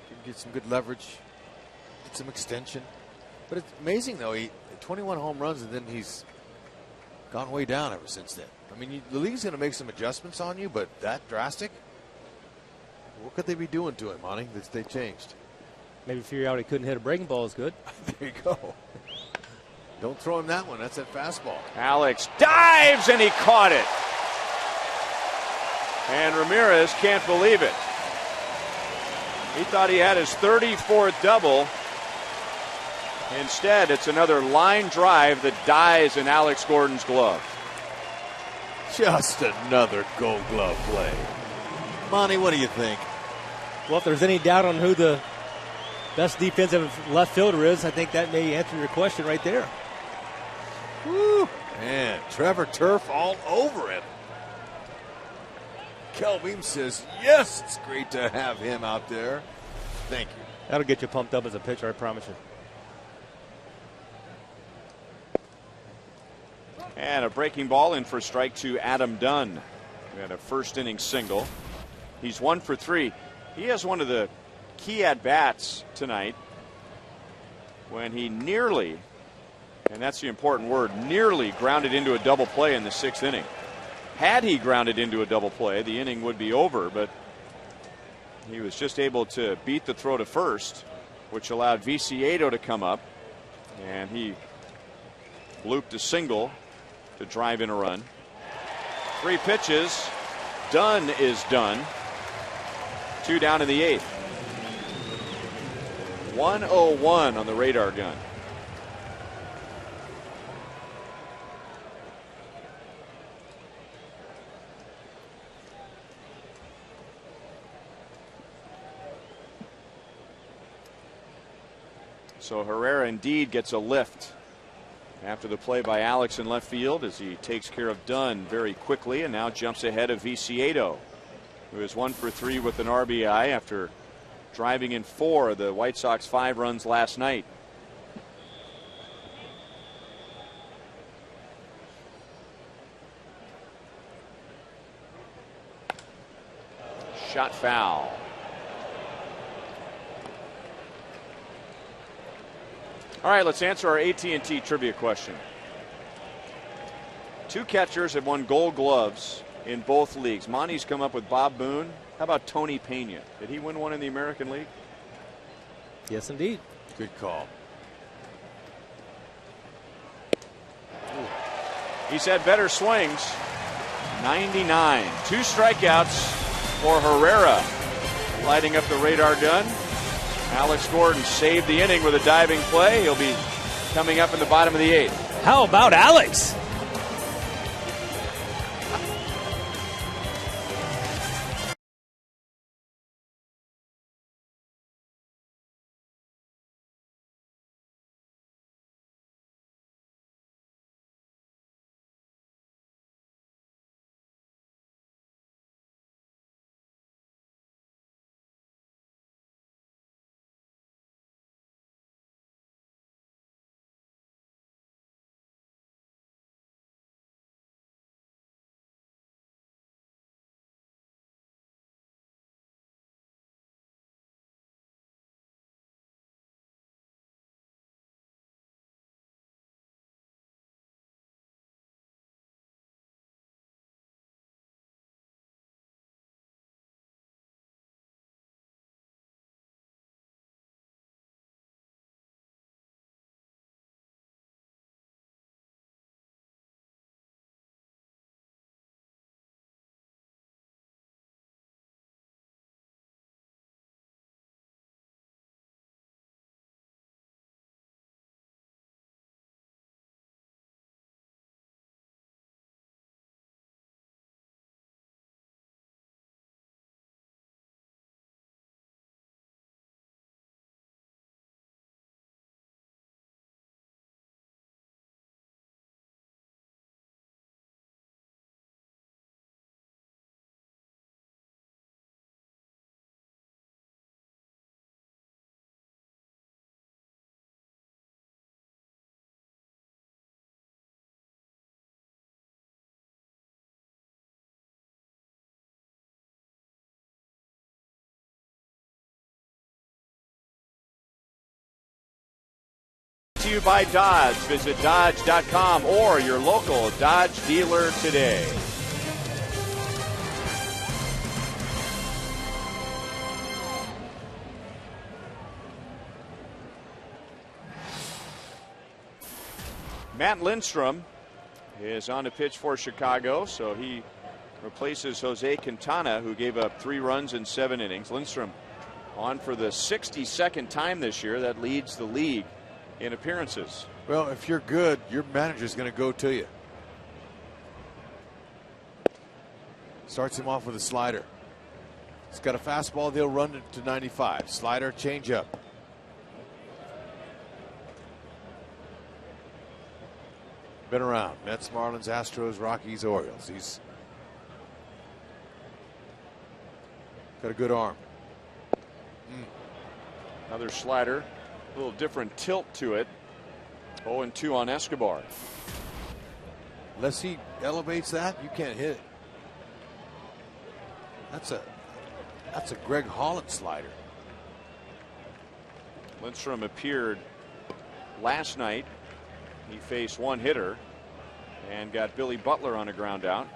Can get some good leverage, get some extension. But it's amazing, though. He 21 home runs, and then he's gone way down ever since then. I mean, the league's going to make some adjustments on you, but that drastic? What could they be doing to him, Monty, that they changed? Maybe figure out he couldn't hit a breaking ball as good. There you go. Don't throw him that one. That's that fastball. Alex dives, and he caught it. And Ramirez can't believe it. He thought he had his 34th double. Instead, it's another line drive that dies in Alex Gordon's glove. Just another Gold Glove play. Monty, what do you think? Well, if there's any doubt on who the best defensive left fielder is, I think that may answer your question right there. Woo! Man, Trevor Turf all over him. Kel Beam says, yes, it's great to have him out there. Thank you. That'll get you pumped up as a pitcher, I promise you. And a breaking ball in for strike 2, Adam Dunn. We had a first inning single. He's 1 for 3. He has one of the key at-bats tonight when he nearly, and that's the important word, nearly grounded into a double play in the 6th inning. Had he grounded into a double play, the inning would be over, but he was just able to beat the throw to first, which allowed Viciedo to come up, and he looped a single to drive in a run. 3 pitches. Dunn is done. 2 down in the 8th. 101 on the radar gun. So Herrera indeed gets a lift after the play by Alex in left field as he takes care of Dunn very quickly and now jumps ahead of Viciedo, who is 1 for 3 with an RBI after driving in 4 of the White Sox 5 runs last night. Shot foul. All right, let's answer our AT&T trivia question. 2 catchers have won Gold Gloves in both leagues. Monty's come up with Bob Boone. How about Tony Pena? Did he win one in the American League? Yes, indeed. Good call. He's had better swings. 99. 2 strikeouts for Herrera. Lighting up the radar gun. Alex Gordon saved the inning with a diving play. He'll be coming up in the bottom of the 8th. How about Alex? To you by Dodge. Visit Dodge.com or your local Dodge dealer today. Matt Lindstrom is on the pitch for Chicago, so he replaces Jose Quintana, who gave up 3 runs in 7 innings. Lindstrom on for the 62nd time this year. That leads the league in appearances. Well, if you're good, your manager's going to go to you. Starts him off with a slider. He's got a fastball. They'll run it to 95. Slider, changeup. Been around. Mets, Marlins, Astros, Rockies, Orioles. He's got a good arm. Another slider. A little different tilt to it. 0-2 on Escobar. Unless he elevates that, you can't hit it. That's a Greg Holland slider. Lindstrom appeared last night. He faced one hitter and got Billy Butler on a ground out.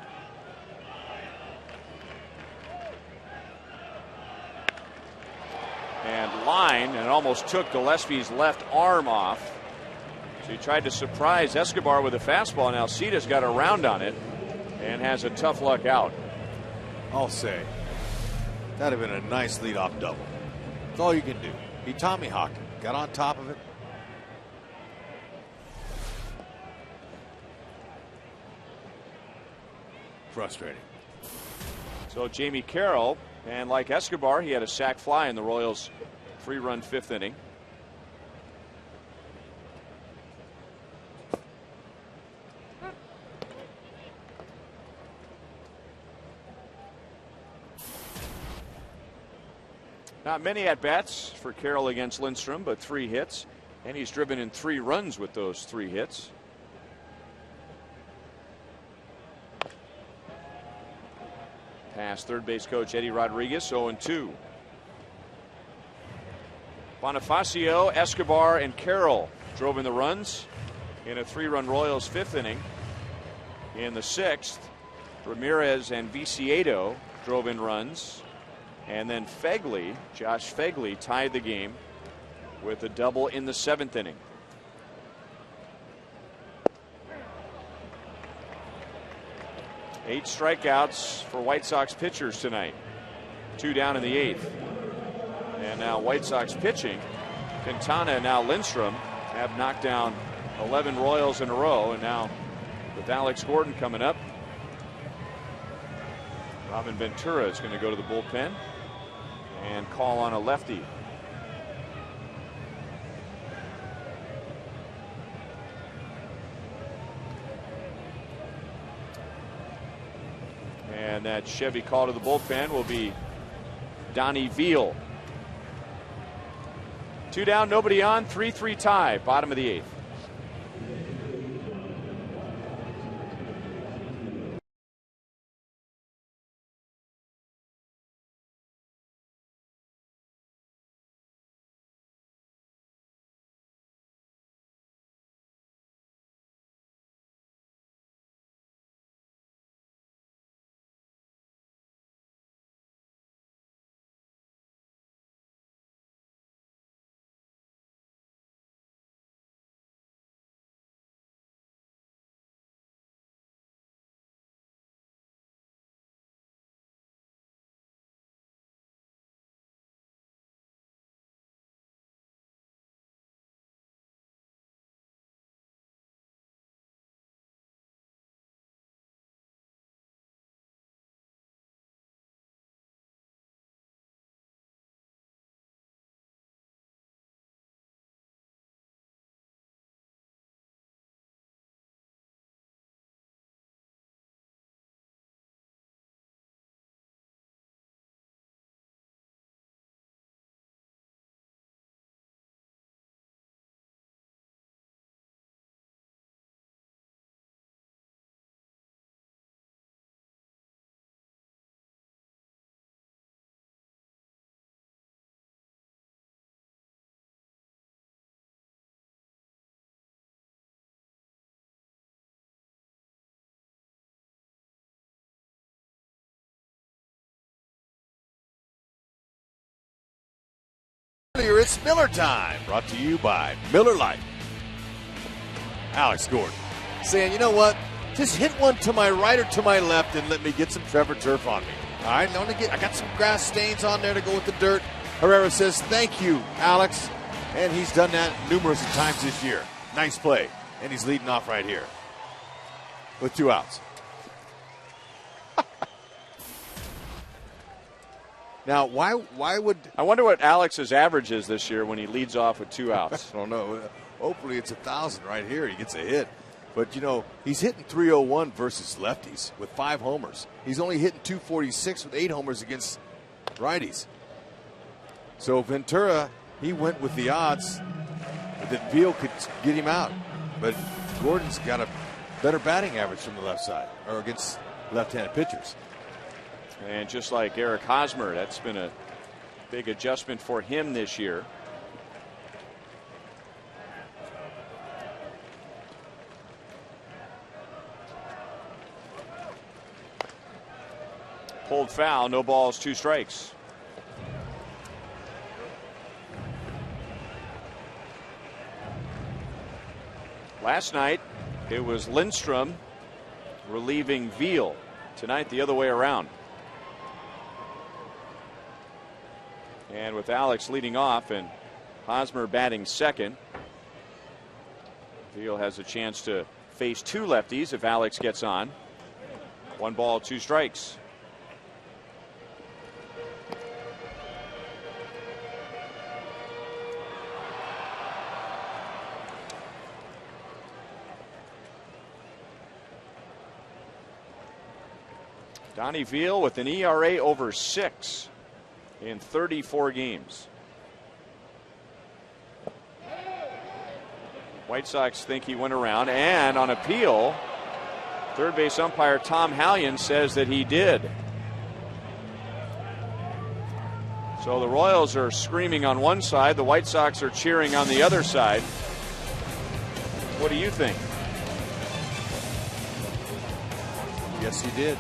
And line, and almost took Gillespie's left arm off. So he tried to surprise Escobar with a fastball. Now Ceda's got a round on it and has a tough luck out. I'll say that'd have been a nice leadoff double. That's all you can do. He Tommy Hawk got on top of it. Frustrating. So Jamie Carroll, and like Escobar, he had a sac fly in the Royals' 3-run 5th inning. Not many at-bats for Carroll against Lindstrom, but 3 hits, and he's driven in 3 runs with those 3 hits. Past third base coach Eddie Rodriguez, 0-2. Bonifacio, Escobar, and Carroll drove in the runs in a 3-run Royals 5th inning. In the 6th, Ramirez and Viciedo drove in runs. And then Fegley, Josh Fegley, tied the game with a double in the 7th inning. Eight strikeouts for White Sox pitchers tonight. 2 down in the 8th. And now White Sox pitching. Quintana, now Lindstrom. have knocked down 11 Royals in a row, and now with Alex Gordon coming up, Robin Ventura is going to go to the bullpen and call on a lefty. And that Chevy call to the bullpen will be Donnie Veal. 2 down, nobody on, 3-3 tie, bottom of the 8th. It's Miller time, brought to you by Miller Lite. Alex Gordon saying, you know what? Just hit one to my right or to my left and let me get some Trevor Turf on me. All right, I got some grass stains on there to go with the dirt. Herrera says, thank you, Alex. And he's done that numerous times this year. Nice play. And he's leading off right here with 2 outs. Now, why would... I wonder what Alex's average is this year when he leads off with 2 outs. I don't know. Hopefully it's 1,000 right here. He gets a hit. But, you know, he's hitting .301 versus lefties with 5 homers. He's only hitting .246 with 8 homers against righties. So Ventura, he went with the odds that Veal could get him out. But Gordon's got a better batting average from the left side or against left-handed pitchers. And just like Eric Hosmer, that's been a big adjustment for him this year. Pulled foul, no balls, 2 strikes. Last night, it was Lindstrom relieving Veal. Tonight, the other way around. And with Alex leading off and Hosmer batting second, Veal has a chance to face 2 lefties if Alex gets on. 1 ball, 2 strikes. Donnie Veal with an ERA over 6 in 34 games. White Sox think he went around, and on appeal, third base umpire Tom Hallion says that he did. So the Royals are screaming on one side, the White Sox are cheering on the other side. What do you think? Yes, he did.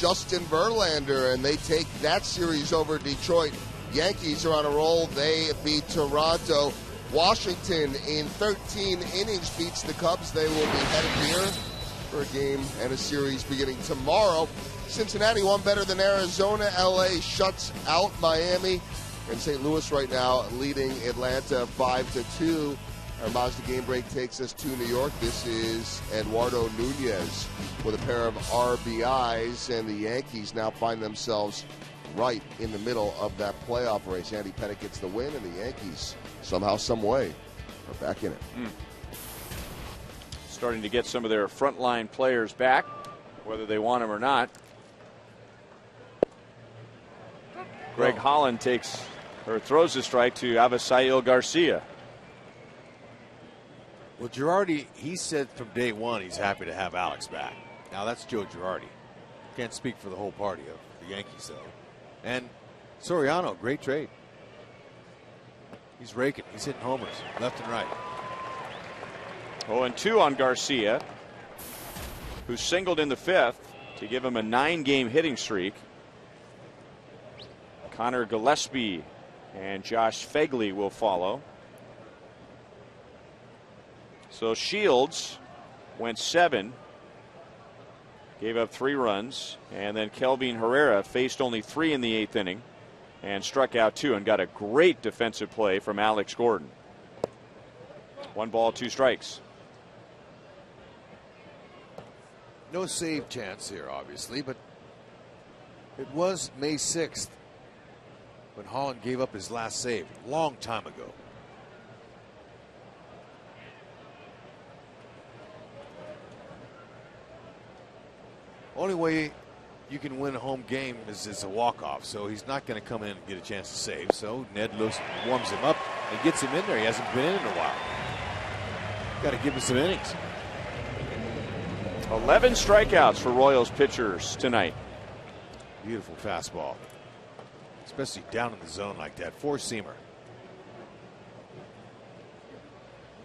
Justin Verlander, and they take that series over Detroit. Yankees are on a roll. They beat Toronto. Washington in 13 innings beats the Cubs. They will be headed here for a game and a series beginning tomorrow. Cincinnati won better than Arizona. LA shuts out Miami. And St. Louis right now leading Atlanta 5-2. Our Mazda Game Break takes us to New York. This is Eduardo Nunez with a pair of RBIs, and the Yankees now find themselves right in the middle of that playoff race. Andy Pettitte gets the win, and the Yankees, somehow, some way, are back in it. Starting to get some of their frontline players back, whether they want them or not. Greg Holland throws a strike to Avisail Garcia. Well, Girardi, he said from day one he's happy to have Alex back. Now, that's Joe Girardi. Can't speak for the whole party of the Yankees, though. And Soriano, great trade. He's raking. He's hitting homers left and right. 0-2 on Garcia, who singled in the fifth to give him a 9-game hitting streak. Connor Gillespie and Josh Fegley will follow. So Shields went 7, gave up 3 runs, and then Kelvin Herrera faced only 3 in the 8th inning and struck out 2 and got a great defensive play from Alex Gordon. 1 ball, 2 strikes. No save chance here, obviously, but it was May 6th when Holland gave up his last save, a long time ago. Only way you can win a home game is a walk-off, so he's not going to come in and get a chance to save. So Ned warms him up and gets him in there. He hasn't been in a while. Got to give him some innings. 11 strikeouts for Royals pitchers tonight. Beautiful fastball, especially down in the zone like that. Four-seamer.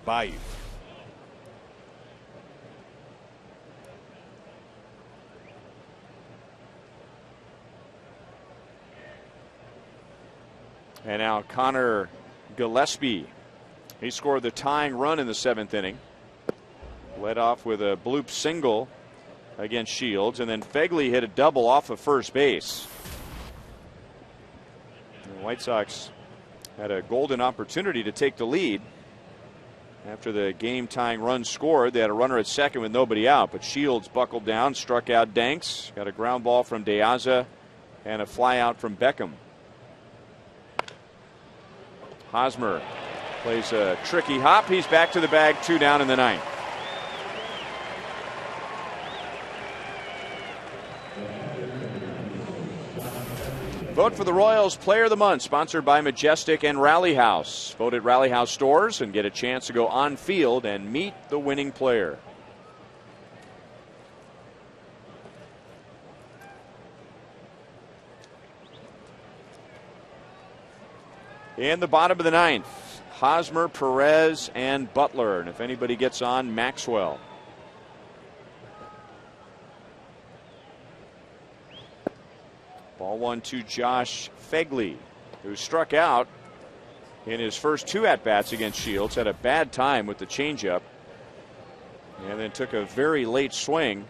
Bayou. And now Connor Gillespie. He scored the tying run in the 7th inning. Led off with a bloop single against Shields, and then Fegley hit a double off of first base. The White Sox had a golden opportunity to take the lead. After the game-tying run scored, they had a runner at second with nobody out, but Shields buckled down, struck out Danks, got a ground ball from De Aza, and a fly out from Beckham. Hosmer plays a tricky hop. He's back to the bag, 2 down in the 9th. Vote for the Royals Player of the Month, sponsored by Majestic and Rally House. Vote at Rally House stores and get a chance to go on field and meet the winning player. In the bottom of the 9th, Hosmer, Perez, and Butler. And if anybody gets on, Maxwell. Ball 1 to Josh Fegley, who struck out in his first 2 at-bats against Shields. Had a bad time with the changeup, and then took a very late swing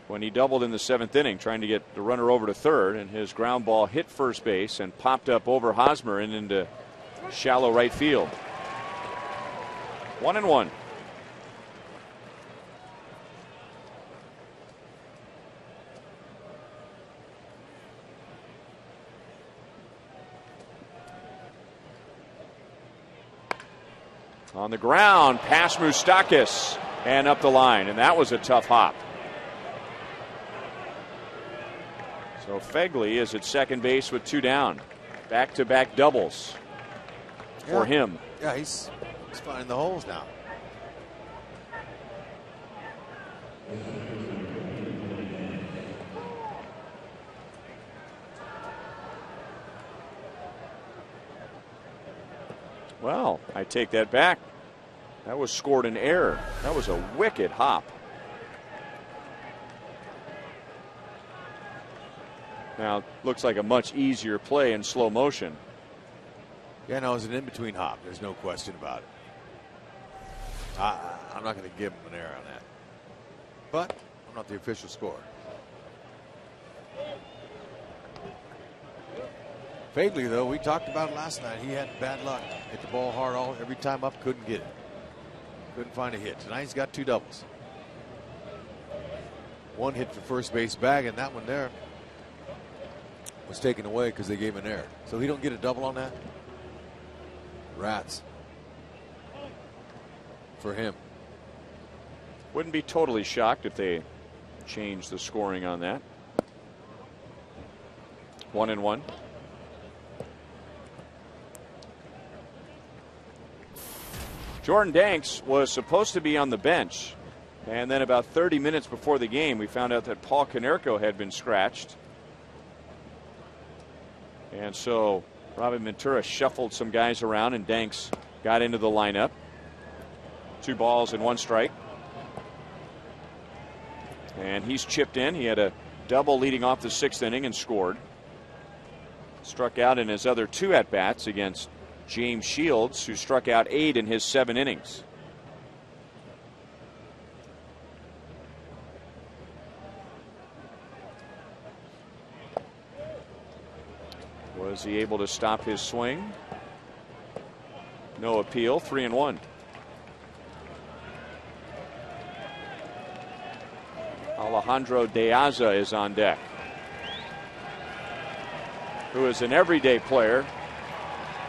when he doubled in the 7th inning, trying to get the runner over to third, and his ground ball hit first base and popped up over Hosmer and into shallow right field. 1-1. On the ground, past Moustakas and up the line, and that was a tough hop. So Fegley is at second base with 2 down. Back-to-back doubles for him. Yeah, he's finding the holes now. Well, I take that back. That was scored in error. That was a wicked hop. Now, looks like a much easier play in slow motion. Yeah, no, it was an in-between hop. There's no question about it. I'm not going to give him an error on that. But I'm not the official scorer. Fagley, though, we talked about it last night. He had bad luck. Hit the ball hard every time up, couldn't get it. Couldn't find a hit. Tonight he's got 2 doubles. One hit for first base bag, and that one there was taken away because they gave an error. So he don't get a double on that. Rats for him. Wouldn't be totally shocked if they changed the scoring on that. 1-1. Jordan Danks was supposed to be on the bench, and then about 30 minutes before the game, we found out that Paul Konerko had been scratched. And so Robin Ventura shuffled some guys around, and Danks got into the lineup. 2 balls and 1 strike. And he's chipped in. He had a double leading off the 6th inning and scored. Struck out in his other 2 at-bats against James Shields, who struck out 8 in his 7 innings. Was he able to stop his swing? No appeal. 3-1. Alejandro De Aza is on deck, who is an everyday player.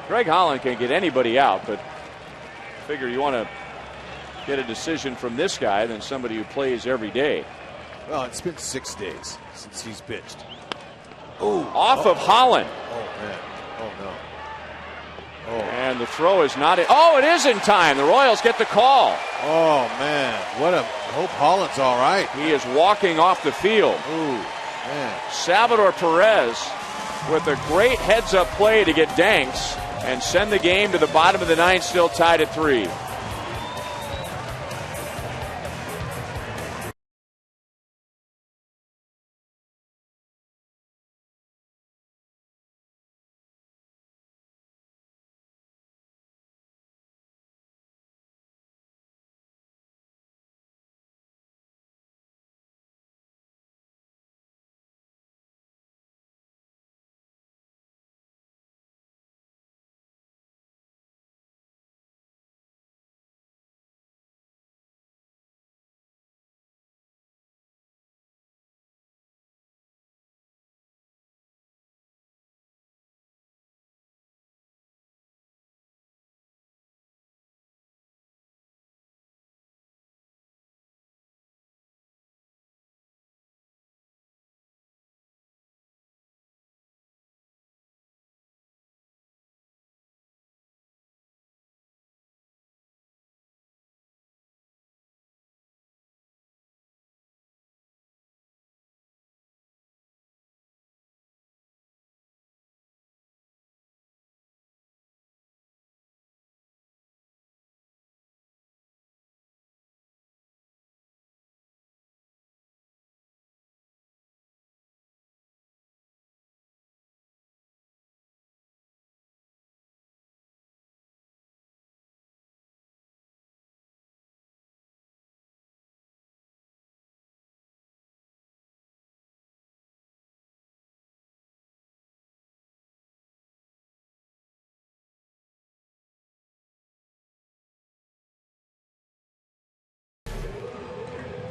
Greg Holland can get anybody out, but figure you want to get a decision from this guy than somebody who plays every day. Well, it's been 6 days since he's pitched. Off of Holland. Oh, man. Oh, no. Oh. And the throw is not in. Oh, it is in time. The Royals get the call. Oh, man. I hope Holland's all right. He is walking off the field. Ooh, man. Salvador Perez with a great heads-up play to get Danks and send the game to the bottom of the 9th, still tied at 3.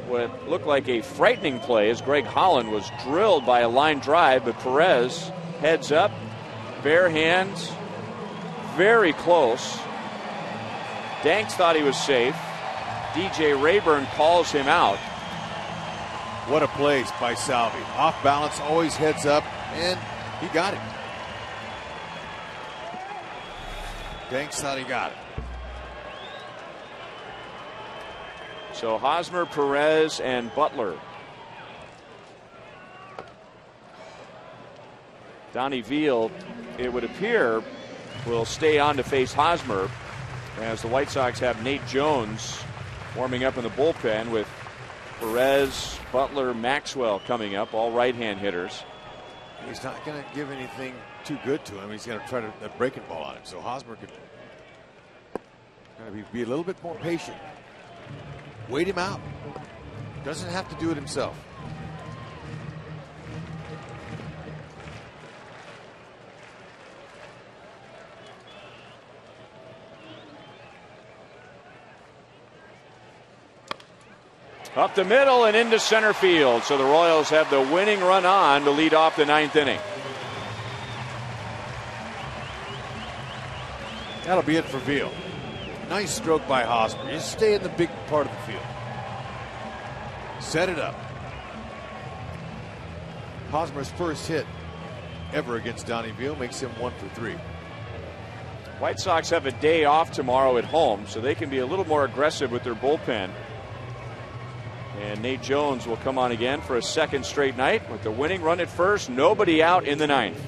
What looked like a frightening play as Greg Holland was drilled by a line drive, but Perez heads up, bare hands, very close. Danks thought he was safe. DJ Rayburn calls him out. What a play by Salvi. Off balance, always heads up, and he got it. Danks thought he got it. So Hosmer, Perez, and Butler. Donnie Veal, it would appear, will stay on to face Hosmer as the White Sox have Nate Jones warming up in the bullpen with Perez, Butler, Maxwell coming up, all right-hand hitters. he's not going to give anything too good to him. He's going to try to a breaking ball on him. So Hosmer could be a little bit more patient. Wait him out. Doesn't have to do it himself. Up the middle and into center field. So the Royals have the winning run on to lead off the 9th inning. That'll be it for Veal. Nice stroke by Hosmer. Just stay in the big part of the field. Set it up. Hosmer's first hit ever against Donnie Veal makes him 1 for 3. White Sox have a day off tomorrow at home, so they can be a little more aggressive with their bullpen. And Nate Jones will come on again for a second straight night with the winning run at first. Nobody out in the 9th.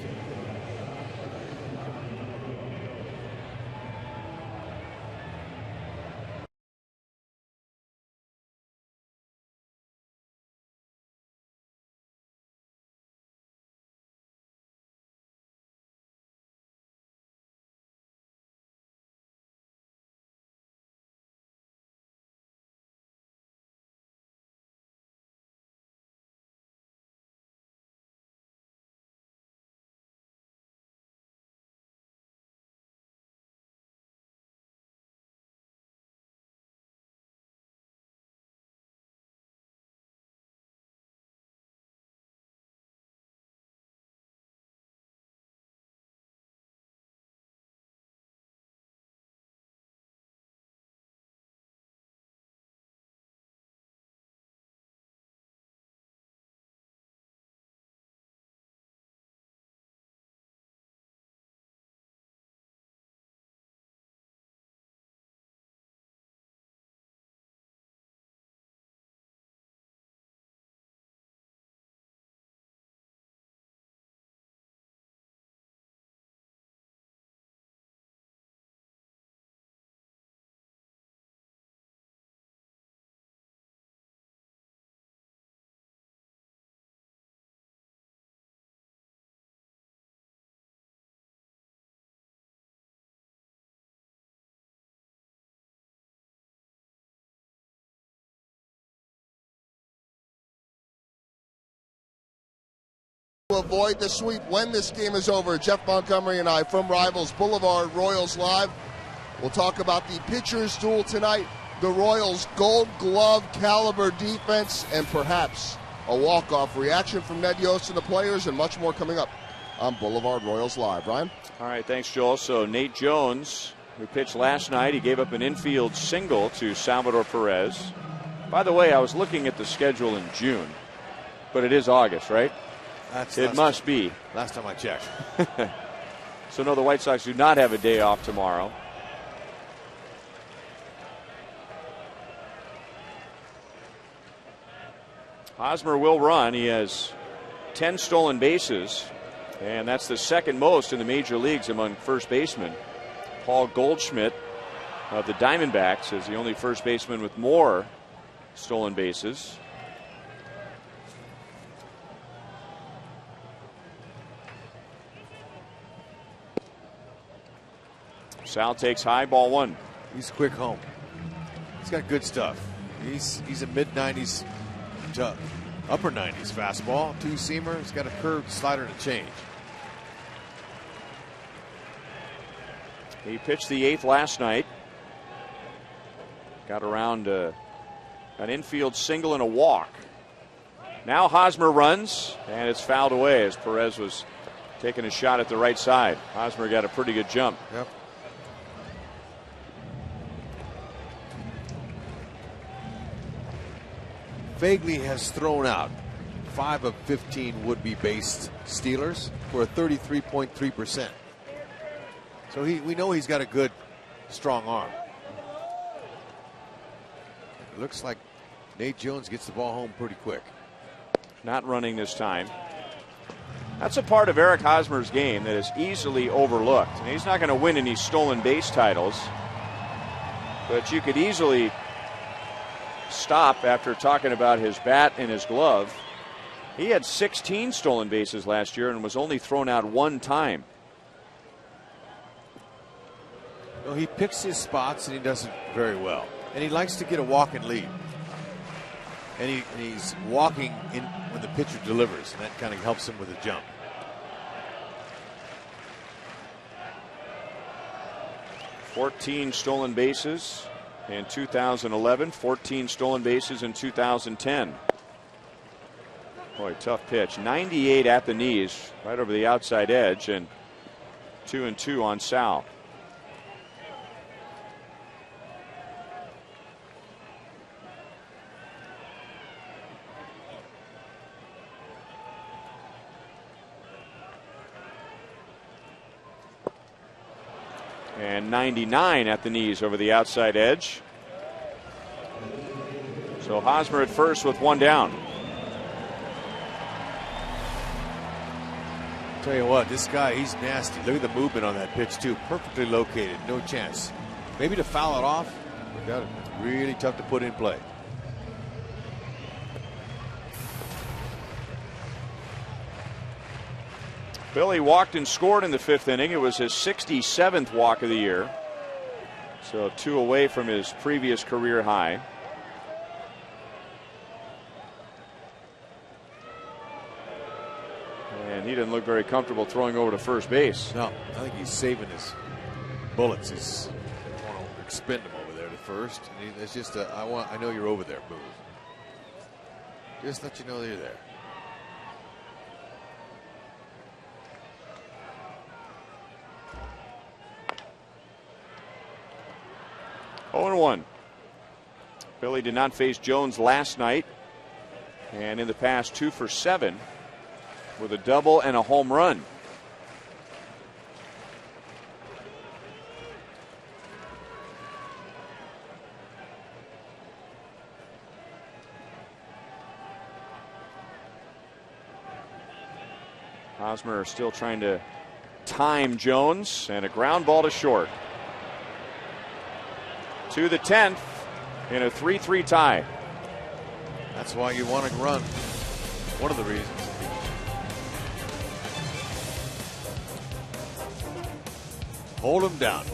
To avoid the sweep when this game is over. Jeff Montgomery and I from Rivals Boulevard, Royals Live. We'll talk about the pitcher's duel tonight, the Royals' Gold Glove caliber defense, and perhaps a walk-off reaction from Ned Yost and the players, and much more coming up on Boulevard Royals Live. Ryan? All right, thanks, Joel. So Nate Jones, who pitched last night, he gave up an infield single to Salvador Perez. By the way, I was looking at the schedule in June, but it is August, right? It must be. Last time I checked. So no, the White Sox do not have a day off tomorrow. Hosmer will run. He has 10 stolen bases, and that's the second most in the major leagues among first basemen. Paul Goldschmidt of the Diamondbacks is the only first baseman with more stolen bases. Sal takes high, ball 1. He's quick home. He's got good stuff. He's a mid-90s to upper 90s fastball, two-seamer. He's got a curved slider to change. He pitched the 8th last night. Got around an infield single and a walk. Now Hosmer runs, and it's fouled away as Perez was taking a shot at the right side. Hosmer got a pretty good jump. Yep. Fagley has thrown out 5 of 15 would-be based Steelers for a 33.3%. So we know he's got a good, strong arm. It looks like Nate Jones gets the ball home pretty quick. Not running this time. That's a part of Eric Hosmer's game that is easily overlooked. And he's not going to win any stolen base titles, but you could easily stop after talking about his bat and his glove He had 16 stolen bases last year and was only thrown out one time. Well, he picks his spots and he does it very well. And he likes to get a walk and lead. And he's walking in when the pitcher delivers, and that kind of helps him with a jump. "14 stolen bases in 2011, 14 stolen bases in 2010. Boy, tough pitch. 98 at the knees, right over the outside edge, and 2-2 on Sal. And 99 at the knees over the outside edge. So Hosmer at first with one down. Tell you what, this guy, he's nasty. Look at the movement on that pitch, too. Perfectly located. No chance. Maybe to foul it off, but got it really tough to put in play. Billy walked and scored in the 5th inning. It was his 67th walk of the year. So 2 away from his previous career high. And he didn't look very comfortable throwing over to first base. No, I think he's saving his bullets. He's want to expend them over there to first. And it's just I know you're over there, move. Just let you know that you're there. Oh, 0-1. Billy did not face Jones last night, and in the past 2 for 7 with a double and a home run. Hosmer still trying to time Jones, and a ground ball to short. To the 10th in a 3-3 tie. That's why you want to run. One of the reasons. Hold him down.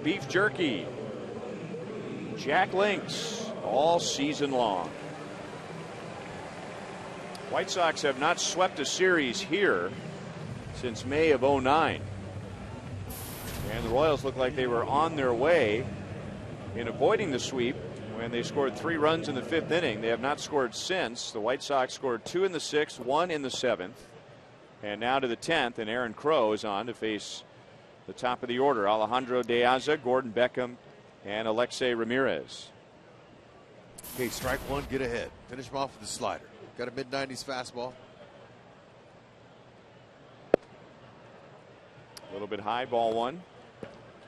Beef jerky, Jack Links, all season long. White Sox have not swept a series here since May of 09. And the Royals look like they were on their way in avoiding the sweep when they scored 3 runs in the 5th inning. They have not scored since. The White Sox scored 2 in the 6th, 1 in the 7th. And now to the 10th, and Aaron Crow is on to face the top of the order: Alejandro De Aza, Gordon Beckham, and Alexei Ramirez. Okay, strike one, get ahead. Finish him off with the slider. Got a mid-90s fastball. little bit high, ball one.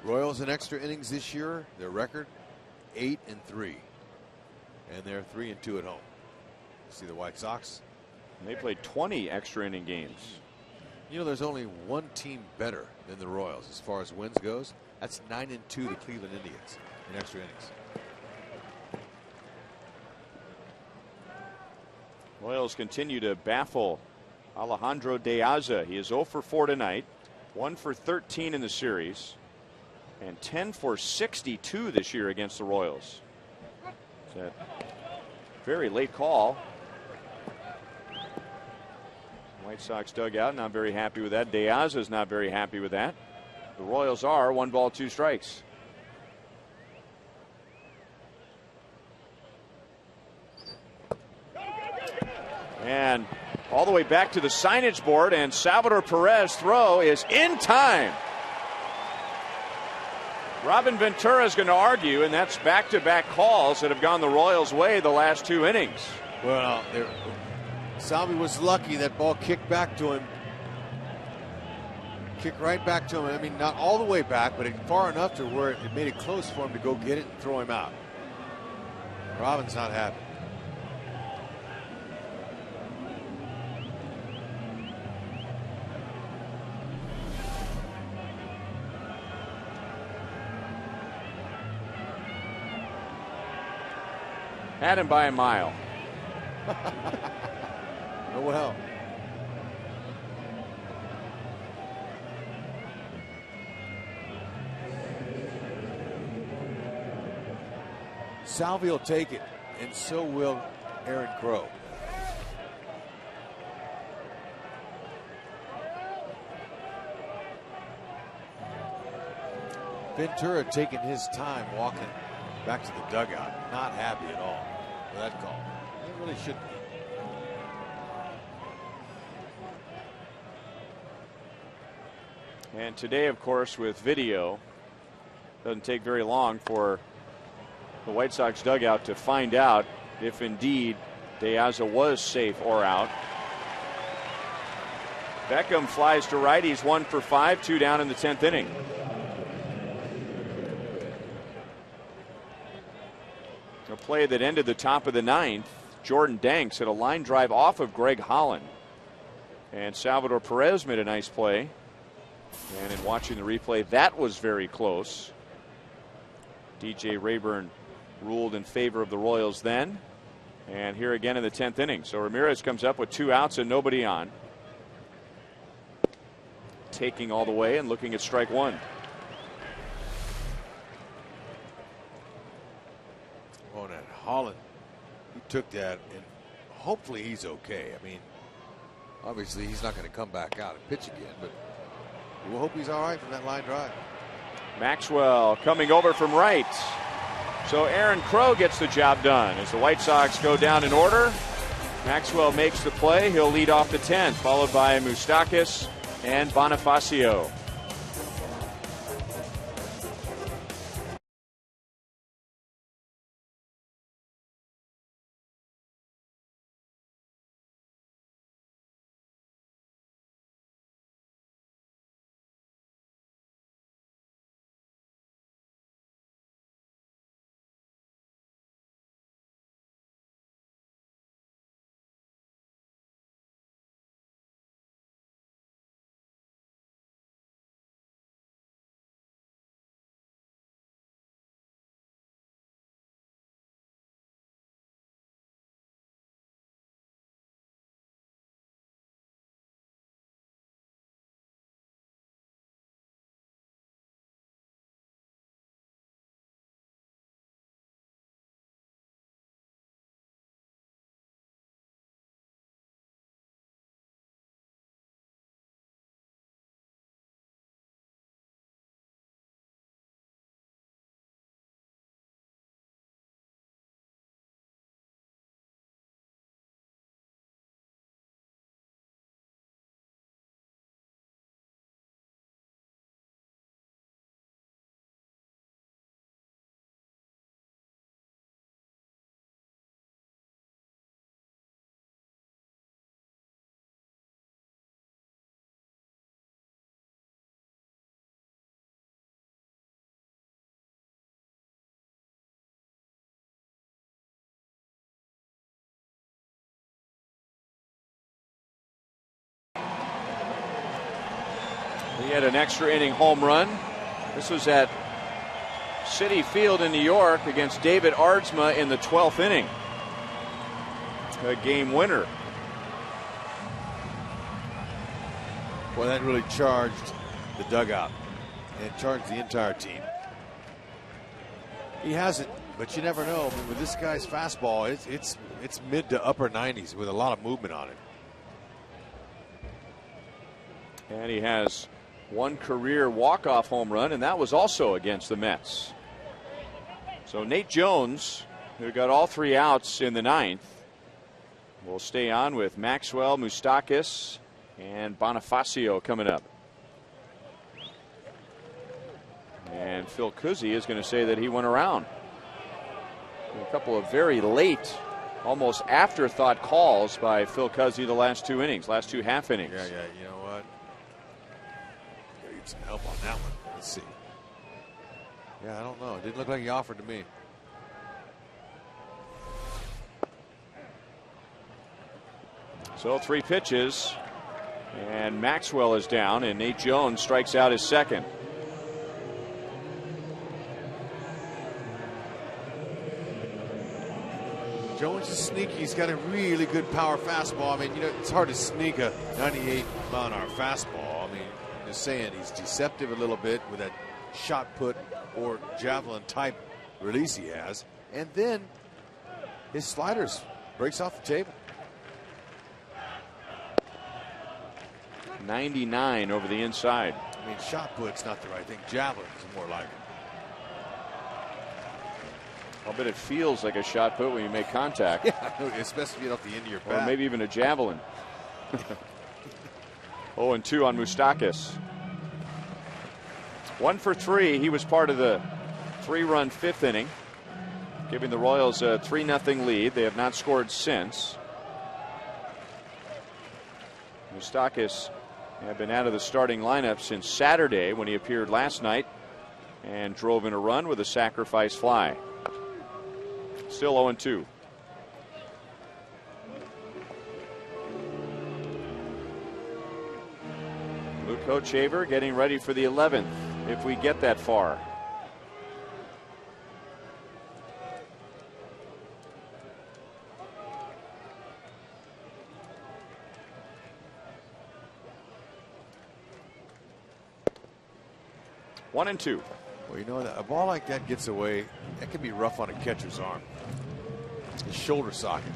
Royals in extra innings this year, their record 8-3, and they're 3-2 at home. See the White Sox? And they played 20 extra inning games. You know, there's only one team better than the Royals as far as wins goes. That's 9-2, the Cleveland Indians in extra innings. Royals continue to baffle Alejandro De Aza. He is 0 for 4 tonight, 1 for 13 in the series, and 10 for 62 this year against the Royals. It's a very late call. White Sox dugout not very happy with that. De Aza is not very happy with that. The Royals are 1 ball, 2 strikes. And all the way back to the signage board, and Salvador Perez's throw is in time. Robin Ventura is going to argue, and that's back-to-back calls that have gone the Royals' way the last 2 innings. Well, Salvi was lucky that ball kicked back to him. Kicked right back to him. I mean, not all the way back, but far enough to where it made it close for him to go get it and throw him out. Robin's not happy. Had him by a mile. Oh, well. Salvi will take it, and so will Aaron Crow. Ventura taking his time walking back to the dugout. Not happy at all with that call. He really shouldn't be. And today, of course, with video, doesn't take very long for the White Sox dugout to find out if indeed De Aza was safe or out. Beckham flies to right. He's 1 for 5, 2 down in the 10th inning. A play that ended the top of the 9th. Jordan Danks hit a line drive off of Greg Holland. And Salvador Perez made a nice play. And in watching the replay, that was very close. DJ Rayburn ruled in favor of the Royals then. And here again in the 10th inning. So Ramirez comes up with 2 outs and nobody on. Taking all the way and looking at strike 1. Oh, that Holland, he took that, and hopefully he's okay. I mean, obviously he's not going to come back out and pitch again, but we'll hope he's all right from that line drive. Maxwell coming over from right. So Aaron Crow gets the job done as the White Sox go down in order. Maxwell makes the play. He'll lead off the 10th, followed by Moustakas and Bonifacio. He had an extra inning home run. This was at Citi Field in New York against David Aardsma in the 12th inning. A game winner. Well, that really charged the dugout and charged the entire team. He hasn't, but you never know. I mean, with this guy's fastball, it's mid to upper 90s with a lot of movement on it. And he has one career walk-off home run, and that was also against the Mets. So Nate Jones, who got all 3 outs in the 9th, will stay on with Maxwell, Moustakas, and Bonifacio coming up. And Phil Cousy is going to say that he went around. A couple of very late, almost afterthought calls by Phil Cousy the last 2 innings, last 2 half innings. Yeah, you know what? Gotta get some help on that one. Let's see. Yeah, I don't know. It didn't look like he offered to me. So 3 pitches, and Maxwell is down, and Nate Jones strikes out his second. Jones is sneaky. He's got a really good power fastball. I mean, you know, it's hard to sneak a 98-mile-an-hour fastball. I mean, I'm just saying he's deceptive a little bit with that shot put or javelin type release he has. And then his sliders breaks off the table. 99 over the inside. I mean, shot put's not the right thing. Javelin is more like it. I'll bet it feels like a shot put when you make contact. Yeah, especially get off the end of your bat. Or maybe even a javelin. 0-2 on Moustakas. 1 for 3. He was part of the 3-run 5th inning, giving the Royals a 3-0 lead. They have not scored since. Moustakas had been out of the starting lineup since Saturday when he appeared last night and drove in a run with a sacrifice fly. Still 0-2. Luke Hochevar getting ready for the 11th if we get that far. One and 2. Well, you know, a ball like that gets away. That can be rough on a catcher's arm. His shoulder socket.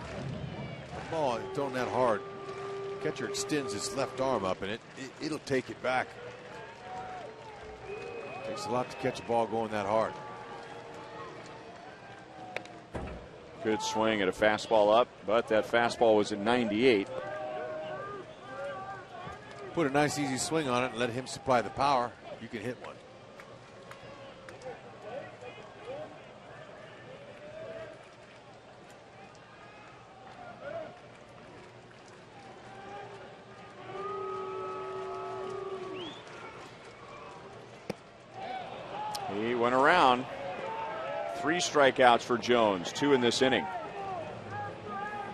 The ball thrown that hard. Catcher extends his left arm up, and it'll take it back. Takes a lot to catch a ball going that hard. Good swing at a fastball up, but that fastball was at 98. Put a nice easy swing on it and let him supply the power. You can hit one. He went around. 3 strikeouts for Jones, 2 in this inning.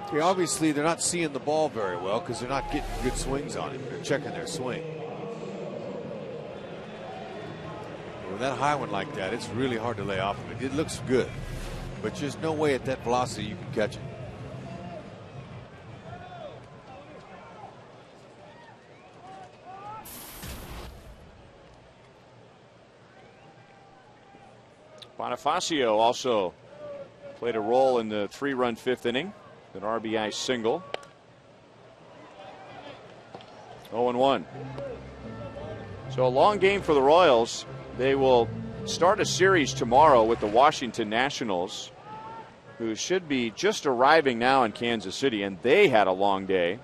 Okay, obviously they're not seeing the ball very well because they're not getting good swings on it. They're checking their swing. With that high one like that, it's really hard to lay off of it. It looks good, but there's no way at that velocity you can catch it. Bonifacio also played a role in the 3-run 5th inning, an RBI single. 0-1. So a long game for the Royals. They will start a series tomorrow with the Washington Nationals, who should be just arriving now in Kansas City, and they had a long day.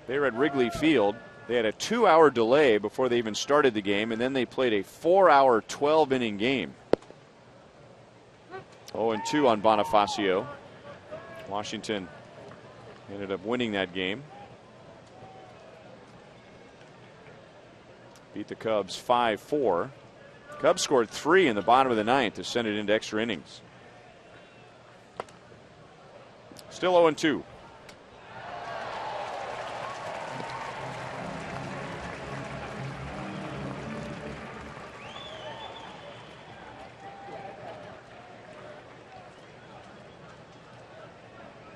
They were at Wrigley Field. They had a 2-hour delay before they even started the game, and then they played a 4-hour 12-inning game. 0-2 on Bonifacio. Washington ended up winning that game. Beat the Cubs 5-4. Cubs scored 3 in the bottom of the 9th to send it into extra innings. Still 0-2.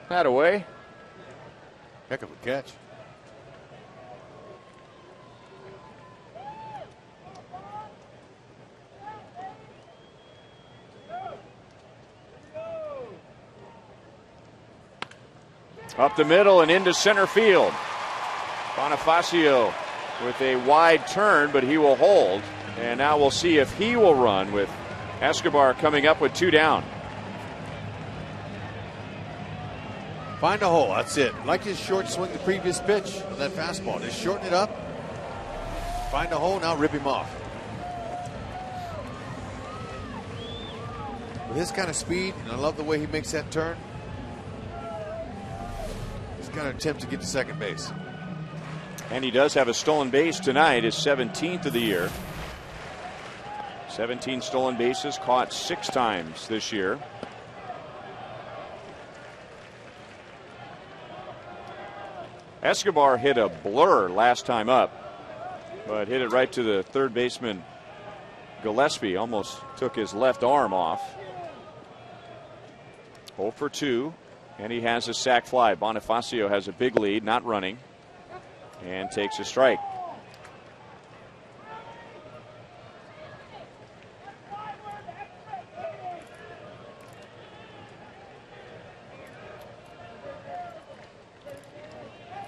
That away. Heck of a catch. Up the middle and into center field. Bonifacio with a wide turn, but he will hold. And now we'll see if he will run with Escobar coming up with 2 down. Find a hole. That's it. Like his short swing the previous pitch on that fastball. Just shorten it up. Find a hole. Now rip him off. With his kind of speed, and I love the way he makes that turn, he's got to attempt to get to second base. And he does have a stolen base tonight, his 17th of the year. 17 stolen bases, caught 6 times this year. Escobar hit a blur last time up, but hit it right to the third baseman Gillespie. Almost took his left arm off. 0 for 2, and he has a sac fly. Bonifacio has a big lead, not running, and takes a strike.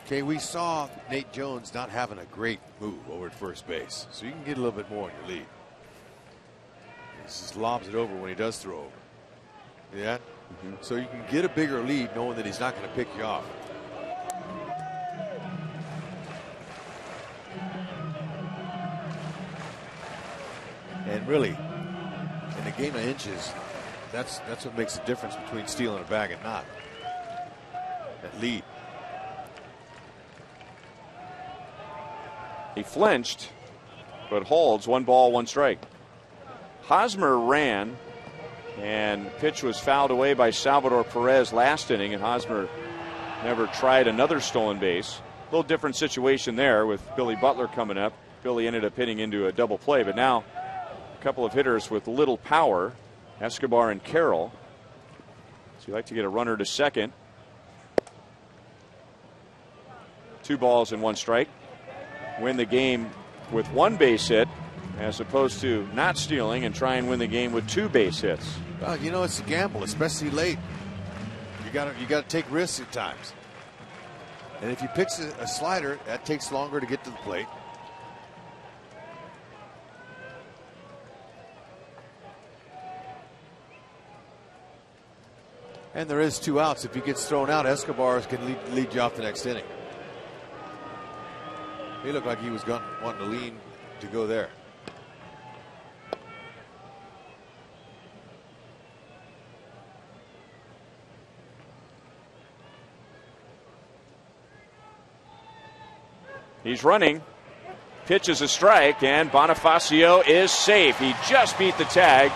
Okay, we saw Nate Jones not having a great move over at first base, so you can get a little bit more in your lead. He just lobs it over when he does throw over. Yeah? So you can get a bigger lead knowing that he's not going to pick you off. And really, in a game of inches, that's what makes the difference between stealing a bag and not. That lead. He flinched, but holds. 1 ball, 1 strike. Hosmer ran, and pitch was fouled away by Salvador Perez last inning, and Hosmer never tried another stolen base. A little different situation there with Billy Butler coming up. Billy ended up hitting into a double play, but now a couple of hitters with little power, Escobar and Carroll. So you like to get a runner to second. 2 balls and 1 strike. Win the game with 1 base hit as opposed to not stealing and try and win the game with 2 base hits. Well, you know, it's a gamble, especially late. You got to take risks at times. And if he picks a slider, that takes longer to get to the plate. And there is 2 outs. If he gets thrown out, Escobar can lead you off the next inning. He looked like he was wanting to lean to go there. He's running. Pitch is a strike, and Bonifacio is safe. He just beat the tag,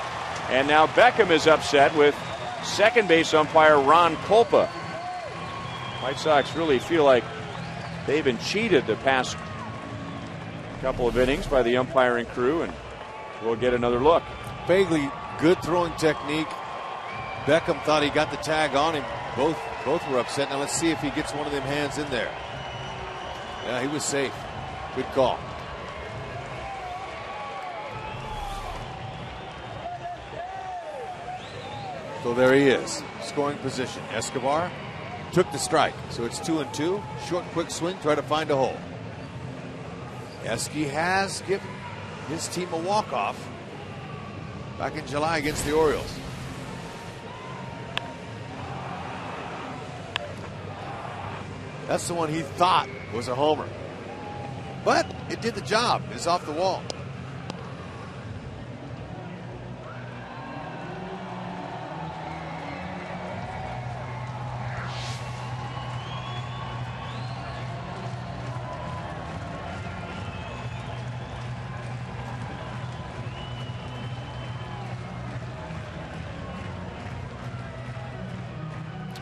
and now Beckham is upset with second base umpire Ron Kolpa. White Sox really feel like they've been cheated the past couple of innings by the umpiring crew, and we'll get another look. Bagley, good throwing technique. Beckham thought he got the tag on him. Both were upset. Now let's see if he gets one of them hands in there. Yeah, he was safe. Good call. So there he is, scoring position. Escobar took the strike, so it's 2-2. Short, quick swing, try to find a hole. Esky has given his team a walk-off back in July against the Orioles. That's the one he thought was a homer. But it did the job. It's off the wall.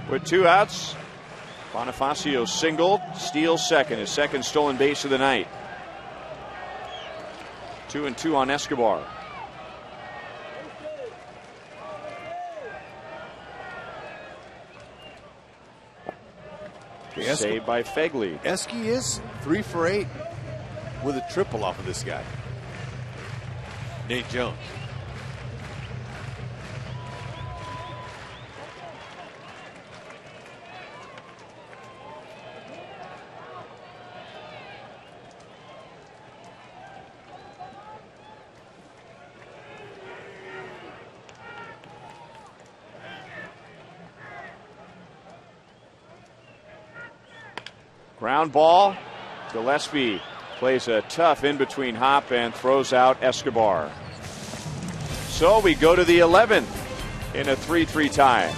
With 2 outs, Bonifacio singled, steals second, his second stolen base of the night. 2-2 on Escobar. Saved by Fegley. Eske is 3 for 8 with a triple off of this guy. Nate Jones. Ground ball. Gillespie plays a tough in-between hop and throws out Escobar. So we go to the 11th in a 3-3 tie.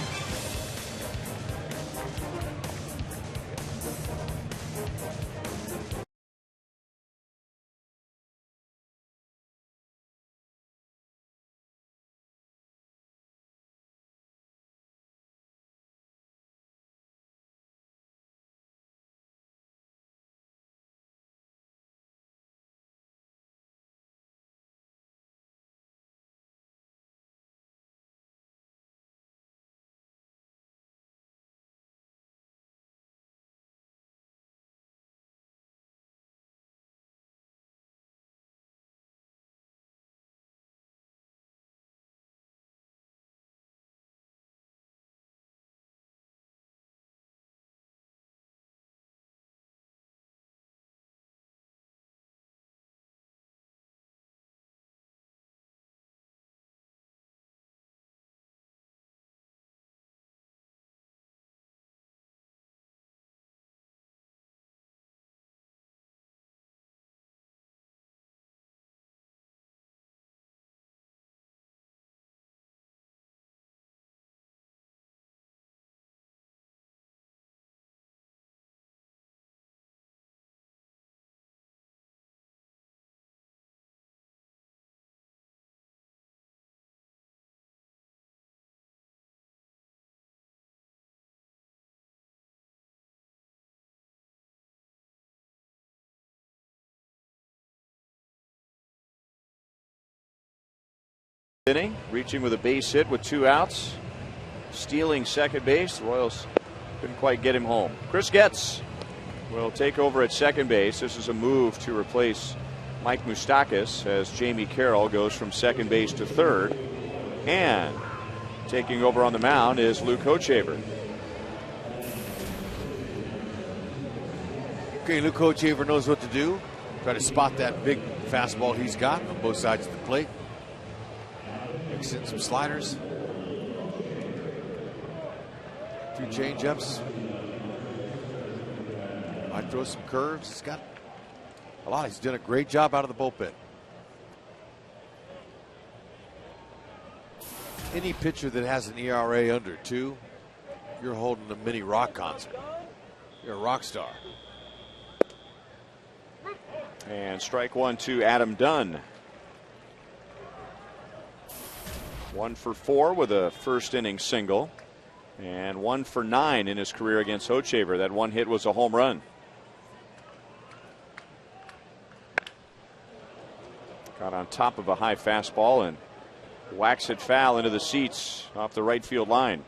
Inning, reaching with a base hit with 2 outs, stealing second base. The Royals couldn't quite get him home. Chris Getz will take over at second base. This is a move to replace Mike Moustakas as Jamie Carroll goes from second base to third. And taking over on the mound is Luke Hochevar. Okay, Luke Hochevar knows what to do. Try to spot that big fastball he's got on both sides of the plate. Mix in some sliders. 2 changeups. Might throw some curves. He's got a lot. He's done a great job out of the bullpen. Any pitcher that has an ERA under 2, you're holding a mini rock concert. You're a rock star. And strike 1 to Adam Dunn. 1 for 4 with a first inning single, and 1 for 9 in his career against Hochevar. That 1 hit was a home run. Got on top of a high fastball and whacks it foul into the seats off the right field line.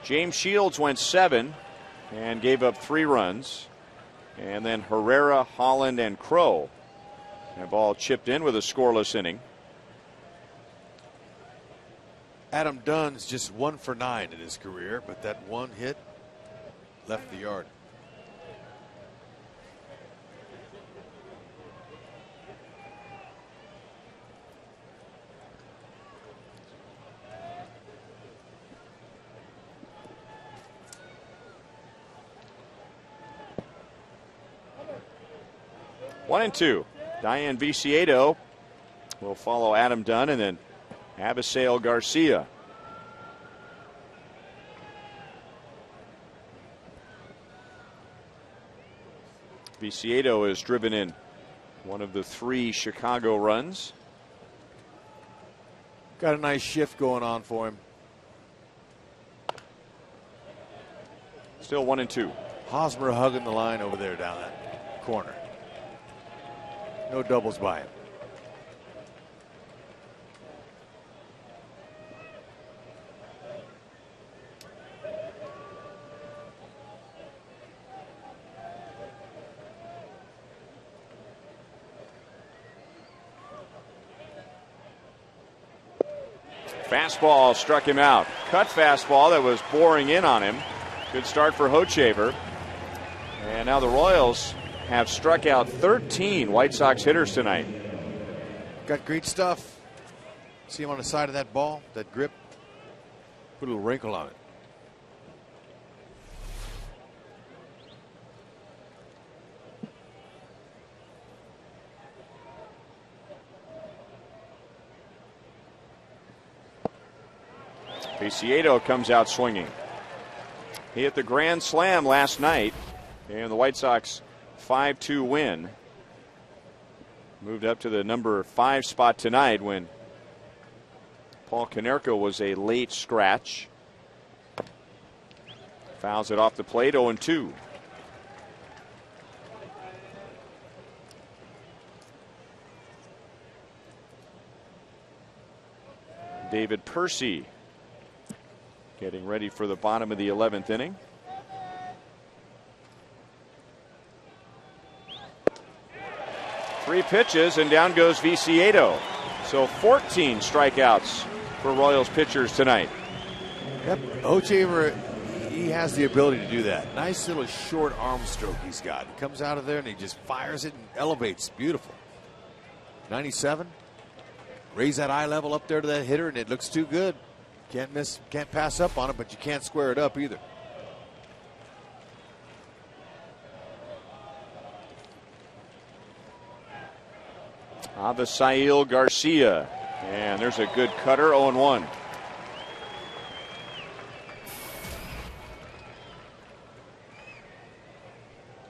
James Shields went 7 and gave up 3 runs. And then Herrera, Holland, and Crow have all chipped in with a scoreless inning. Adam Dunn's just 1 for 9 in his career, but that 1 hit left the yard. One and 2. Diane Viciedo will follow Adam Dunn, and then Abisail Garcia. Viciedo is driven in one of the 3 Chicago runs. Got a nice shift going on for him. Still 1 and 2. Hosmer hugging the line over there down that corner. No doubles by him. Fastball struck him out. Cut fastball that was boring in on him. Good start for Hochevar. And now the Royals have struck out 13 White Sox hitters tonight. Got great stuff. See him on the side of that ball, that grip. Put a little wrinkle on it. KCA comes out swinging. He hit the grand slam last night, and the White Sox 5-2 win. Moved up to the number 5 spot tonight when Paul Konerko was a late scratch. Fouls it off the plate, 0-2. David Percy getting ready for the bottom of the 11th inning. Three pitches and down goes Viciedo. So 14 strikeouts for Royals pitchers tonight. Yep, Hochevar, he has the ability to do that. Nice little short arm stroke he's got. He comes out of there and he just fires it and elevates. Beautiful. 97. Raise that eye level up there to that hitter and it looks too good. Can't miss, can't pass up on it, but you can't square it up either. Avisail Garcia. And there's a good cutter, 0-1.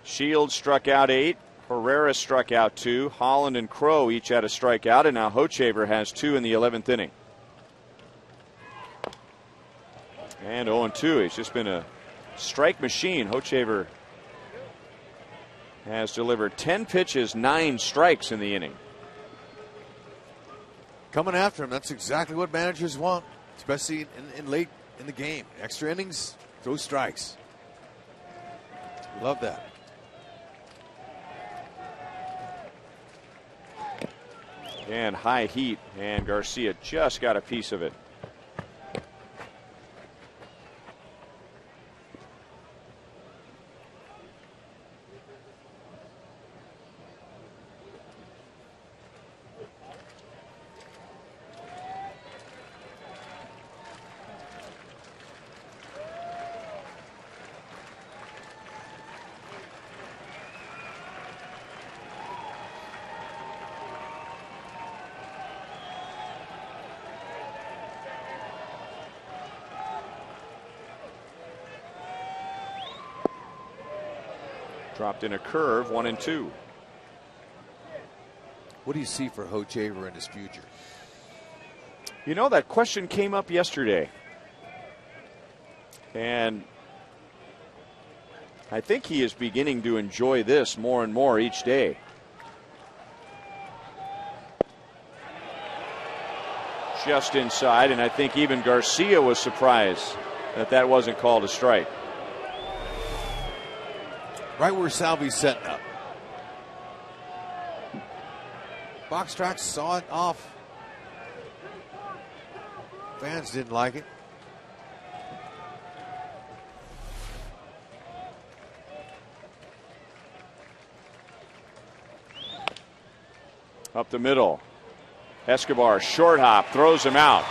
Shields struck out 8. Herrera struck out 2. Holland and Crow each had a strikeout, and now Hochevar has 2 in the 11th inning. And 0-2. He's just been a strike machine. Hochevar has delivered 10 pitches, 9 strikes in the inning. Coming after him, that's exactly what managers want, especially in late in the game. Extra innings, throw strikes. Love that. And high heat, and Garcia just got a piece of it. Dropped in a curve, 1-2. What do you see for Hochevar in his future? You know, that question came up yesterday. And I think he is beginning to enjoy this more and more each day. Just inside, and I think even Garcia was surprised that that wasn't called a strike. Right where Salvi's setting up. Box tracks saw it off. Fans didn't like it. Up the middle. Escobar, short hop, throws him out.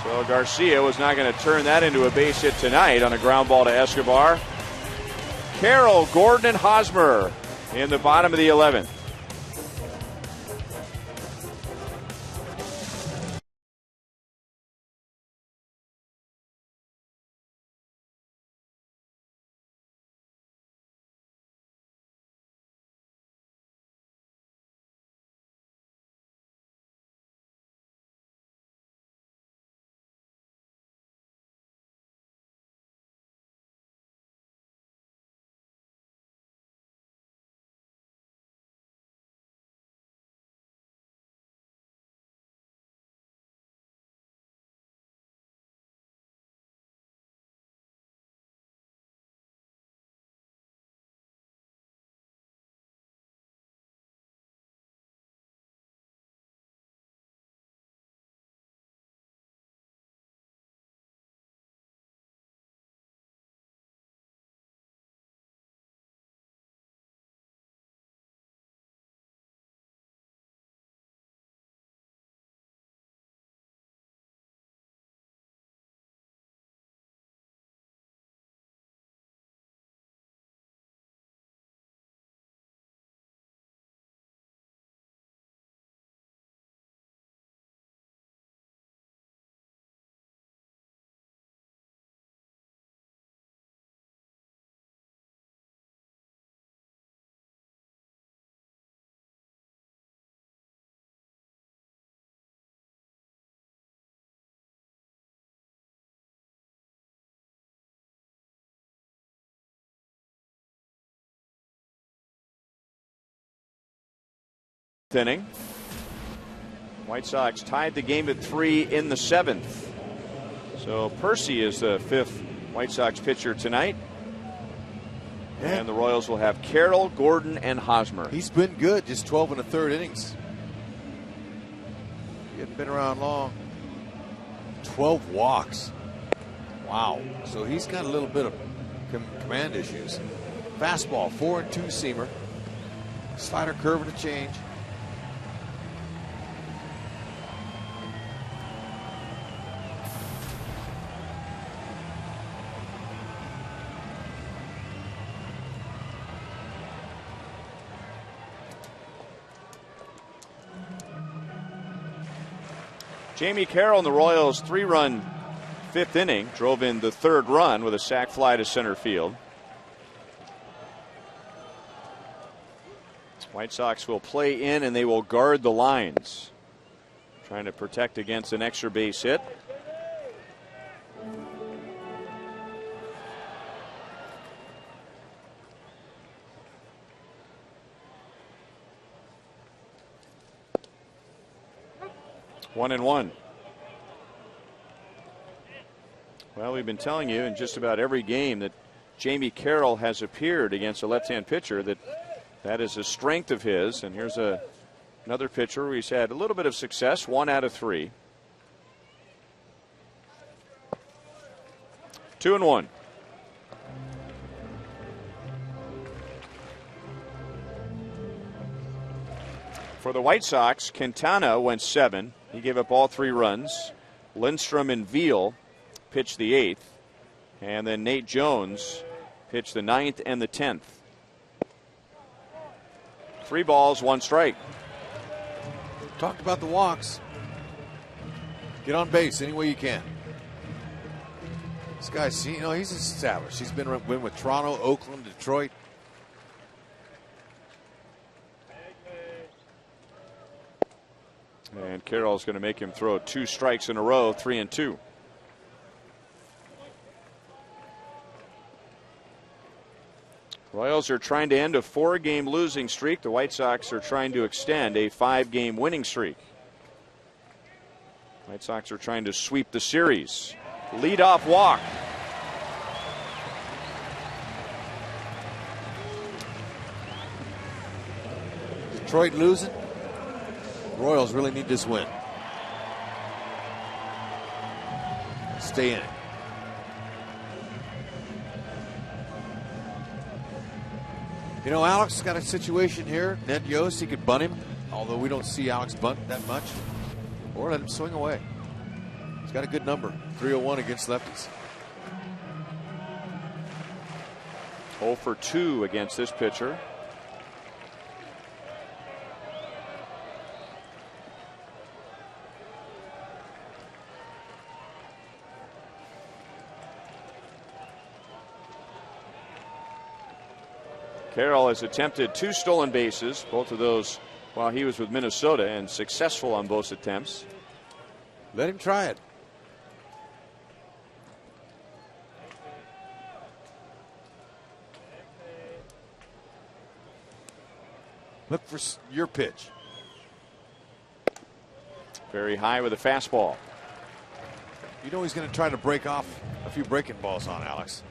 So Garcia was not going to turn that into a base hit tonight on a ground ball to Escobar. Carroll, Gordon, and Hosmer in the bottom of the 11th. inning. White Sox tied the game at 3 in the 7th. So Percy is the 5th White Sox pitcher tonight. And the Royals will have Carroll, Gordon, and Hosmer. He's been good, just 12 and a third innings. He hasn't been around long. 12 walks. Wow. So he's got a little bit of command issues. Fastball, 4-2 seamer. Slider, curve, and a change. Jamie Carroll in the Royals' 3-run 5th inning drove in the 3rd run with a sac fly to center field. White Sox will play in and they will guard the lines, trying to protect against an extra base hit. One and one. Well, we've been telling you in just about every game that Jamie Carroll has appeared against a left-hand pitcher that is a strength of his. And here's another pitcher where he's had a little bit of success, 1 out of 3. 2-1. For the White Sox, Quintana went 7. He gave up all 3 runs. Lindstrom and Veal pitched the 8th. And then Nate Jones pitched the 9th and the 10th. 3 balls, 1 strike. Talked about the walks. Get on base any way you can. This guy's, he's established. He's been with Toronto, Oakland, Detroit. And Carroll's going to make him throw 2 strikes in a row, 3-2. Royals are trying to end a 4-game losing streak. The White Sox are trying to extend a 5-game winning streak. White Sox are trying to sweep the series. Leadoff walk. Detroit losing. Royals really need this win. Stay in it. Alex got a situation here. Ned Yost, he could bunt him, although we don't see Alex bunt that much, or let him swing away. He's got a good number, 301 against lefties. 0 for 2 against this pitcher. Carroll has attempted 2 stolen bases, both of those while he was with Minnesota, and successful on both attempts. Let him try it. Look for your pitch. Very high with a fastball. He's going to try to break off a few breaking balls on Alex.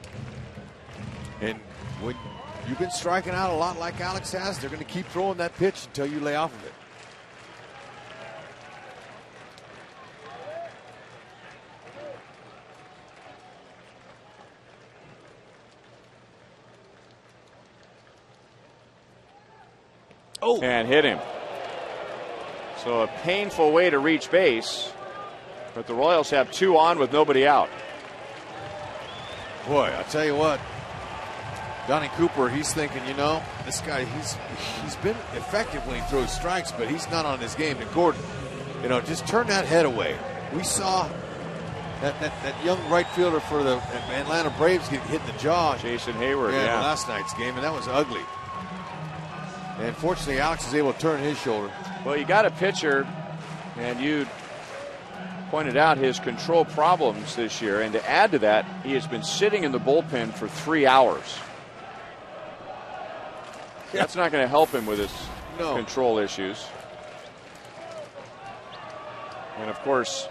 And when you've been striking out a lot like Alex has, they're going to keep throwing that pitch until you lay off of it. Oh. And hit him. So a painful way to reach base, but the Royals have 2 on with nobody out. Boy, I tell you what, Donnie Cooper, he's thinking, this guy, he's been effective when he throws strikes, but he's not on his game. And Gordon, just turn that head away. We saw that young right fielder for the Atlanta Braves get hit in the jaw. Jason Hayward, yeah. Last night's game, and that was ugly. And fortunately, Alex is able to turn his shoulder. Well, you got a pitcher, and you pointed out his control problems this year, and to add to that, he has been sitting in the bullpen for 3 hours. That's not going to help him with his control issues. And of course,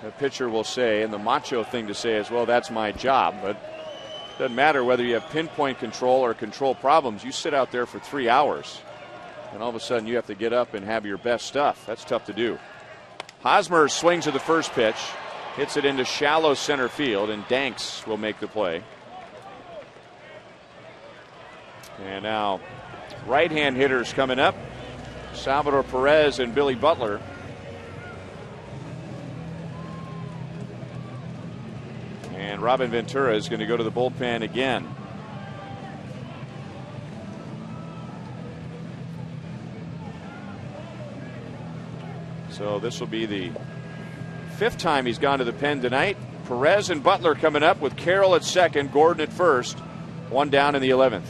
the pitcher will say, and the macho thing to say is, well, that's my job. But it doesn't matter whether you have pinpoint control or control problems. You sit out there for 3 hours, and all of a sudden you have to get up and have your best stuff. That's tough to do. Hosmer swings at the first pitch, hits it into shallow center field, and Danks will make the play. And now right-hand hitters coming up. Salvador Perez and Billy Butler. And Robin Ventura is going to go to the bullpen again. So this will be the 5th time he's gone to the pen tonight. Perez and Butler coming up with Carroll at second, Gordon at first. One down in the 11th.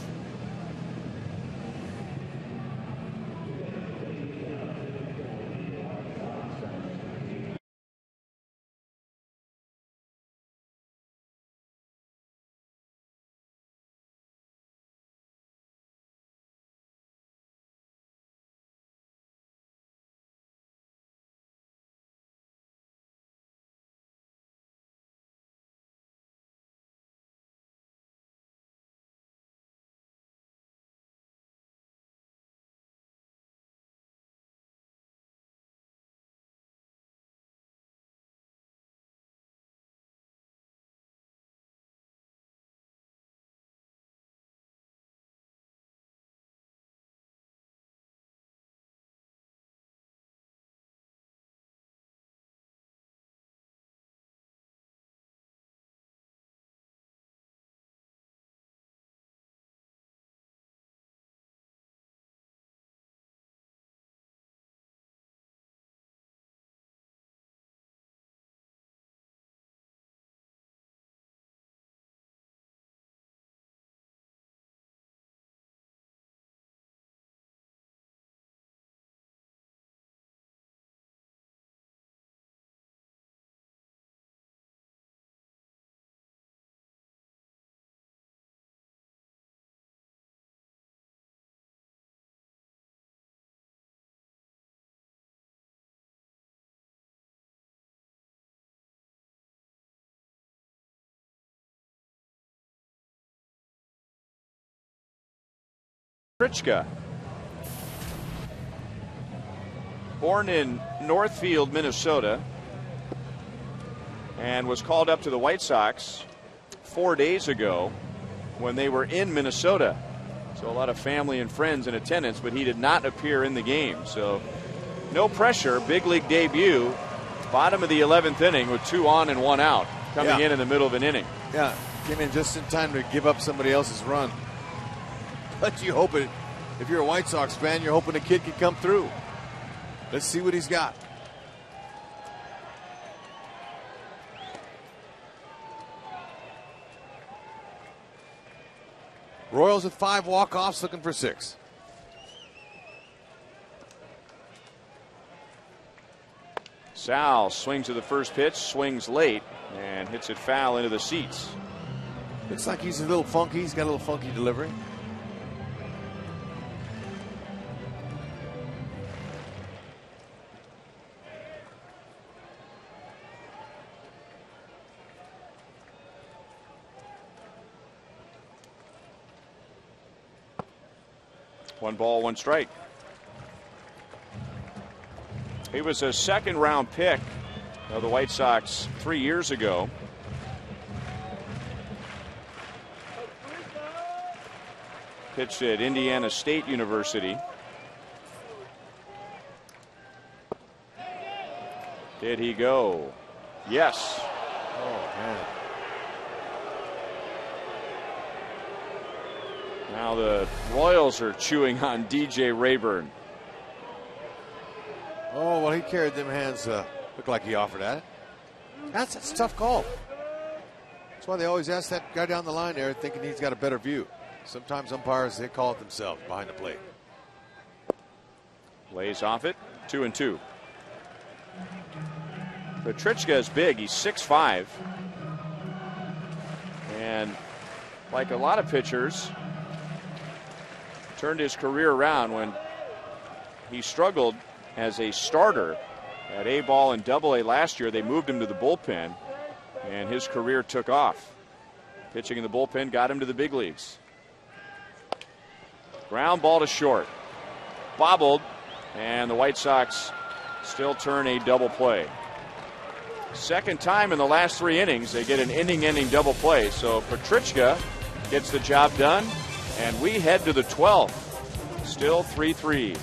Trichka, born in Northfield, Minnesota, and was called up to the White Sox 4 days ago when they were in Minnesota. So a lot of family and friends in attendance, but he did not appear in the game. So no pressure, big league debut, bottom of the 11th inning with 2 on and 1 out, coming in the middle of an inning. Yeah, came in just in time to give up somebody else's run. But you hope it, if you're a White Sox fan, you're hoping a kid can come through. Let's see what he's got. Royals with 5 walk-offs, looking for 6. Sal swings to the first pitch, swings late, and hits it foul into the seats. Looks like he's a little funky. He's got a little funky delivery. One ball, one strike. He was a second-round pick of the White Sox 3 years ago. Pitched at Indiana State University. Did he go? Yes. Oh, man. Now the Royals are chewing on DJ Rayburn. Oh, well, he carried them hands. Looked like he offered at it. That's a tough call. That's why they always ask that guy down the line there, thinking he's got a better view. Sometimes umpires, they call it themselves behind the plate. Lays off it, 2-2. Petrichka is big. He's 6'5". And like a lot of pitchers, turned his career around when he struggled as a starter At A-ball and Double-A last year, they moved him to the bullpen, and his career took off. Pitching in the bullpen got him to the big leagues. Ground ball to short. Bobbled, and the White Sox still turn a double play. Second time in the last 3 innings they get an inning-ending double play. So Petrichka gets the job done, and we head to the 12th. Still 3-3.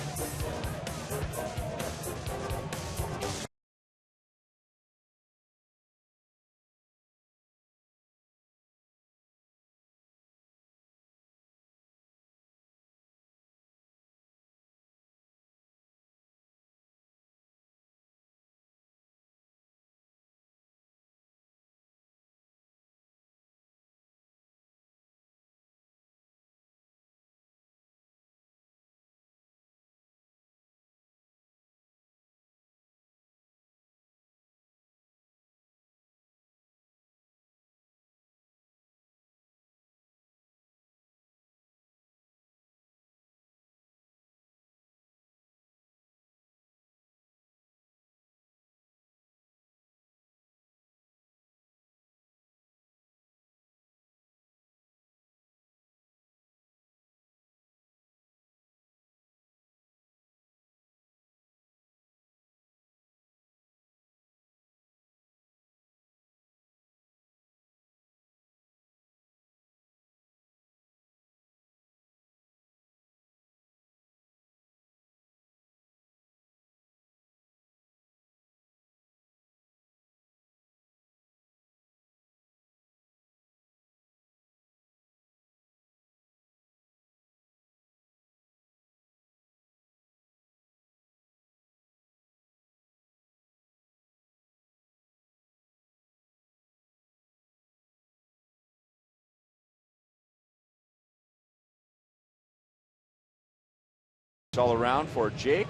All around for Jake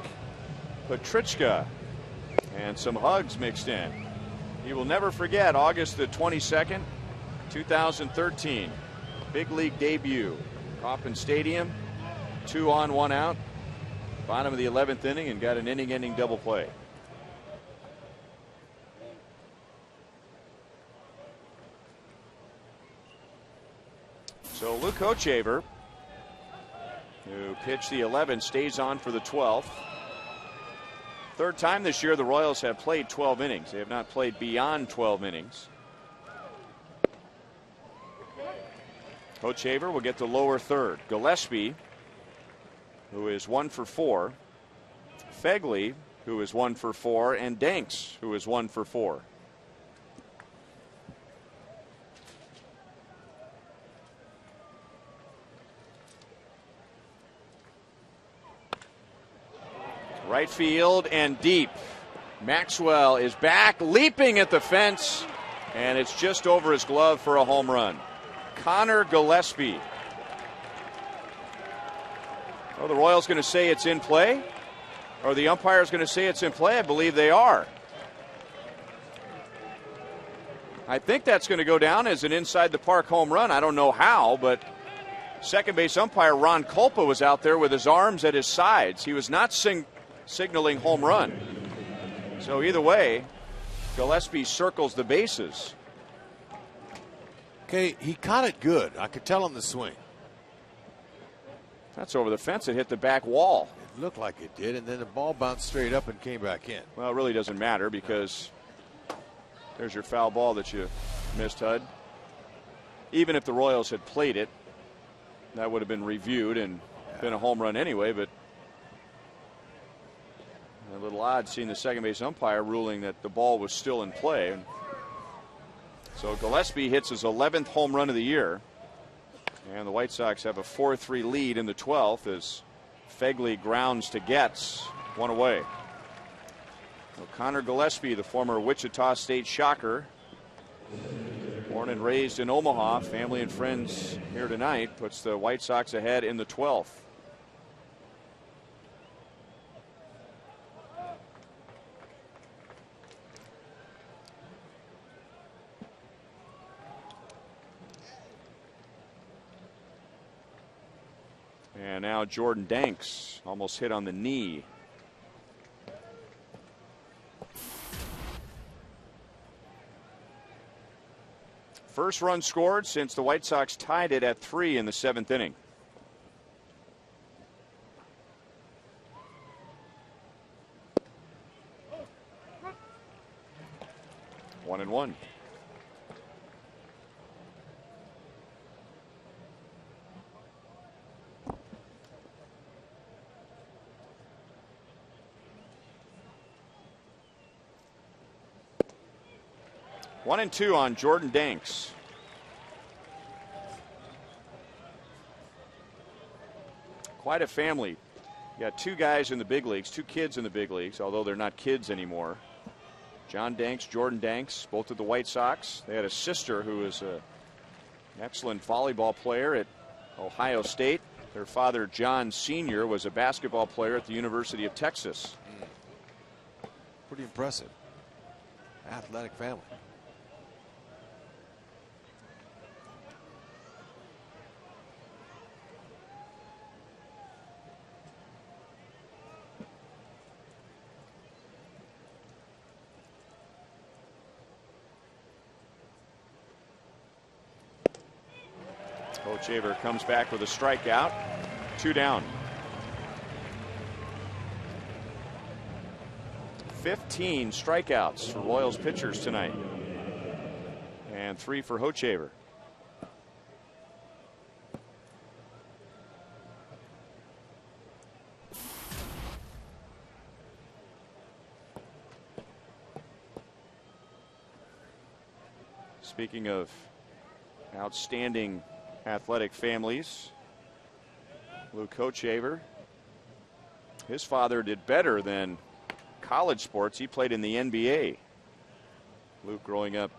Petrichka, and some hugs mixed in. He will never forget August the 22nd, 2013. Big league debut. Kauffman Stadium, 2 on, 1 out. Bottom of the 11th inning, and got an inning-ending double play. So Luke Hochevar, who pitched the 11th, stays on for the 12th. Third time this year the Royals have played 12 innings. They have not played beyond 12 innings. Hochevar will get the lower third. Gillespie, who is 1 for 4. Fegley, who is 1 for 4. And Danks, who is 1 for 4. Right field and deep. Maxwell is back, leaping at the fence, and it's just over his glove for a home run. Connor Gillespie. Are the Royals going to say it's in play? Or the umpire's going to say it's in play? I believe they are. I think that's going to go down as an inside the park home run. I don't know how, but second base umpire Ron Kulpa was out there with his arms at his sides. He was not signaling home run. So either way, Gillespie circles the bases. Okay, he caught it good. I could tell on the swing. That's over the fence. It hit the back wall. It looked like it did, and then the ball bounced straight up and came back in. Well, it really doesn't matter because there's your foul ball that you missed, Hud. Even if the Royals had played it, that would have been reviewed and been a home run anyway, but a little odd seeing the second base umpire ruling that the ball was still in play. So Gillespie hits his 11th home run of the year. And the White Sox have a 4-3 lead in the 12th as Fegley grounds to Getz, 1 away. So Connor Gillespie, the former Wichita State Shocker, born and raised in Omaha, family and friends here tonight, puts the White Sox ahead in the 12th. And now Jordan Danks almost hit on the knee. First run scored since the White Sox tied it at 3 in the 7th inning. One and one. One and two on Jordan Danks. Quite a family. You got two guys in the big leagues, two kids in the big leagues, although they're not kids anymore. John Danks, Jordan Danks, both of the White Sox. They had a sister who was an excellent volleyball player at Ohio State. Their father, John Sr., was a basketball player at the University of Texas. Pretty impressive. Athletic family. Hochevar comes back with a strikeout. 2 down. 15 strikeouts for Royals pitchers tonight. And 3 for Hochevar. Speaking of outstanding athletic families, Luke Hochevar, his father did better than college sports. He played in the NBA. Luke growing up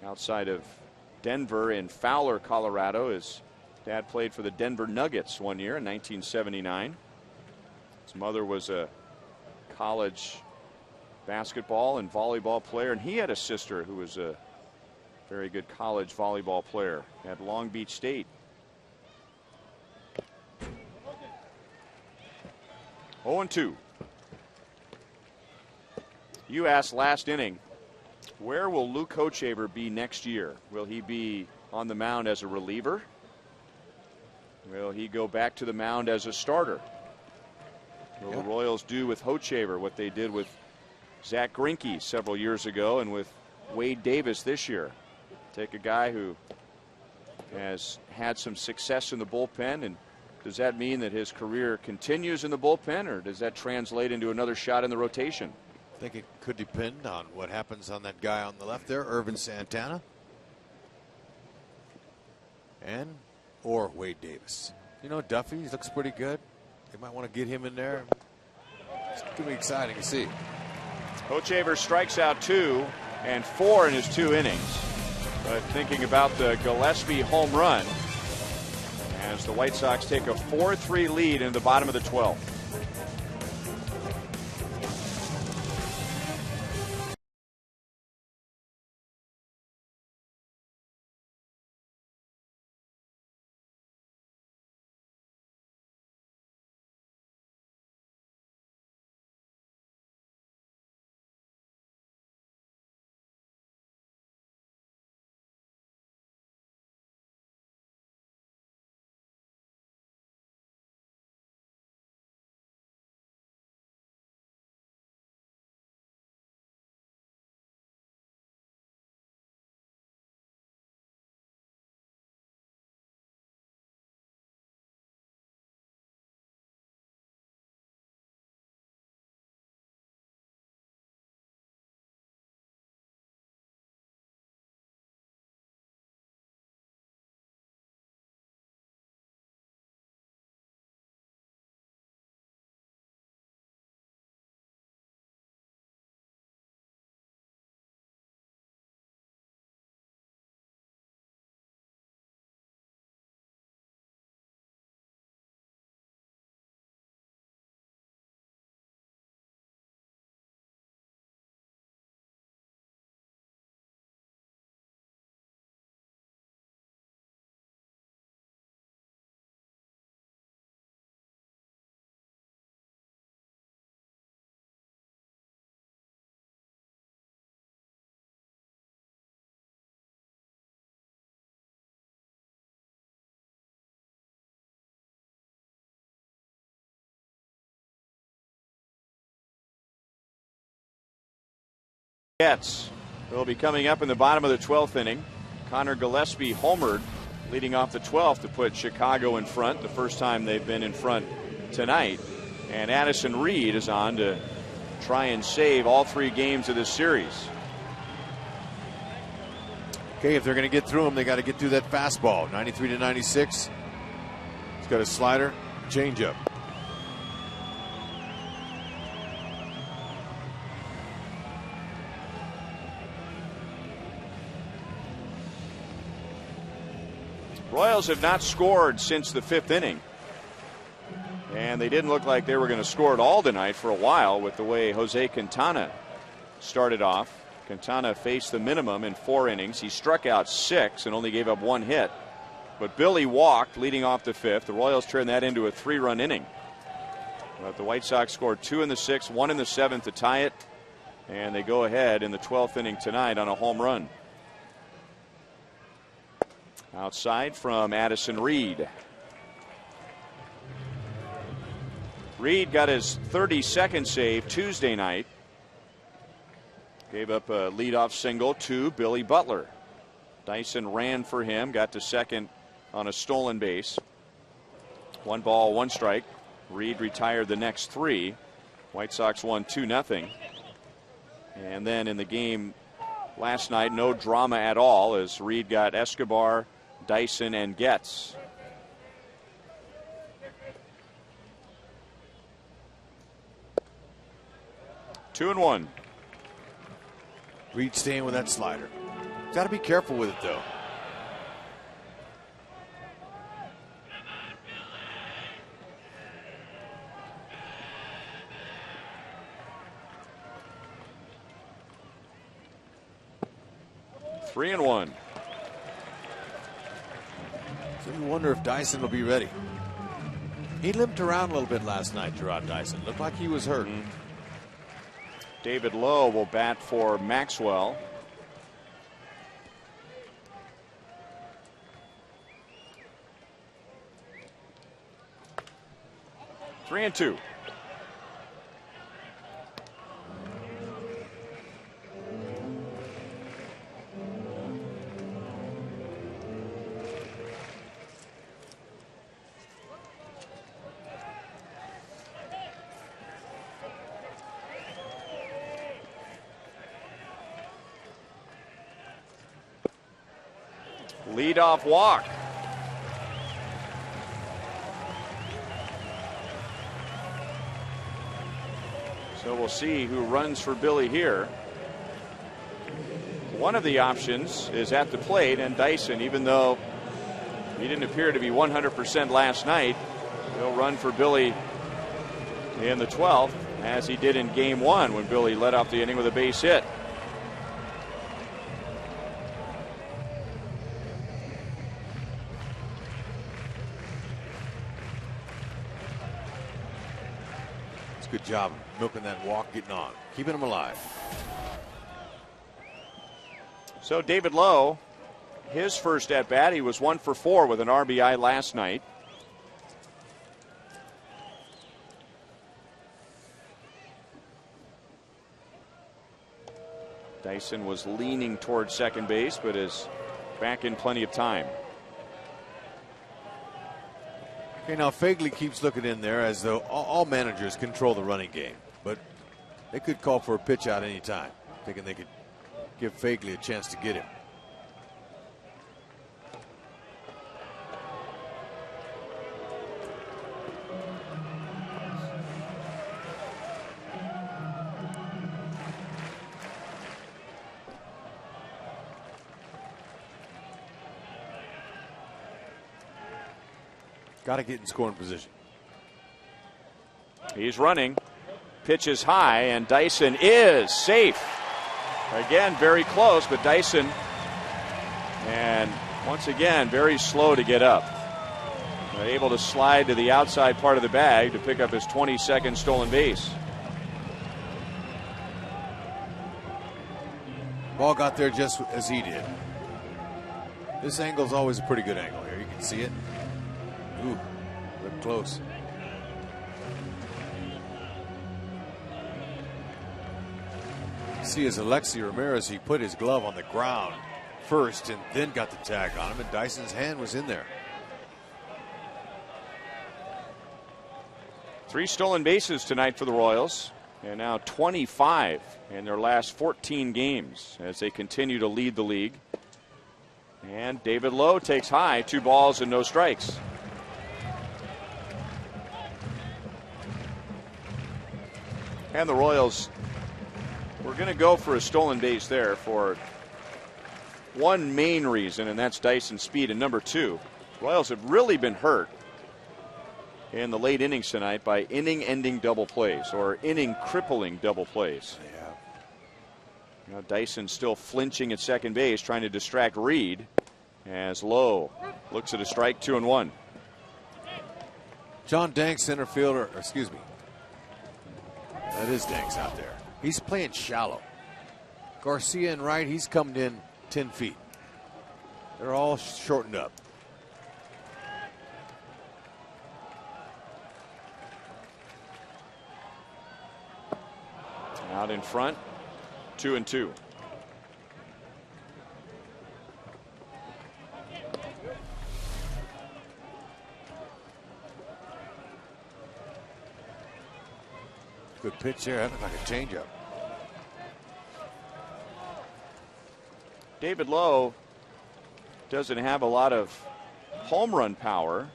outside of Denver in Fowler, Colorado. His dad played for the Denver Nuggets one year in 1979. His mother was a college basketball and volleyball player, and he had a sister who was a very good college volleyball player at Long Beach State. 0-2. You asked last inning, where will Luke Hochevar be next year? Will he be on the mound as a reliever? Will he go back to the mound as a starter? Will the Royals do with Hochevar what they did with Zach Greinke several years ago and with Wade Davis this year? Take a guy who has had some success in the bullpen, and does that mean that his career continues in the bullpen, or does that translate into another shot in the rotation? I think it could depend on what happens on that guy on the left there, Irvin Santana, and or Wade Davis. You know, Duffy looks pretty good. They might want to get him in there. It's going to be exciting to see. Hochevar strikes out 2 and 4 in his 2 innings. But thinking about the Gillespie home run as the White Sox take a 4-3 lead in the bottom of the 12th. Jets will be coming up in the bottom of the 12th inning. Connor Gillespie homered, leading off the 12th to put Chicago in front, the first time they've been in front tonight. And Addison Reed is on to try and save all 3 games of this series. Okay, if they're going to get through him, they got to get through that fastball. 93 to 96. He's got a slider, changeup. Royals have not scored since the 5th inning. And they didn't look like they were going to score at all tonight for a while with the way Jose Quintana started off. Quintana faced the minimum in 4 innings. He struck out 6 and only gave up 1 hit. But Billy walked leading off the 5th. The Royals turned that into a 3-run inning. But the White Sox scored 2 in the 6th, 1 in the 7th to tie it. And they go ahead in the 12th inning tonight on a home run. Outside from Addison Reed. Reed got his 32nd save Tuesday night. Gave up a leadoff single to Billy Butler. Dyson ran for him, got to second on a stolen base. 1 ball, 1 strike. Reed retired the next 3. White Sox won 2-0. And then in the game last night, no drama at all as Reed got Escobar, Dyson, and Getz. Two and 1. Reed staying with that slider. Got to be careful with it, though. Three and 1. So you wonder if Dyson will be ready. He limped around a little bit last night, Gerard Dyson. Looked like he was hurt. David Lowe will bat for Maxwell. Three and 2. Leadoff walk. So we'll see who runs for Billy here. One of the options is at the plate, and Dyson, even though he didn't appear to be 100% last night, he'll run for Billy in the 12th, as he did in game 1 when Billy led off the inning with a base hit. Good job milking that walk, getting on, keeping him alive. So David Lowe, his first at bat, he was 1 for 4 with an RBI last night. Dyson was leaning towards second base, but is back in plenty of time. Okay, now Fagley keeps looking in there as though all managers control the running game, but they could call for a pitch out any time, thinking they could give Fagley a chance to get him. Got to get in scoring position. He's running. Pitch is high, and Dyson is safe. Again, very close, but Dyson, and once again, very slow to get up. Able to slide to the outside part of the bag to pick up his 22nd stolen base. Ball got there just as he did. This angle is always a pretty good angle here. You can see it. Ooh, look close. See, as Alexi Ramirez, he put his glove on the ground first and then got the tag on him, and Dyson's hand was in there. 3 stolen bases tonight for the Royals, and now 25 in their last 14 games as they continue to lead the league. And David Lowe takes high, 2 balls and no strikes. And the Royals were going to go for a stolen base there for one main reason, and that's Dyson's speed. And number 2, Royals have really been hurt in the late innings tonight by inning-ending double plays or inning-crippling double plays. Yeah. Now Dyson still flinching at second base, trying to distract Reed as Lowe looks at a strike, 2-1. John Danks, center fielder, or excuse me. That is Danks out there. He's playing shallow. Garcia in right, he's coming in 10 feet. They're all shortened up. Out in front, 2-2. Good pitch there. That looked like a changeup. David Lowe doesn't have a lot of home run power.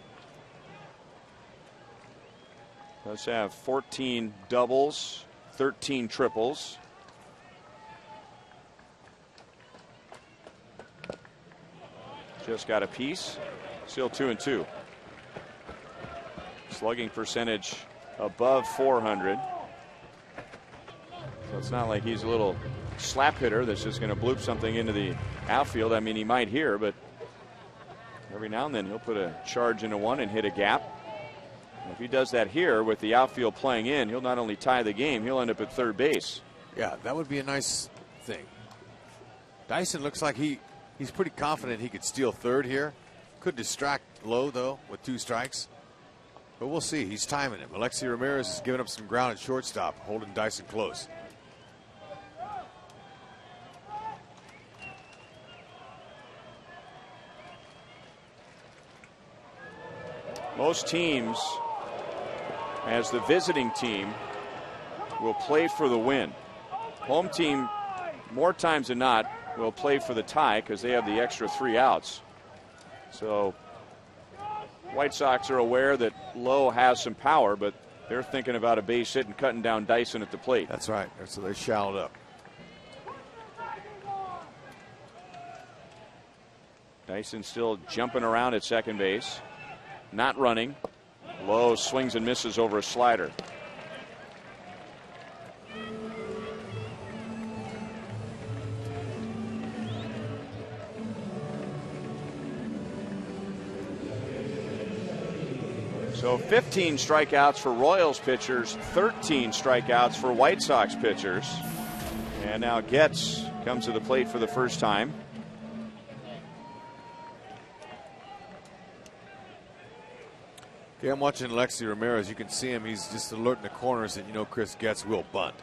Does have 14 doubles, 13 triples. Just got a piece. Still 2-2. Slugging percentage above 400. So it's not like he's a little slap hitter that's just going to bloop something into the outfield. I mean, he might here, but every now and then he'll put a charge into one and hit a gap. And if he does that here with the outfield playing in, he'll not only tie the game, he'll end up at third base. Yeah, that would be a nice thing. Dyson looks like he's pretty confident he could steal third here. Could distract Lowe, though, with 2 strikes. But we'll see. He's timing him. Alexi Ramirez is giving up some ground at shortstop, holding Dyson close. Most teams, as the visiting team, will play for the win. Home team, more times than not, will play for the tie because they have the extra 3 outs. So White Sox are aware that Lowe has some power, but they're thinking about a base hit and cutting down Dyson at the plate. That's right. So they're shallowed up. Dyson still jumping around at second base. Not running. Lowe swings and misses over a slider. So 15 strikeouts for Royals pitchers, 13 strikeouts for White Sox pitchers. And now Getz comes to the plate for the first time. Yeah, I'm watching Alexi Ramirez. You can see him. He's just alerting the corners that, you know, Chris Getz will bunt.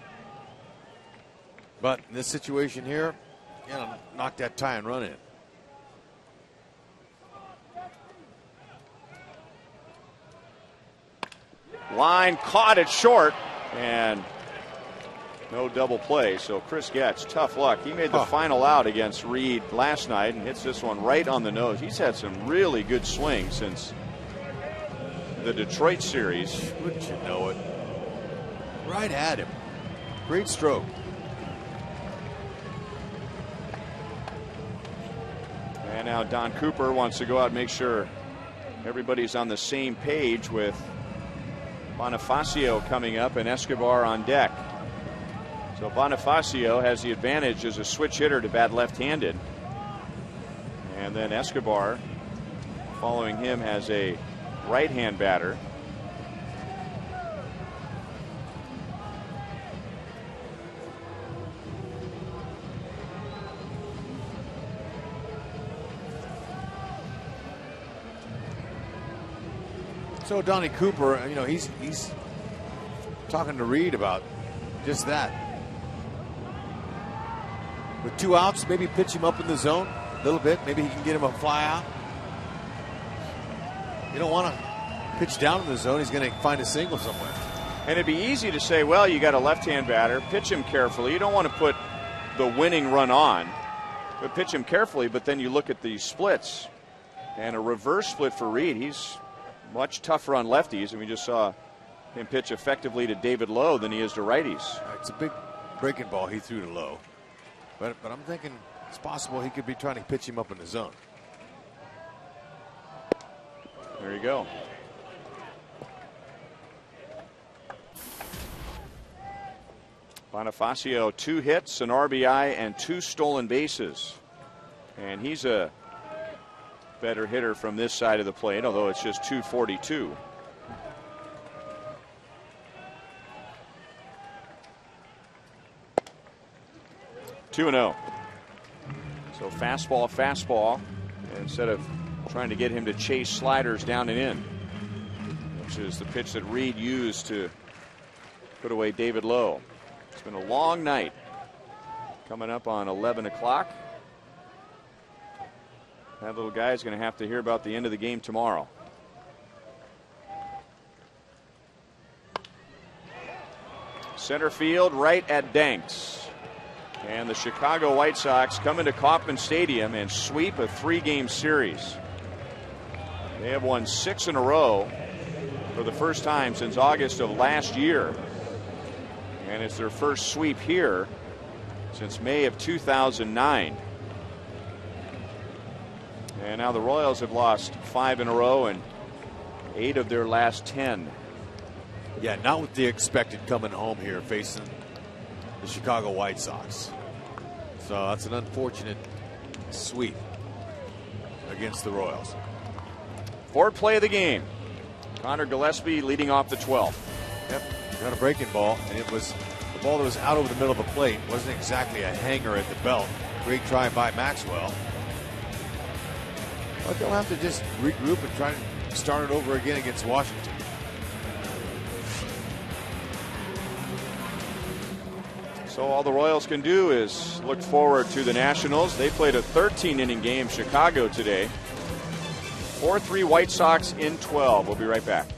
But in this situation here, knock that tie and run in. Line caught it short, and no double play. So Chris Getz, tough luck. He made the final out against Reed last night and hits this one right on the nose. He's had some really good swings since the Detroit series. Wouldn't you know it? Right at him. Great stroke. And now Don Cooper wants to go out and make sure everybody's on the same page with Bonifacio coming up and Escobar on deck. So Bonifacio has the advantage as a switch hitter to bat left-handed. And then Escobar, following him, has a right-hand batter. So Donnie Cooper, you know, he's talking to Reed about just that. With 2 outs, maybe pitch him up in the zone a little bit. Maybe he can get him a fly out. You don't want to pitch down in the zone. He's going to find a single somewhere. And it'd be easy to say, well, you got a left-hand batter, pitch him carefully. You don't want to put the winning run on, but pitch him carefully. But then you look at the splits, and a reverse split for Reed. He's much tougher on lefties, and we just saw him pitch effectively to David Lowe than he is to righties. It's a big breaking ball he threw to Lowe. But I'm thinking it's possible he could be trying to pitch him up in the zone. There you go. Bonifacio, 2 hits, an RBI, and 2 stolen bases. And he's a better hitter from this side of the plate, although it's just 242. Two and 0. So fastball. Instead of trying to get him to chase sliders down and in, which is the pitch that Reed used to put away David Lowe. It's been a long night. Coming up on 11 o'clock. That little guy is going to have to hear about the end of the game tomorrow. Center field, right at Danks. And the Chicago White Sox come into Kauffman Stadium and sweep a 3-game series. They have won 6 in a row for the first time since August of last year. And it's their first sweep here since May of 2009. And now the Royals have lost 5 in a row and 8 of their last 10. Yeah, not with the expected coming home here facing the Chicago White Sox. So that's an unfortunate sweep against the Royals. Fourth play of the game. Connor Gillespie leading off the 12th. Yep, got a breaking ball, and it was the ball that was out over the middle of the plate. It wasn't exactly a hanger at the belt. Great try by Maxwell. But they'll have to just regroup and try to start it over again against Washington. So all the Royals can do is look forward to the Nationals. They played a 13-inning game, Chicago, today. 4-3 White Sox in 12. We'll be right back.